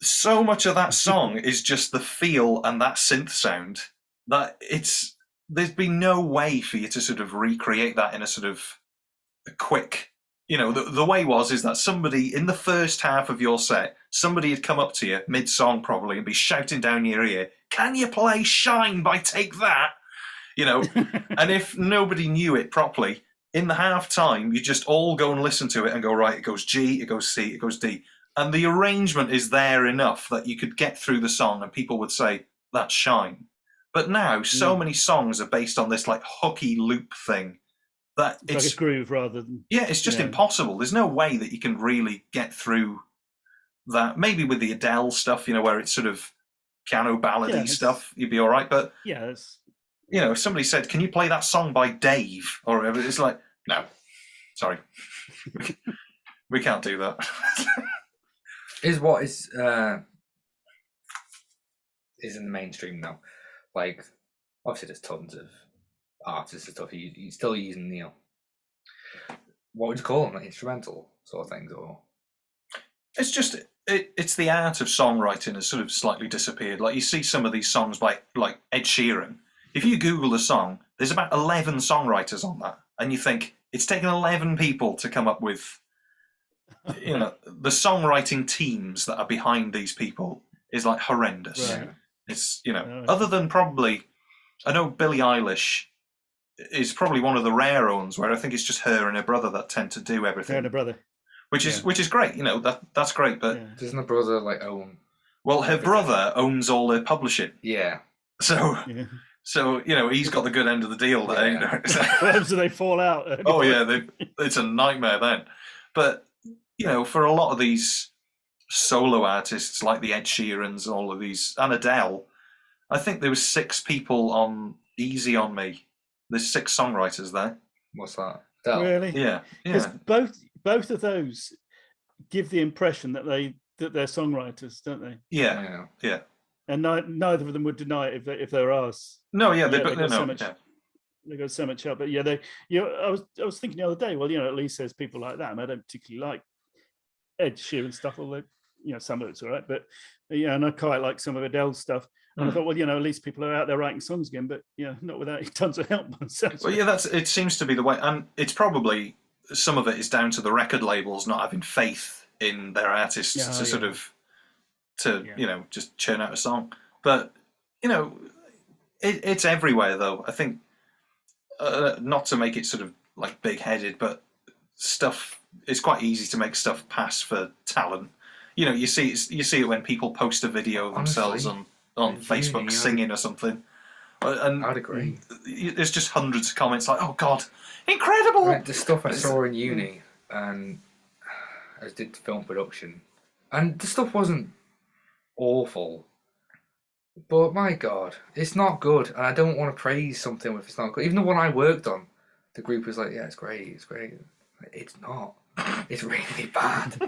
So much of that song is just the feel and that synth sound that there's been no way for you to sort of recreate that in a sort of a quick... the way is that somebody in the first half of your set, somebody had come up to you mid-song probably and be shouting down your ear, can you play Shine by Take That? And if nobody knew it properly, in the half time, you just all go and listen to it and go, right, it goes G, it goes C, it goes D. And the arrangement is there enough that you could get through the song and people would say, that's Shine. But now, so many songs are based on this like hooky loop thing. That it's like a groove rather than... Yeah, it's just impossible. There's no way that you can really get through that. Maybe with the Adele stuff, where it's sort of piano ballady stuff, you'd be all right. But, if somebody said, can you play that song by Dave? Or whatever, it's like, no, sorry. We can't do that. Is in the mainstream now. Like, obviously there's tons of artists and stuff. You're still using what would you call them, like instrumental sort of things, or it's just it's the art of songwriting has sort of slightly disappeared. Like you see some of these songs by like Ed Sheeran. If you Google the song, there's about 11 songwriters on that, and you think it's taken 11 people to come up with the songwriting teams that are behind these people is like horrendous. Right. It's other than probably, I know Billie Eilish is probably one of the rare ones where I think it's just her and her brother that tend to do everything. Her and her brother, which is great. That's great. But doesn't the brother own? Well, her brother owns all the publishing. Yeah. So he's got the good end of the deal. There. So they fall out. Oh yeah, it's a nightmare then. But for a lot of these solo artists like the Ed Sheerans and all of these, and Adele, I think there was 6 people on Easy on Me. There's 6 songwriters there. What's that? Adele? Really? Yeah. Because both of those give the impression that they're songwriters, don't they? Yeah. And neither of them would deny it if they're ours. No, yeah, they got so much help. But I was thinking the other day. Well, at least there's people like that. And I don't particularly like Ed Sheeran stuff, although some of it's all right. But and I quite like some of Adele's stuff. And I thought, well, at least people are out there writing songs again, but not without tons of help themselves. Well, yeah, it seems to be the way, and it's probably some of it is down to the record labels not having faith in their artists just churn out a song. But it's everywhere though. I think not to make it sort of like big-headed, but stuff. It's quite easy to make stuff pass for talent. You know, you see it when people post a video of themselves Honestly, on Facebook uni, singing or something. And I'd agree. There's just hundreds of comments like, "Oh God, incredible!" Like, the stuff I saw in uni, and I did film production, and the stuff wasn't awful, but my God, it's not good, and I don't want to praise something if it's not good. Even the one I worked on, the group was like, "Yeah, it's great, it's great." It's not. It's really bad.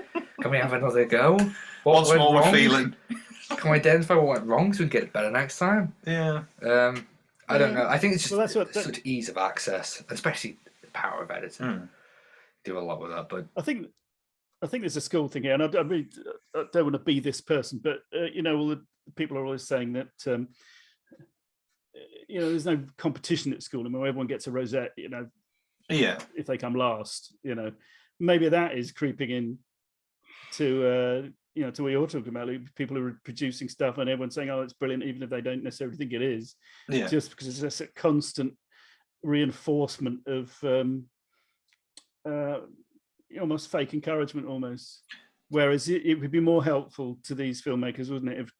Can we have another go? Once more, we're feeling. Can we identify what went wrong so we can get it better next time? Yeah. I don't know. I think it's just Well, such ease of access, especially the power of editing. Do a lot with that, but I think there's a school thing here, and I don't want to be this person, but all the people are always saying that there's no competition at school. I mean, everyone gets a rosette. Yeah. If they come last, maybe that is creeping in to to what you're talking about. Like, people who are producing stuff and everyone's saying, "Oh, it's brilliant," even if they don't necessarily think it is. Yeah. Just because it's just a constant reinforcement of almost fake encouragement, almost. Whereas it would be more helpful to these filmmakers, wouldn't it, if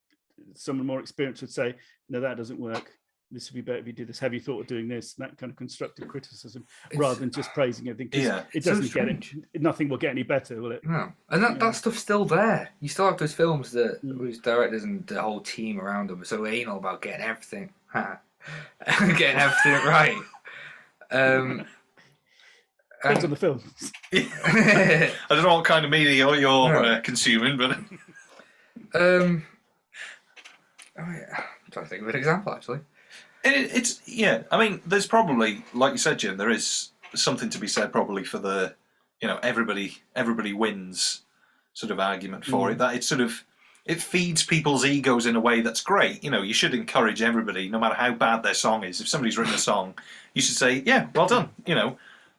someone more experienced would say, "No, that doesn't work. This would be better if you did this. Have you thought of doing this?" And that kind of constructive criticism, rather than just praising everything. Yeah, it doesn't get it. Nothing will get any better, will it? no. And that stuff's still there. You still have those films that whose directors and the whole team around them are so anal about getting everything, getting everything right. Depends on the film. I don't know what kind of media you're consuming, but I'm trying to think of an example actually. It's I mean, there's probably, like you said, Jim, there is something to be said probably for the, everybody wins sort of argument for it. That it's sort of, it feeds people's egos in a way that's great. You should encourage everybody, no matter how bad their song is. If somebody's written a song, you should say, "Yeah, well done."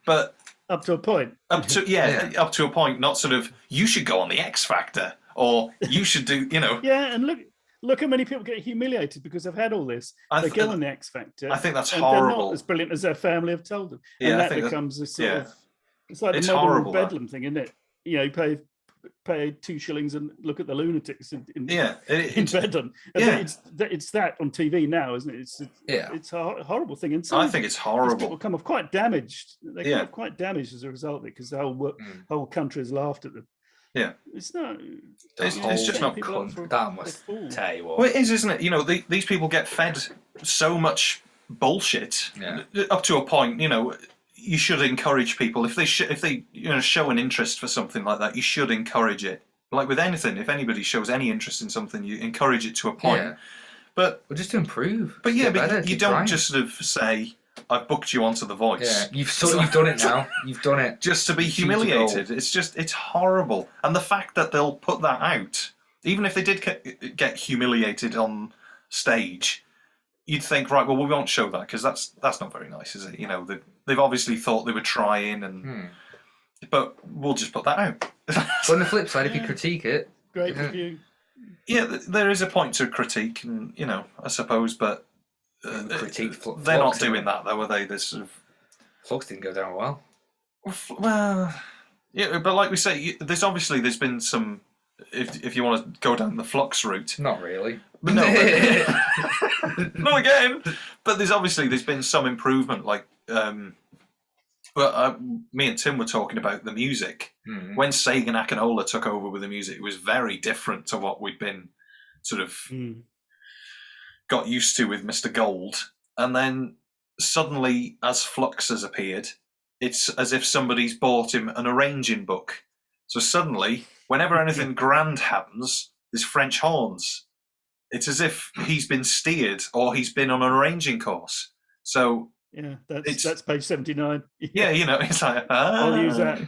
But up to a point. Up to a point, not sort of, "You should go on the X Factor," or "You should do," Yeah, and look how many people get humiliated because they've had all this. They go on the X Factor. I think that's and horrible. They're not as brilliant as their family have told them. Yeah, and that becomes a sort of, it's like the modern Bedlam thing, isn't it? You pay 2 shillings and look at the lunatics in Bedlam. It's that on TV now, isn't it? It's a horrible thing. And I think it's horrible. People come off quite damaged. They come off quite damaged as a result of it, because the whole country has laughed at them. Yeah, it's not. It's just not. That must tell you what. Well, it is, isn't it? These people get fed so much bullshit up to a point. You should encourage people if they show an interest for something like that. You should encourage it. Like with anything, if anybody shows any interest in something, you encourage it to a point. Yeah. But just to improve. But you don't just sort of say, "I've booked you onto The Voice." Yeah, you've done it now. You've done it just to be humiliated. It's horrible. And the fact that they'll put that out, even if they did get humiliated on stage, you'd think, right, well, we won't show that because that's not very nice, is it? They've obviously thought they were trying, but we'll just put that out. But on the flip side, if you critique it, great review. Yeah, there is a point to critique, and I suppose, but they're not doing that, though, are they? This sort of Flux didn't go down well. Well, yeah, but like we say, there's been some. If you want to go down the Flux route, not really. But no, not again. But there's been some improvement. Like, me and Tim were talking about the music. When Sagan Akinola took over with the music, it was very different to what we'd been sort of got used to with Mr. Gold. And then suddenly, as Flux has appeared, it's as if somebody's bought him an arranging book. So suddenly, whenever anything grand happens, there's French horns. It's as if he's been steered or he's been on an arranging course. So yeah, that's page 79. Yeah, it's like I'll use that.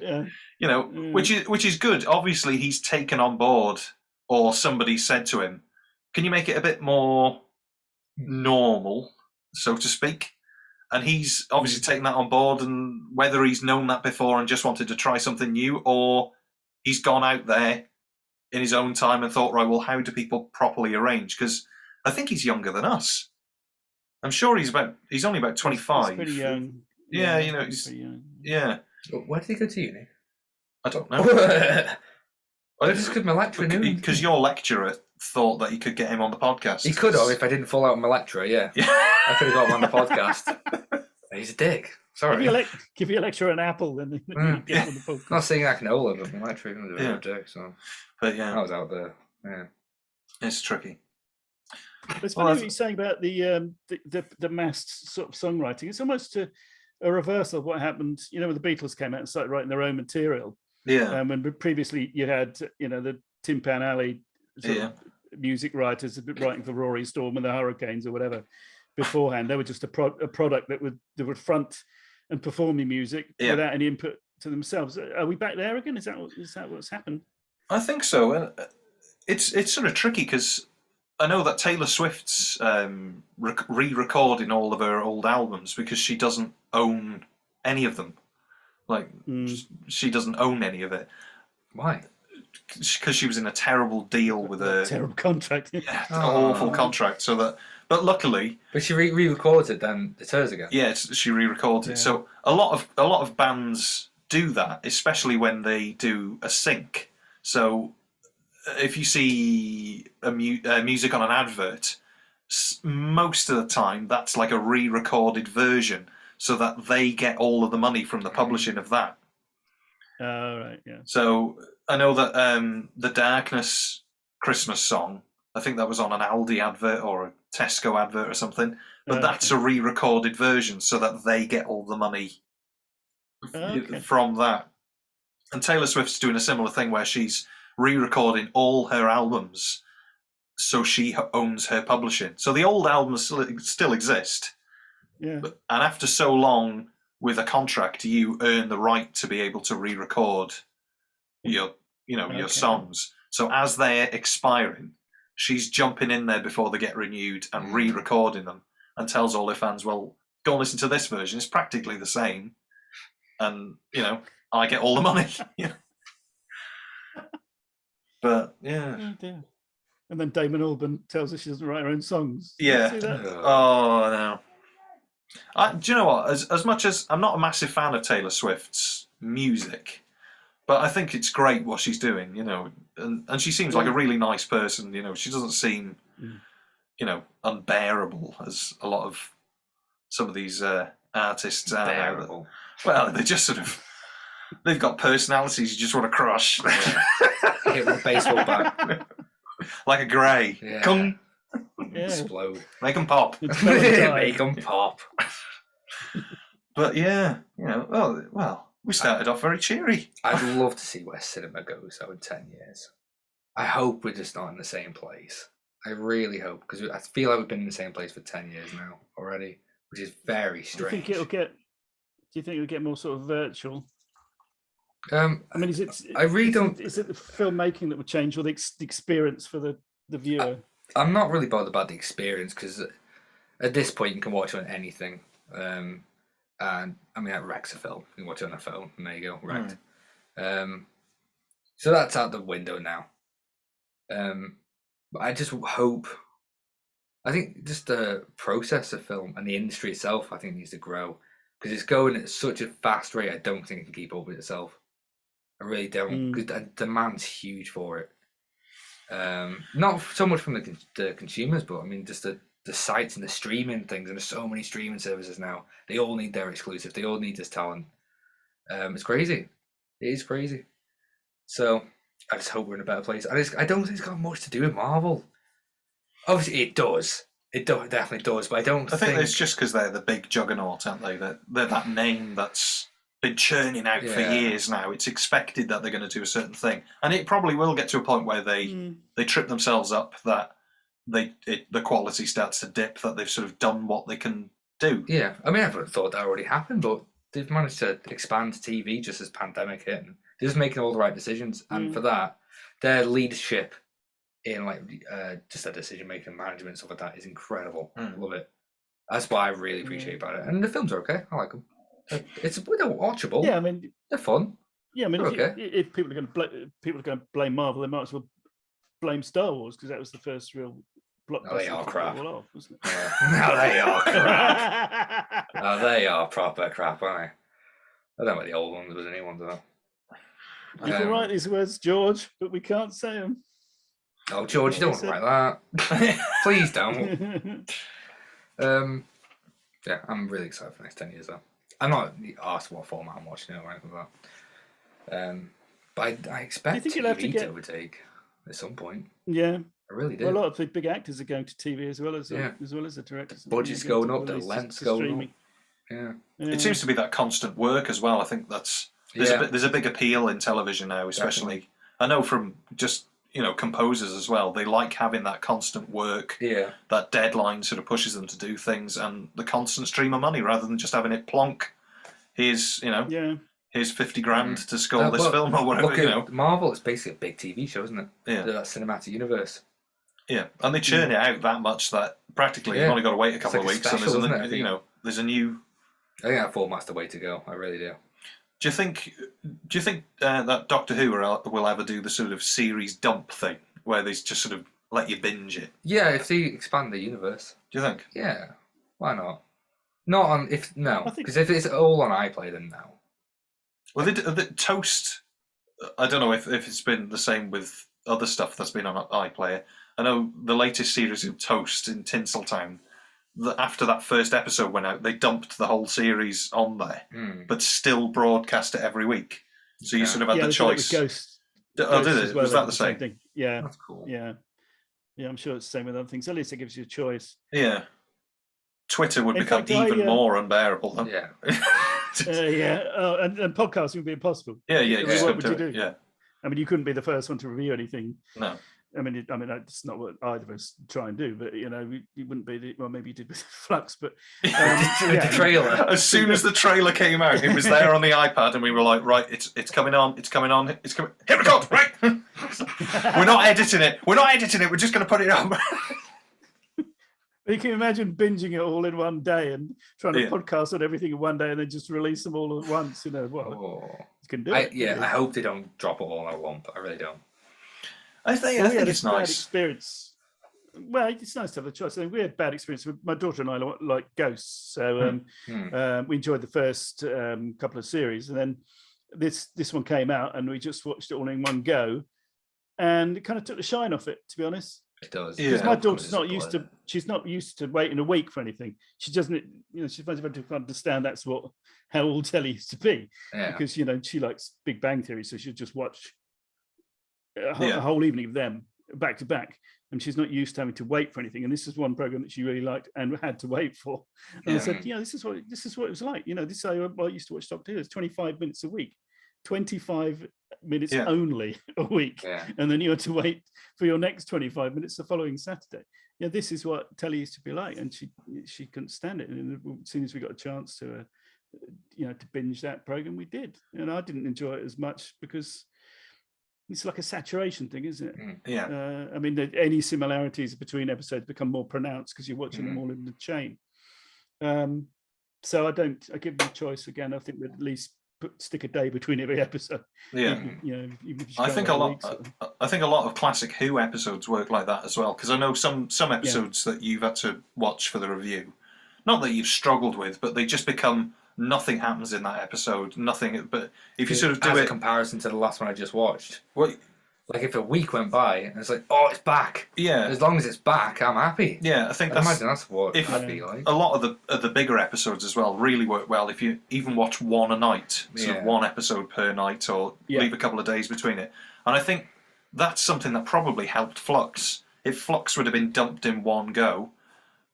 Yeah. Which is good. Obviously, he's taken on board, or somebody said to him, "Can you make it a bit more normal, so to speak?" And he's obviously taken that on board. And whether he's known that before and just wanted to try something new, or he's gone out there in his own time and thought, right, well, how do people properly arrange? Because I think he's younger than us. I'm sure he's only about 25. He's pretty young. Yeah, he's pretty young. Yeah. Where did he go to uni? I don't know. Just because my lecturer knew. Because your lecturer thought that you could get him on the podcast. He could have if I didn't fall out with my lecturer, yeah. I could have got him on the podcast. He's a dick. Sorry. Give your lecturer an apple, then you get on the podcast. Not saying I can hold him, but my lecturer can do a dick, so. But yeah. I was out there. Yeah. It's tricky. It's funny what you're saying about the massed sort of songwriting. It's almost a reversal of what happened, when the Beatles came out and started writing their own material. Yeah. When previously you had, the Tin Pan Alley sort of music writers writing for Rory Storm and the Hurricanes or whatever beforehand. They were just a product that would front and perform the music without any input to themselves. Are we back there again? Is that what's happened? I think so. And it's sort of tricky because I know that Taylor Swift's re-recording all of her old albums because she doesn't own any of them. She doesn't own any of it. Why? Because she was in a terrible deal with a terrible contract. An awful contract. But luckily, but she re-records it. Then it's hers again. Yeah, she re-records it. So a lot of bands do that, especially when they do a sync. So if you see music on an advert, most of the time that's like a re-recorded version, so that they get all of the money from the publishing of that. Right, yeah. So I know that the Darkness Christmas song, I think that was on an Aldi advert or a Tesco advert or something, but that's a re-recorded version, so that they get all the money from that. And Taylor Swift's doing a similar thing where she's re-recording all her albums, so she owns her publishing. So the old albums still exist, and after so long with a contract, you earn the right to be able to re-record your songs. So as they're expiring, she's jumping in there before they get renewed and re-recording them, and tells all her fans, "Well, go and listen to this version. It's practically the same, and I get all the money." But Oh dear. And then Damon Albarn tells her she doesn't write her own songs. Yeah. See that? Oh no. Do you know what? As much as I'm not a massive fan of Taylor Swift's music, but I think it's great what she's doing. And she seems like a really nice person. She doesn't seem, unbearable as a lot of some of these artists are. Unbearable. Well, they just sort of. They've got personalities you just want to crush. Hit with a baseball bat. Like a grey. Yeah. Come. Explode. Make them pop. Make them pop. But well, we started off very cheery. I'd love to see where cinema goes though in 10 years. I hope we're just not in the same place. I really hope, because I feel like we've been in the same place for 10 years now already, which is very strange. Do you think it'll get more sort of virtual? I mean, is it? I really don't. Is it the filmmaking that would change, or the experience for the viewer? I'm not really bothered about the experience, because at this point you can watch it on anything. And I mean, that wrecks a film. You can watch it on a phone, and there you go, wrecked. So that's out the window now. But I just hope. I think just the process of film and the industry itself, I think, needs to grow, because it's going at such a fast rate. I don't think it can keep up with itself. I really don't, because the demand's huge for it. Not so much from the consumers, but I mean just the sites and the streaming things, and there's so many streaming services now. They all need their exclusive. They all need this talent. It's crazy. It is crazy. So I just hope we're in a better place. I don't think it's got much to do with Marvel. Obviously, it does. It definitely does, but I think it's just because they're the big juggernaut, aren't they? They're that name that's been churning out for years now. It's expected that they're going to do a certain thing, and it probably will get to a point where they trip themselves up, that the quality starts to dip, that they've sort of done what they can do. Yeah, I mean, everyone thought that already happened, but they've managed to expand TV just as pandemic hit, and they're just making all the right decisions. And for that, their leadership in just their decision making, management, stuff like that is incredible. I love it. That's what I really appreciate about it. And the films are okay. I like them. They're watchable. Yeah, I mean, they're fun. Yeah, I mean, okay. If people are going to blame Marvel, they might as well blame Star Wars, because that was the first real blockbuster. Oh, they are crap. Off, wasn't it? No, they are crap. No, they are proper crap, aren't I don't know about the old ones. There was any ones though. You can write these words, George, but we can't say them. Oh, George, you don't want to write that. Please don't. Yeah, I'm really excited for the next 10 years though. I'm not asked what format I'm watching it or anything like that. But I expect TV to overtake at some point. Yeah. I really do. Well, a lot of the big actors are going to TV as well as the directors. Budget's going up, the length's going up. Yeah. It seems to be that constant work as well. I think there's a big appeal in television now, especially. Definitely. I know from just composers as well. They like having that constant work. Yeah. That deadline sort of pushes them to do things, and the constant stream of money rather than just having it plonk. Here's here's 50 grand to score this film or whatever. Look, Marvel is basically a big TV show, isn't it? Yeah. That cinematic universe. Yeah, and they churn it out that much that practically you've only got to wait a couple of weeks, special, and there's a new. I think that format's the way to go. I really do. Do you think that Doctor Who will ever do the sort of series dump thing where they just sort of let you binge it? Yeah, if they expand the universe. Do you think? Yeah, why not? Not on because if it's all on iPlayer, then no. Well, the Toast. I don't know if it's been the same with other stuff that's been on iPlayer. I know the latest series of Toast in Tinseltown. After that first episode went out, they dumped the whole series on there, but still broadcast it every week. So you sort of had the choice. Ghost did it? Was that the same thing? Yeah, that's cool. Yeah, I'm sure it's the same with other things. At least it gives you a choice. Yeah, Twitter would become even more unbearable. Then. Yeah, and podcasting would be impossible. Yeah. What would you do? Yeah, I mean, you couldn't be the first one to review anything. No. I mean, that's not what either of us try and do, but you wouldn't be. Well, maybe you did with Flux, but the trailer. As soon as the trailer came out, it was there on the iPad, and we were like, right, it's coming on. Hit record, right? We're not editing it. We're just going to put it on. You can imagine binging it all in one day and trying to podcast on everything in one day and then just release them all at once. You can do it. Yeah, I hope they don't drop it all at once. I really don't. I think it's nice. Bad experience. Well, it's nice to have a choice. I mean, we had bad experience. My daughter and I like ghosts, so we enjoyed the first couple of series, and then this one came out, and we just watched it all in one go, and it kind of took the shine off it. To be honest, it does. Because my daughter's not used to. She's not used to waiting a week for anything. She doesn't. She finds it hard to understand that's how all telly used to be. Yeah. Because she likes Big Bang Theory, so she'll just watch a whole evening of them back to back, and she's not used to having to wait for anything. And this is one program that she really liked and had to wait for. And I said, this is what it was like. This is how I used to watch Doctor Who. It's 25 minutes a week, 25 minutes only a week, and then you had to wait for your next 25 minutes the following Saturday. This is what telly used to be like, and she couldn't stand it. And as soon as we got a chance to to binge that program, we did. And I didn't enjoy it as much because it's like a saturation thing, isn't it? Yeah. I mean, any similarities between episodes become more pronounced because you're watching them all in the chain. So I give them a choice again. I think we'd at least stick a day between every episode. Yeah. I think a lot of classic Who episodes work like that as well, because I know some episodes that you've had to watch for the review. Not that you've struggled with, but they just become. Nothing happens in that episode. Nothing. But if you sort of do a comparison to the last one I just watched, like if a week went by and it's like, oh, it's back. Yeah. As long as it's back, I'm happy. Yeah, I think imagine that's what I'd be like. A lot of the bigger episodes as well really work well if you even watch one a night, sort of one episode per night, or leave a couple of days between it. And I think that's something that probably helped Flux. If Flux would have been dumped in one go,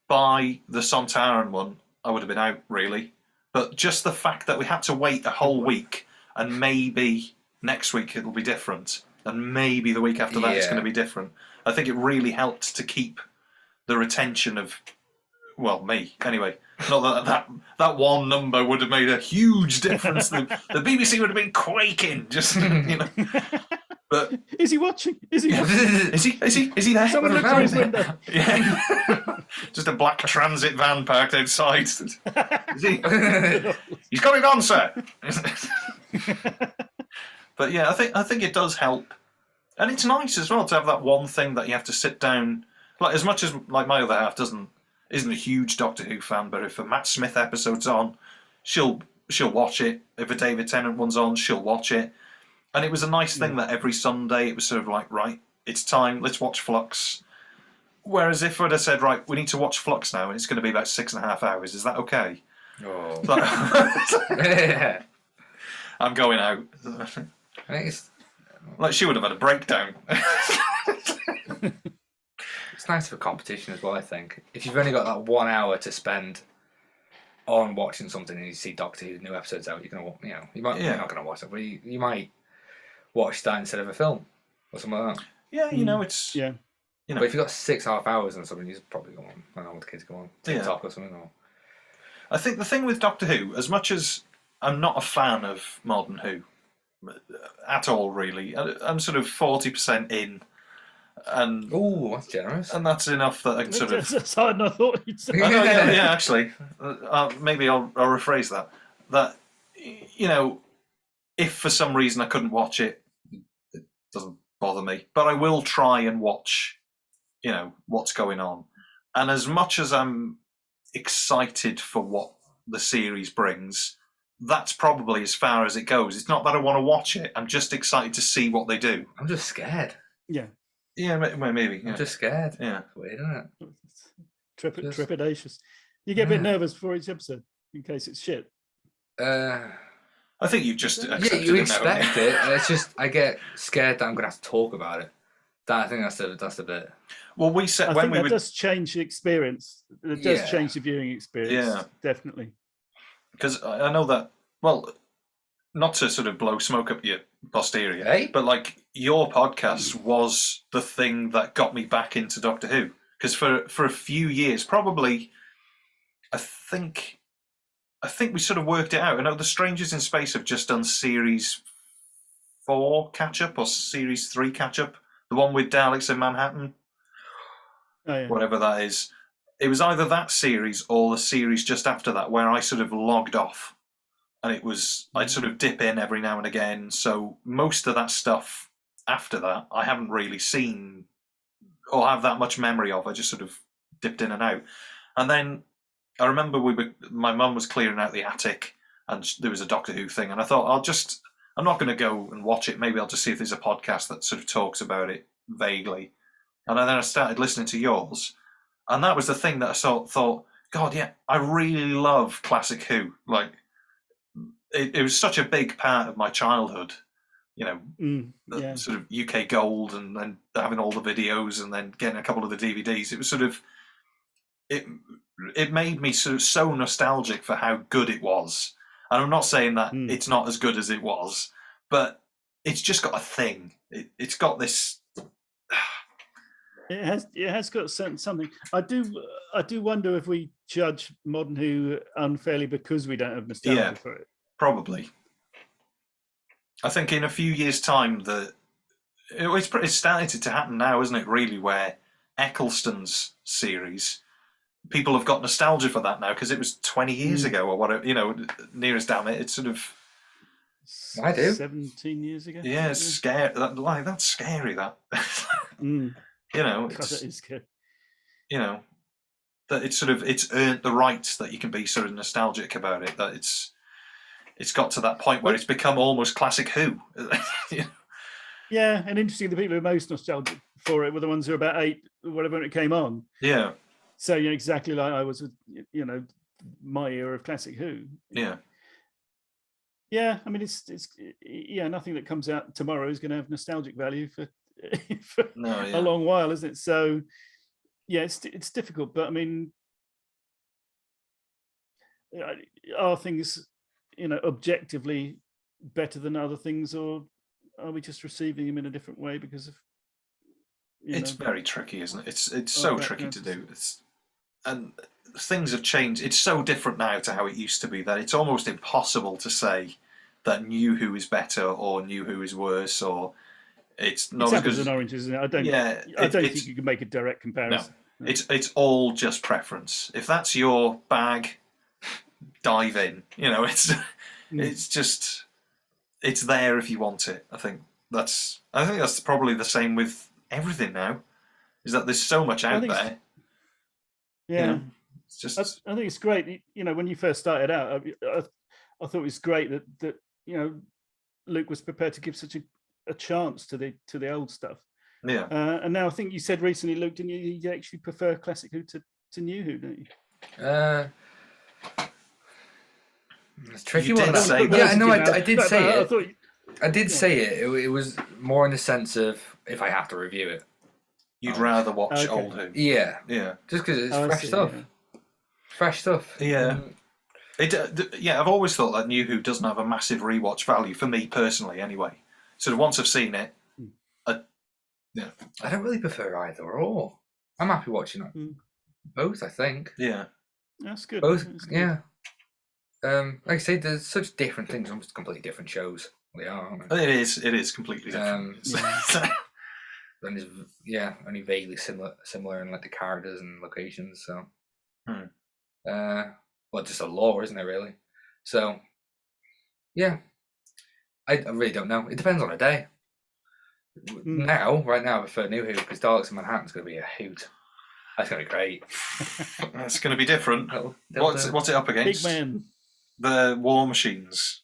by the Sontaran one, I would have been out really. But just the fact that we had to wait a whole week, and maybe next week it'll be different, and maybe the week after that it's going to be different. I think it really helped to keep the retention of, well, me anyway. Not that one number would have made a huge difference. The BBC would have been quaking, just But is he watching? Is he there? Someone look through his window. Yeah. Just a black transit van parked outside. Is he? He's got it on, sir. But yeah, I think it does help, and it's nice as well to have that one thing that you have to sit down. Like as much as like my other half isn't a huge Doctor Who fan, but if a Matt Smith episode's on, she'll she'll watch it. If a David Tennant one's on, she'll watch it. And it was a nice thing that every Sunday it was sort of like, right, it's time, let's watch Flux. Whereas if I'd have said, right, we need to watch Flux now, and it's going to be about 6.5 hours, is that okay? Oh. Like, I'm going out. I think it's Like, she would have had a breakdown. it's nice for competition as well. I think if you've only got that 1 hour to spend on watching something and you see Doctor Who new episodes out, you're gonna, you're not gonna watch it, but you might watch that instead of a film or something like that. Yeah, you know, it's But if you've got 6.5 hours and something, you're probably go on. I don't know what the kids go on TikTok or something. Or... I think the thing with Doctor Who, as much as I'm not a fan of modern Who at all, really, I'm sort of 40% in. And oh, that's generous. And that's enough that I can sort of. That's hard than I thought you'd say. Yeah, actually, maybe I'll rephrase that. That, you know, if for some reason I couldn't watch it, it doesn't bother me. But I will try and watch, you know, what's going on. And as much as I'm excited for what the series brings, that's probably as far as it goes. It's not that I want to watch it. I'm just excited to see what they do. I'm just scared. Yeah. Yeah, maybe. Yeah. I'm just scared. Yeah. It's weird, isn't it? Trepidatious. You get a bit nervous before each episode in case it's shit. I think you've just you expect it. And it's just I get scared that I'm gonna have to talk about it. I think that's the bit. Well, we said I think that does change the experience. It does change the viewing experience. Yeah, definitely. Because I know that. Well, not to sort of blow smoke up your posterior, but like your podcast was the thing that got me back into Doctor Who. Because for a few years, probably, I think we sort of worked it out. I know the Strangers in Space have just done series 4 catch up or series 3 catch up. The one with Daleks in Manhattan, whatever that is. It was either that series or the series just after that where I sort of logged off. And it was, I'd sort of dip in every now and again. So most of that stuff after that, I haven't really seen or have that much memory of. I just sort of dipped in and out. And then I remember my mum was clearing out the attic and there was a Doctor Who thing. And I thought, I'm not going to go and watch it. Maybe I'll just see if there's a podcast that sort of talks about it vaguely. And then I started listening to yours. And that was the thing that I thought, God, yeah, I really love classic Who. Like, it was such a big part of my childhood, you know, sort of UK Gold and then having all the videos and then getting a couple of the DVDs. It was sort of, it made me sort of so nostalgic for how good it was. And I'm not saying that it's not as good as it was, but it's just got a thing. It's got this. It has got something. I do wonder if we judge modern Who unfairly because we don't have nostalgia for it. Probably. I think in a few years' time, it's started to happen now, isn't it? Really, where Eccleston's series, people have got nostalgia for that now because it was 20 years ago or whatever. You know, near as damn it, it's sort of. I do. 17 years ago. Yeah, it's scary. That's scary. That. You know, God, that is scary. You know, that it's earned the right that you can be sort of nostalgic about it. That it's got to that point where it's become almost classic Who. Yeah, and interesting, the people who are most nostalgic for it were the ones who were about 8, whatever, when it came on. Yeah. So, you know, exactly like I was with, you know, my era of classic Who. Yeah. Yeah, I mean, it's nothing that comes out tomorrow is going to have nostalgic value for a long while, isn't it? So, yeah, it's difficult, but I mean, are things, you know, objectively better than other things, or are we just receiving them in a different way because of? It's very tricky, isn't it? It's so tricky to do. And things have changed. It's so different now to how it used to be that it's almost impossible to say that New Who is better or New Who is worse, or it's not as good as oranges, isn't it? I don't think you can make a direct comparison. No. It's all just preference. If that's your bag, dive in. You know, it's just it's there if you want it. I think that's probably the same with everything now. Is that there's so much out there. Yeah, you know, it's just. I think it's great. You know, when you first started out, I thought it was great that Luke was prepared to give such a chance to the old stuff. Yeah. And now I think you said recently, Luke, didn't you? You actually prefer Classic Who to New Who, don't you? It's a tricky You one. did say that. Yeah, no, I did say it. I did yeah. say it. It was more in the sense of if I have to review it, You'd rather watch Okay. old Who. yeah, Yeah. just because it's Oh, I fresh see, stuff. yeah. Fresh stuff. Yeah. I've always thought that New Who doesn't have a massive rewatch value for me personally. Anyway, so once I've seen it, I don't really prefer either or. I'm happy watching it. Both, I think. Yeah. That's good. Both, That's good. yeah. Like I say, there's such different things, almost completely different shows. They are, aren't they? It is completely different. And it's, only vaguely similar in like the characters and locations. So, well, just a lore, isn't it? Really. So, yeah, I really don't know. It depends on the day. Right now, I prefer New Who because Daleks in Manhattan's going to be a hoot. That's going to be great. That's going to be different. What's it up against? Big Man. The War Machines.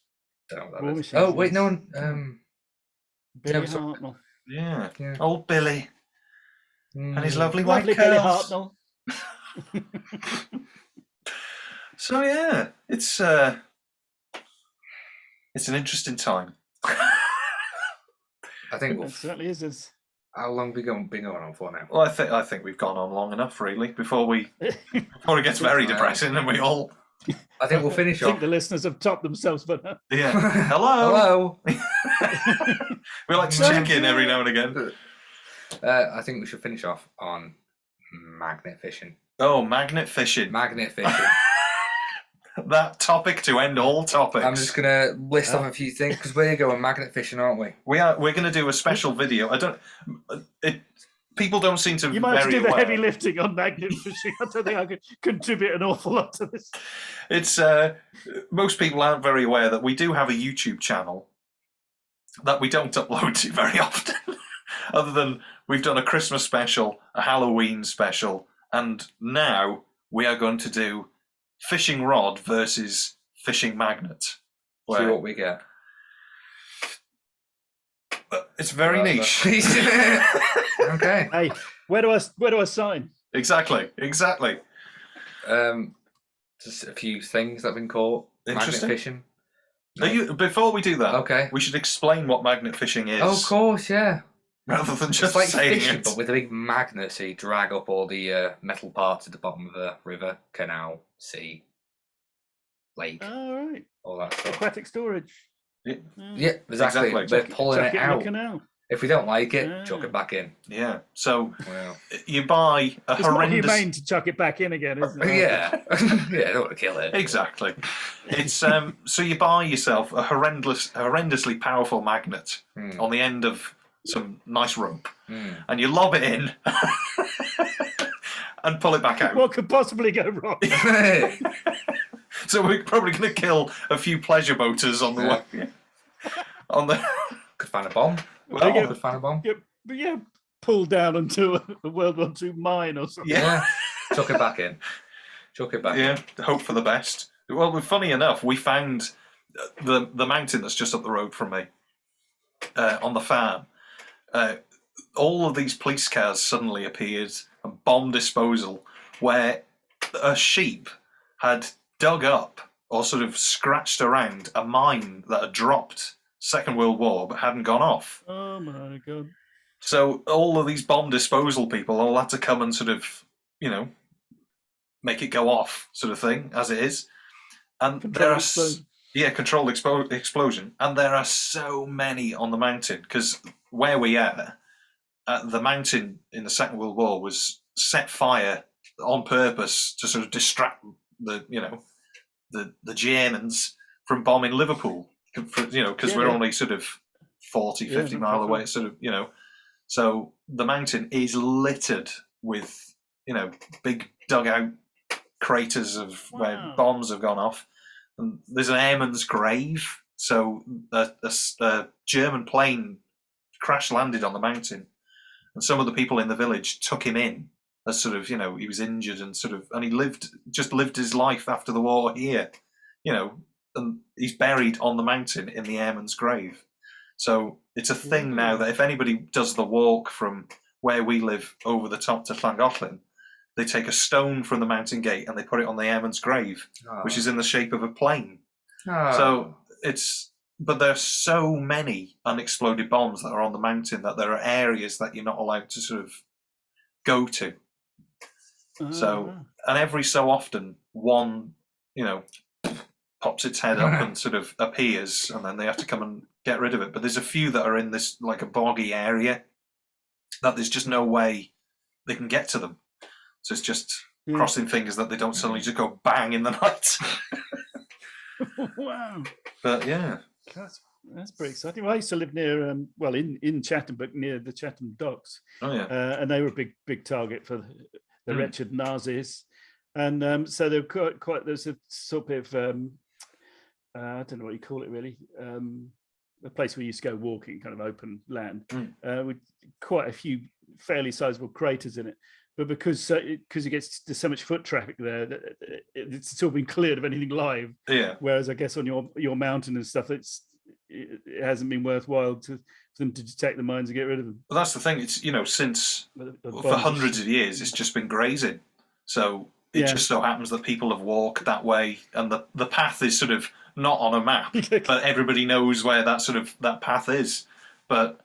Don't know what War that is. Machines, Oh wait, yes. no one. Billy so- Hartnell. Yeah. Yeah. Old Billy and his lovely white Lovely Billy curls. Hartnell. So yeah, it's an interesting time. I think. It certainly is. How long have we been going on for now? Well, I think we've gone on long enough, really, before it gets very depressing, and we all. I think we'll finish I think off. the listeners have topped themselves, but Yeah. Hello. Hello. We like to check in every now and again. I think we should finish off on magnet fishing. Oh, magnet fishing. Magnet fishing. That topic to end all topics. I'm just gonna list off a few things because we're going magnet fishing, aren't we? We're going to do a special video. People don't seem to be you might have to very do the aware. heavy lifting on magnet fishing. I don't think I could contribute an awful lot to this. It's most people aren't very aware that we do have a YouTube channel that we don't upload to very often. Other than we've done a Christmas special, a Halloween special, and now we are going to do fishing rod versus fishing magnet. See what we get. It's very niche. Okay. Hey, where do I sign? Exactly. Just a few things that have been caught. Magnet Interesting. fishing. Before we do that, Okay. we should explain what magnet fishing is. Oh, of course, yeah. Rather than just It's like saying fishing, it. but with a big magnet, so you drag up all the metal parts at the bottom of a river, canal, sea, lake, All right. all that stuff. Aquatic storage. Yeah. Yeah, exactly. Exactly. We're pulling Chuck it in the out. canal. If we don't like it, Yeah. chuck it back in. Yeah. So Well, you buy a It's more horrendous. humane to chuck it back in again, isn't it? yeah. Yeah, I don't want to kill it. Exactly. It's so you buy yourself a horrendously powerful magnet on the end of some nice rope, and you lob it in and pull it back out. What could possibly go wrong? So we're probably going to kill a few pleasure boaters on the way. On the Could find a bomb. Well, Could find a bomb. Yeah, pulled down into a World War II mine or something. yeah, Chuck it back in. Chuck it back in. yeah. Hope for the best. Well, funny enough, we found the mountain that's just up the road from me on the farm. All of these police cars suddenly appeared, a bomb disposal, where a sheep had dug up or sort of scratched around a mine that had dropped Second World War but hadn't gone off. Oh my god. So all of these bomb disposal people all had to come and sort of, make it go off, sort of thing, as it is. And Controlled explosion. controlled explosion. And there are so many on the mountain because where we are, the mountain in the Second World War was set fire on purpose to sort of distract the Germans from bombing Liverpool, because we're only sort of 40, 50 mile away, sort of, So the mountain is littered with, big dugout craters of where bombs have gone off. And there's an airman's grave. So a German plane crash landed on the mountain, and some of the people in the village took him in as sort of, he was injured and he lived his life after the war here, and he's buried on the mountain in the airman's grave. So it's a thing now that if anybody does the walk from where we live over the top to Llangollen, they take a stone from the mountain gate and they put it on the airman's grave, which is in the shape of a plane. So but there's so many unexploded bombs that are on the mountain that there are areas that you're not allowed to sort of go to. So, and every so often, one, pops its head up and sort of appears, and then they have to come and get rid of it. But there's a few that are in this, like a boggy area, that there's just no way they can get to them. So it's just crossing fingers that they don't suddenly just go bang in the night. Wow. But yeah. That's pretty exciting. Well, I used to live near, in Chatham, but near the Chatham docks. Oh, yeah. And they were a big target for the wretched Nazis. And so they were quite there's a sort of, I don't know what you call it really, a place where you used to go walking, kind of open land, with quite a few fairly sizable craters in it. But because it gets there's so much foot traffic there, it's all been cleared of anything live. Yeah. Whereas I guess on your mountain and stuff, it hasn't been worthwhile for them to detect the mines and get rid of them. Well, that's the thing. It's since for hundreds of years, it's just been grazing. So it just so happens that people have walked that way, and the path is sort of not on a map, but everybody knows where that path is. But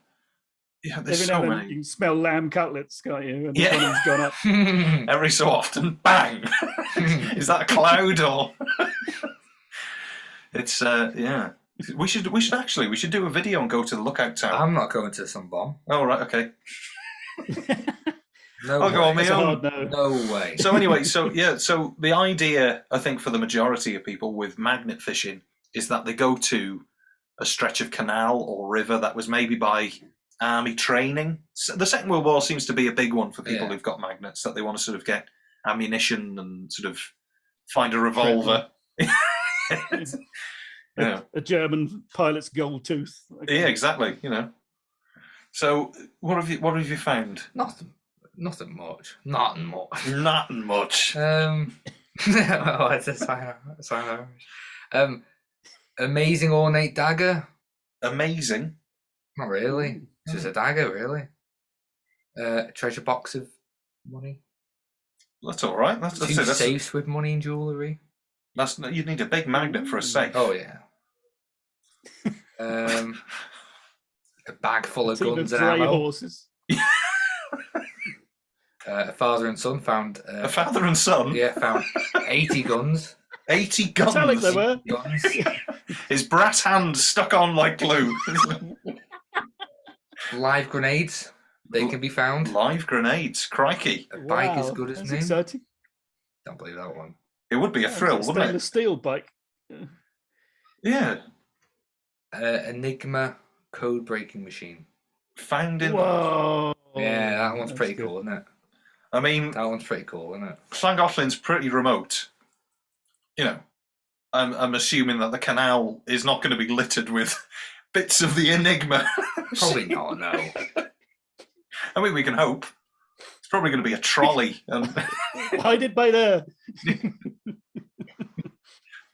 yeah, there's so many. You can smell lamb cutlets, can't you? And yeah, the volume's gone up. Every so often, bang! Is that a cloud or? It's yeah. We should do a video and go to the lookout tower. I'm not going to some bomb. Oh right, okay. No I'll way. go on my own. No way. So anyway, so the idea, I think, for the majority of people with magnet fishing is that they go to a stretch of canal or river that was maybe by army training. So the Second World War seems to be a big one for people who've got magnets, that they want to sort of get ammunition and sort of find a revolver. A German pilot's gold tooth. Yeah, exactly. So what have you found? Nothing much. Nothing much. It's a sign. Amazing ornate dagger. Amazing. Not really. It's just a dagger, really. Treasure box of money. That's all right. That's Two safes with money and jewellery. You'd need a big magnet for a safe. Oh yeah. A bag full of guns and ammo. Horses. A father and son found. A father and son. Yeah, found 80 guns. 80 guns. Metallic they were. Guns. His brass hand stuck on like glue. Live grenades. They can be found. Live grenades. Crikey. A bike as good as new. Exciting. Don't believe that one. It would be a thrill, wouldn't it? Stainless steel bike. Yeah. Enigma code breaking machine. Found in. Whoa. Yeah, that one's pretty cool, isn't it? I mean, that one's pretty cool, isn't it? Llangollen's pretty remote. I'm assuming that the canal is not going to be littered with bits of the Enigma. Probably not, no. I mean, we can hope. It's probably going to be a trolley. Hided by there.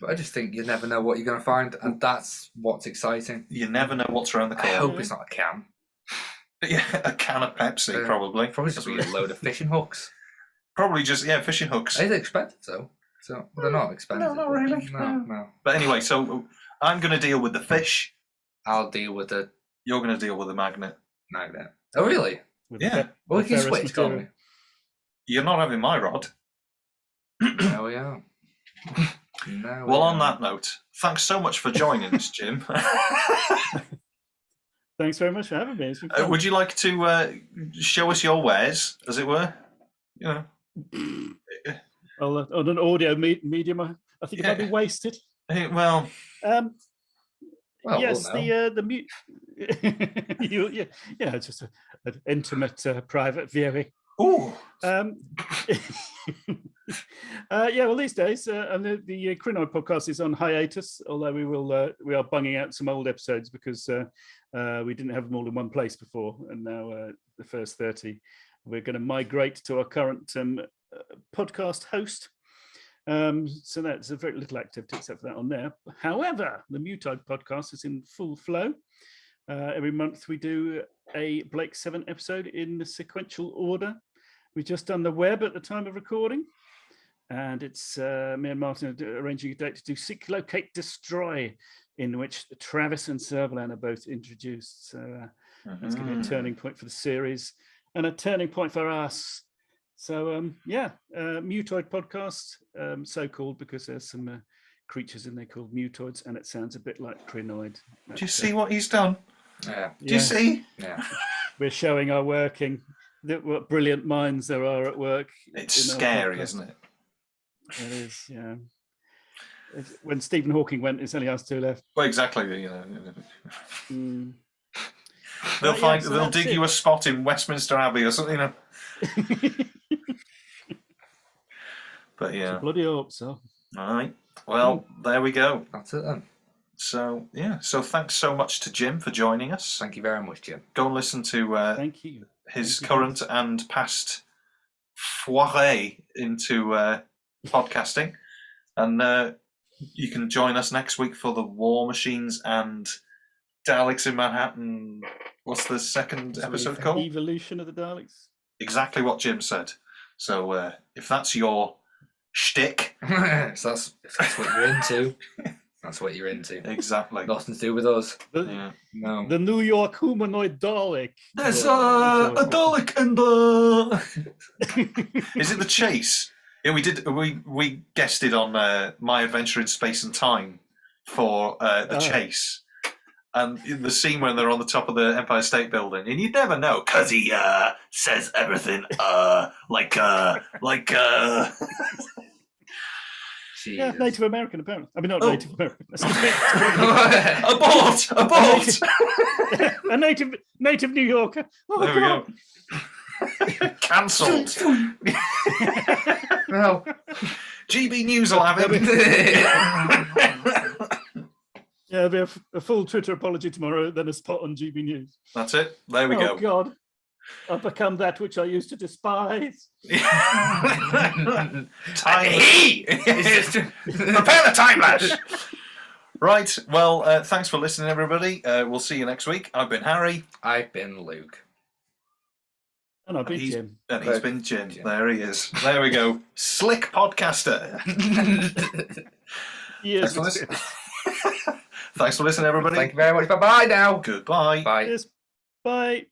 But I just think you never know what you're going to find, and that's what's exciting. You never know what's around the corner. I hope it's not a can. Yeah, a can of Pepsi, probably. Probably just be a load of fishing hooks. Probably just, fishing hooks. They're expensive, though. So they're not expensive. No, not really. No. But anyway, so I'm going to deal with the fish. I'll deal with the... You're going to deal with the magnet. Oh, really? Yeah. Well, we can switch, can't we? You're not having my rod. There we are. Well, on that note, thanks so much for joining us, Jim. Thanks very much for having me. Would you like to show us your wares, as it were? On an audio medium, I think it might be wasted. Well, yes, we'll the mute. It's just an intimate, private viewing. Ooh. Well, these days, and the Krynoid podcast is on hiatus. Although we are bunging out some old episodes because we didn't have them all in one place before, and now the first 30, we're going to migrate to our current podcast host. So that's a very little activity except for that on there. However, the Mutoid podcast is in full flow. Every month we do a Blake 7 episode in the sequential order. We've just done the web at the time of recording. And it's me and Martin are arranging a date to do Seek, Locate, Destroy, in which Travis and Servalan are both introduced. So that's going to be a turning point for the series and a turning point for us. So Mutoid podcast, so called because there's some creatures in there called mutoids, and it sounds a bit like Krynoid. Do you see what he's done? Yeah. Do you see? Yeah. We're showing our working, what brilliant minds there are at work. It's scary, isn't it? It is, yeah. When Stephen Hawking went, it's only us two left. Well, exactly. You know, they'll dig you a spot in Westminster Abbey or something. You know. But yeah, bloody hope so. All right. Well, there we go. That's it then. So yeah. So thanks so much to Jim for joining us. Thank you very much, Jim. Go and listen to thank you. His current and past foray into podcasting, and you can join us next week for the War Machines and Daleks in Manhattan. What's the second episode called? Evolution of the Daleks. Exactly what Jim said. So if that's your shtick, so that's what you're into. That's what you're into. Exactly. Nothing to do with us. No. The New York humanoid Dalek. There's a Dalek in the. Is it the Chase? Yeah, we did. We guested on My Adventure in Space and Time for the Chase, and in the scene when they're on the top of the Empire State Building, and you'd never know because he says everything like. Yeah, Native American apparently. I mean, not Native American. Abort! A native New Yorker. Oh, there we go. Cancelled. No. GB News will have it. Yeah, there'll be a full Twitter apology tomorrow, then a spot on GB News. That's it. There we go. Oh, God. I've become that which I used to despise. Time. Prepare the time lash. Right. Well, thanks for listening, everybody. We'll see you next week. I've been Harry. I've been Luke. And I've been Jim. And he's been Jim. There he is. There we go. Slick podcaster. Yes. Thanks for listening, everybody. Thank you very much. Bye-bye now. Goodbye. Bye. Yes. Bye.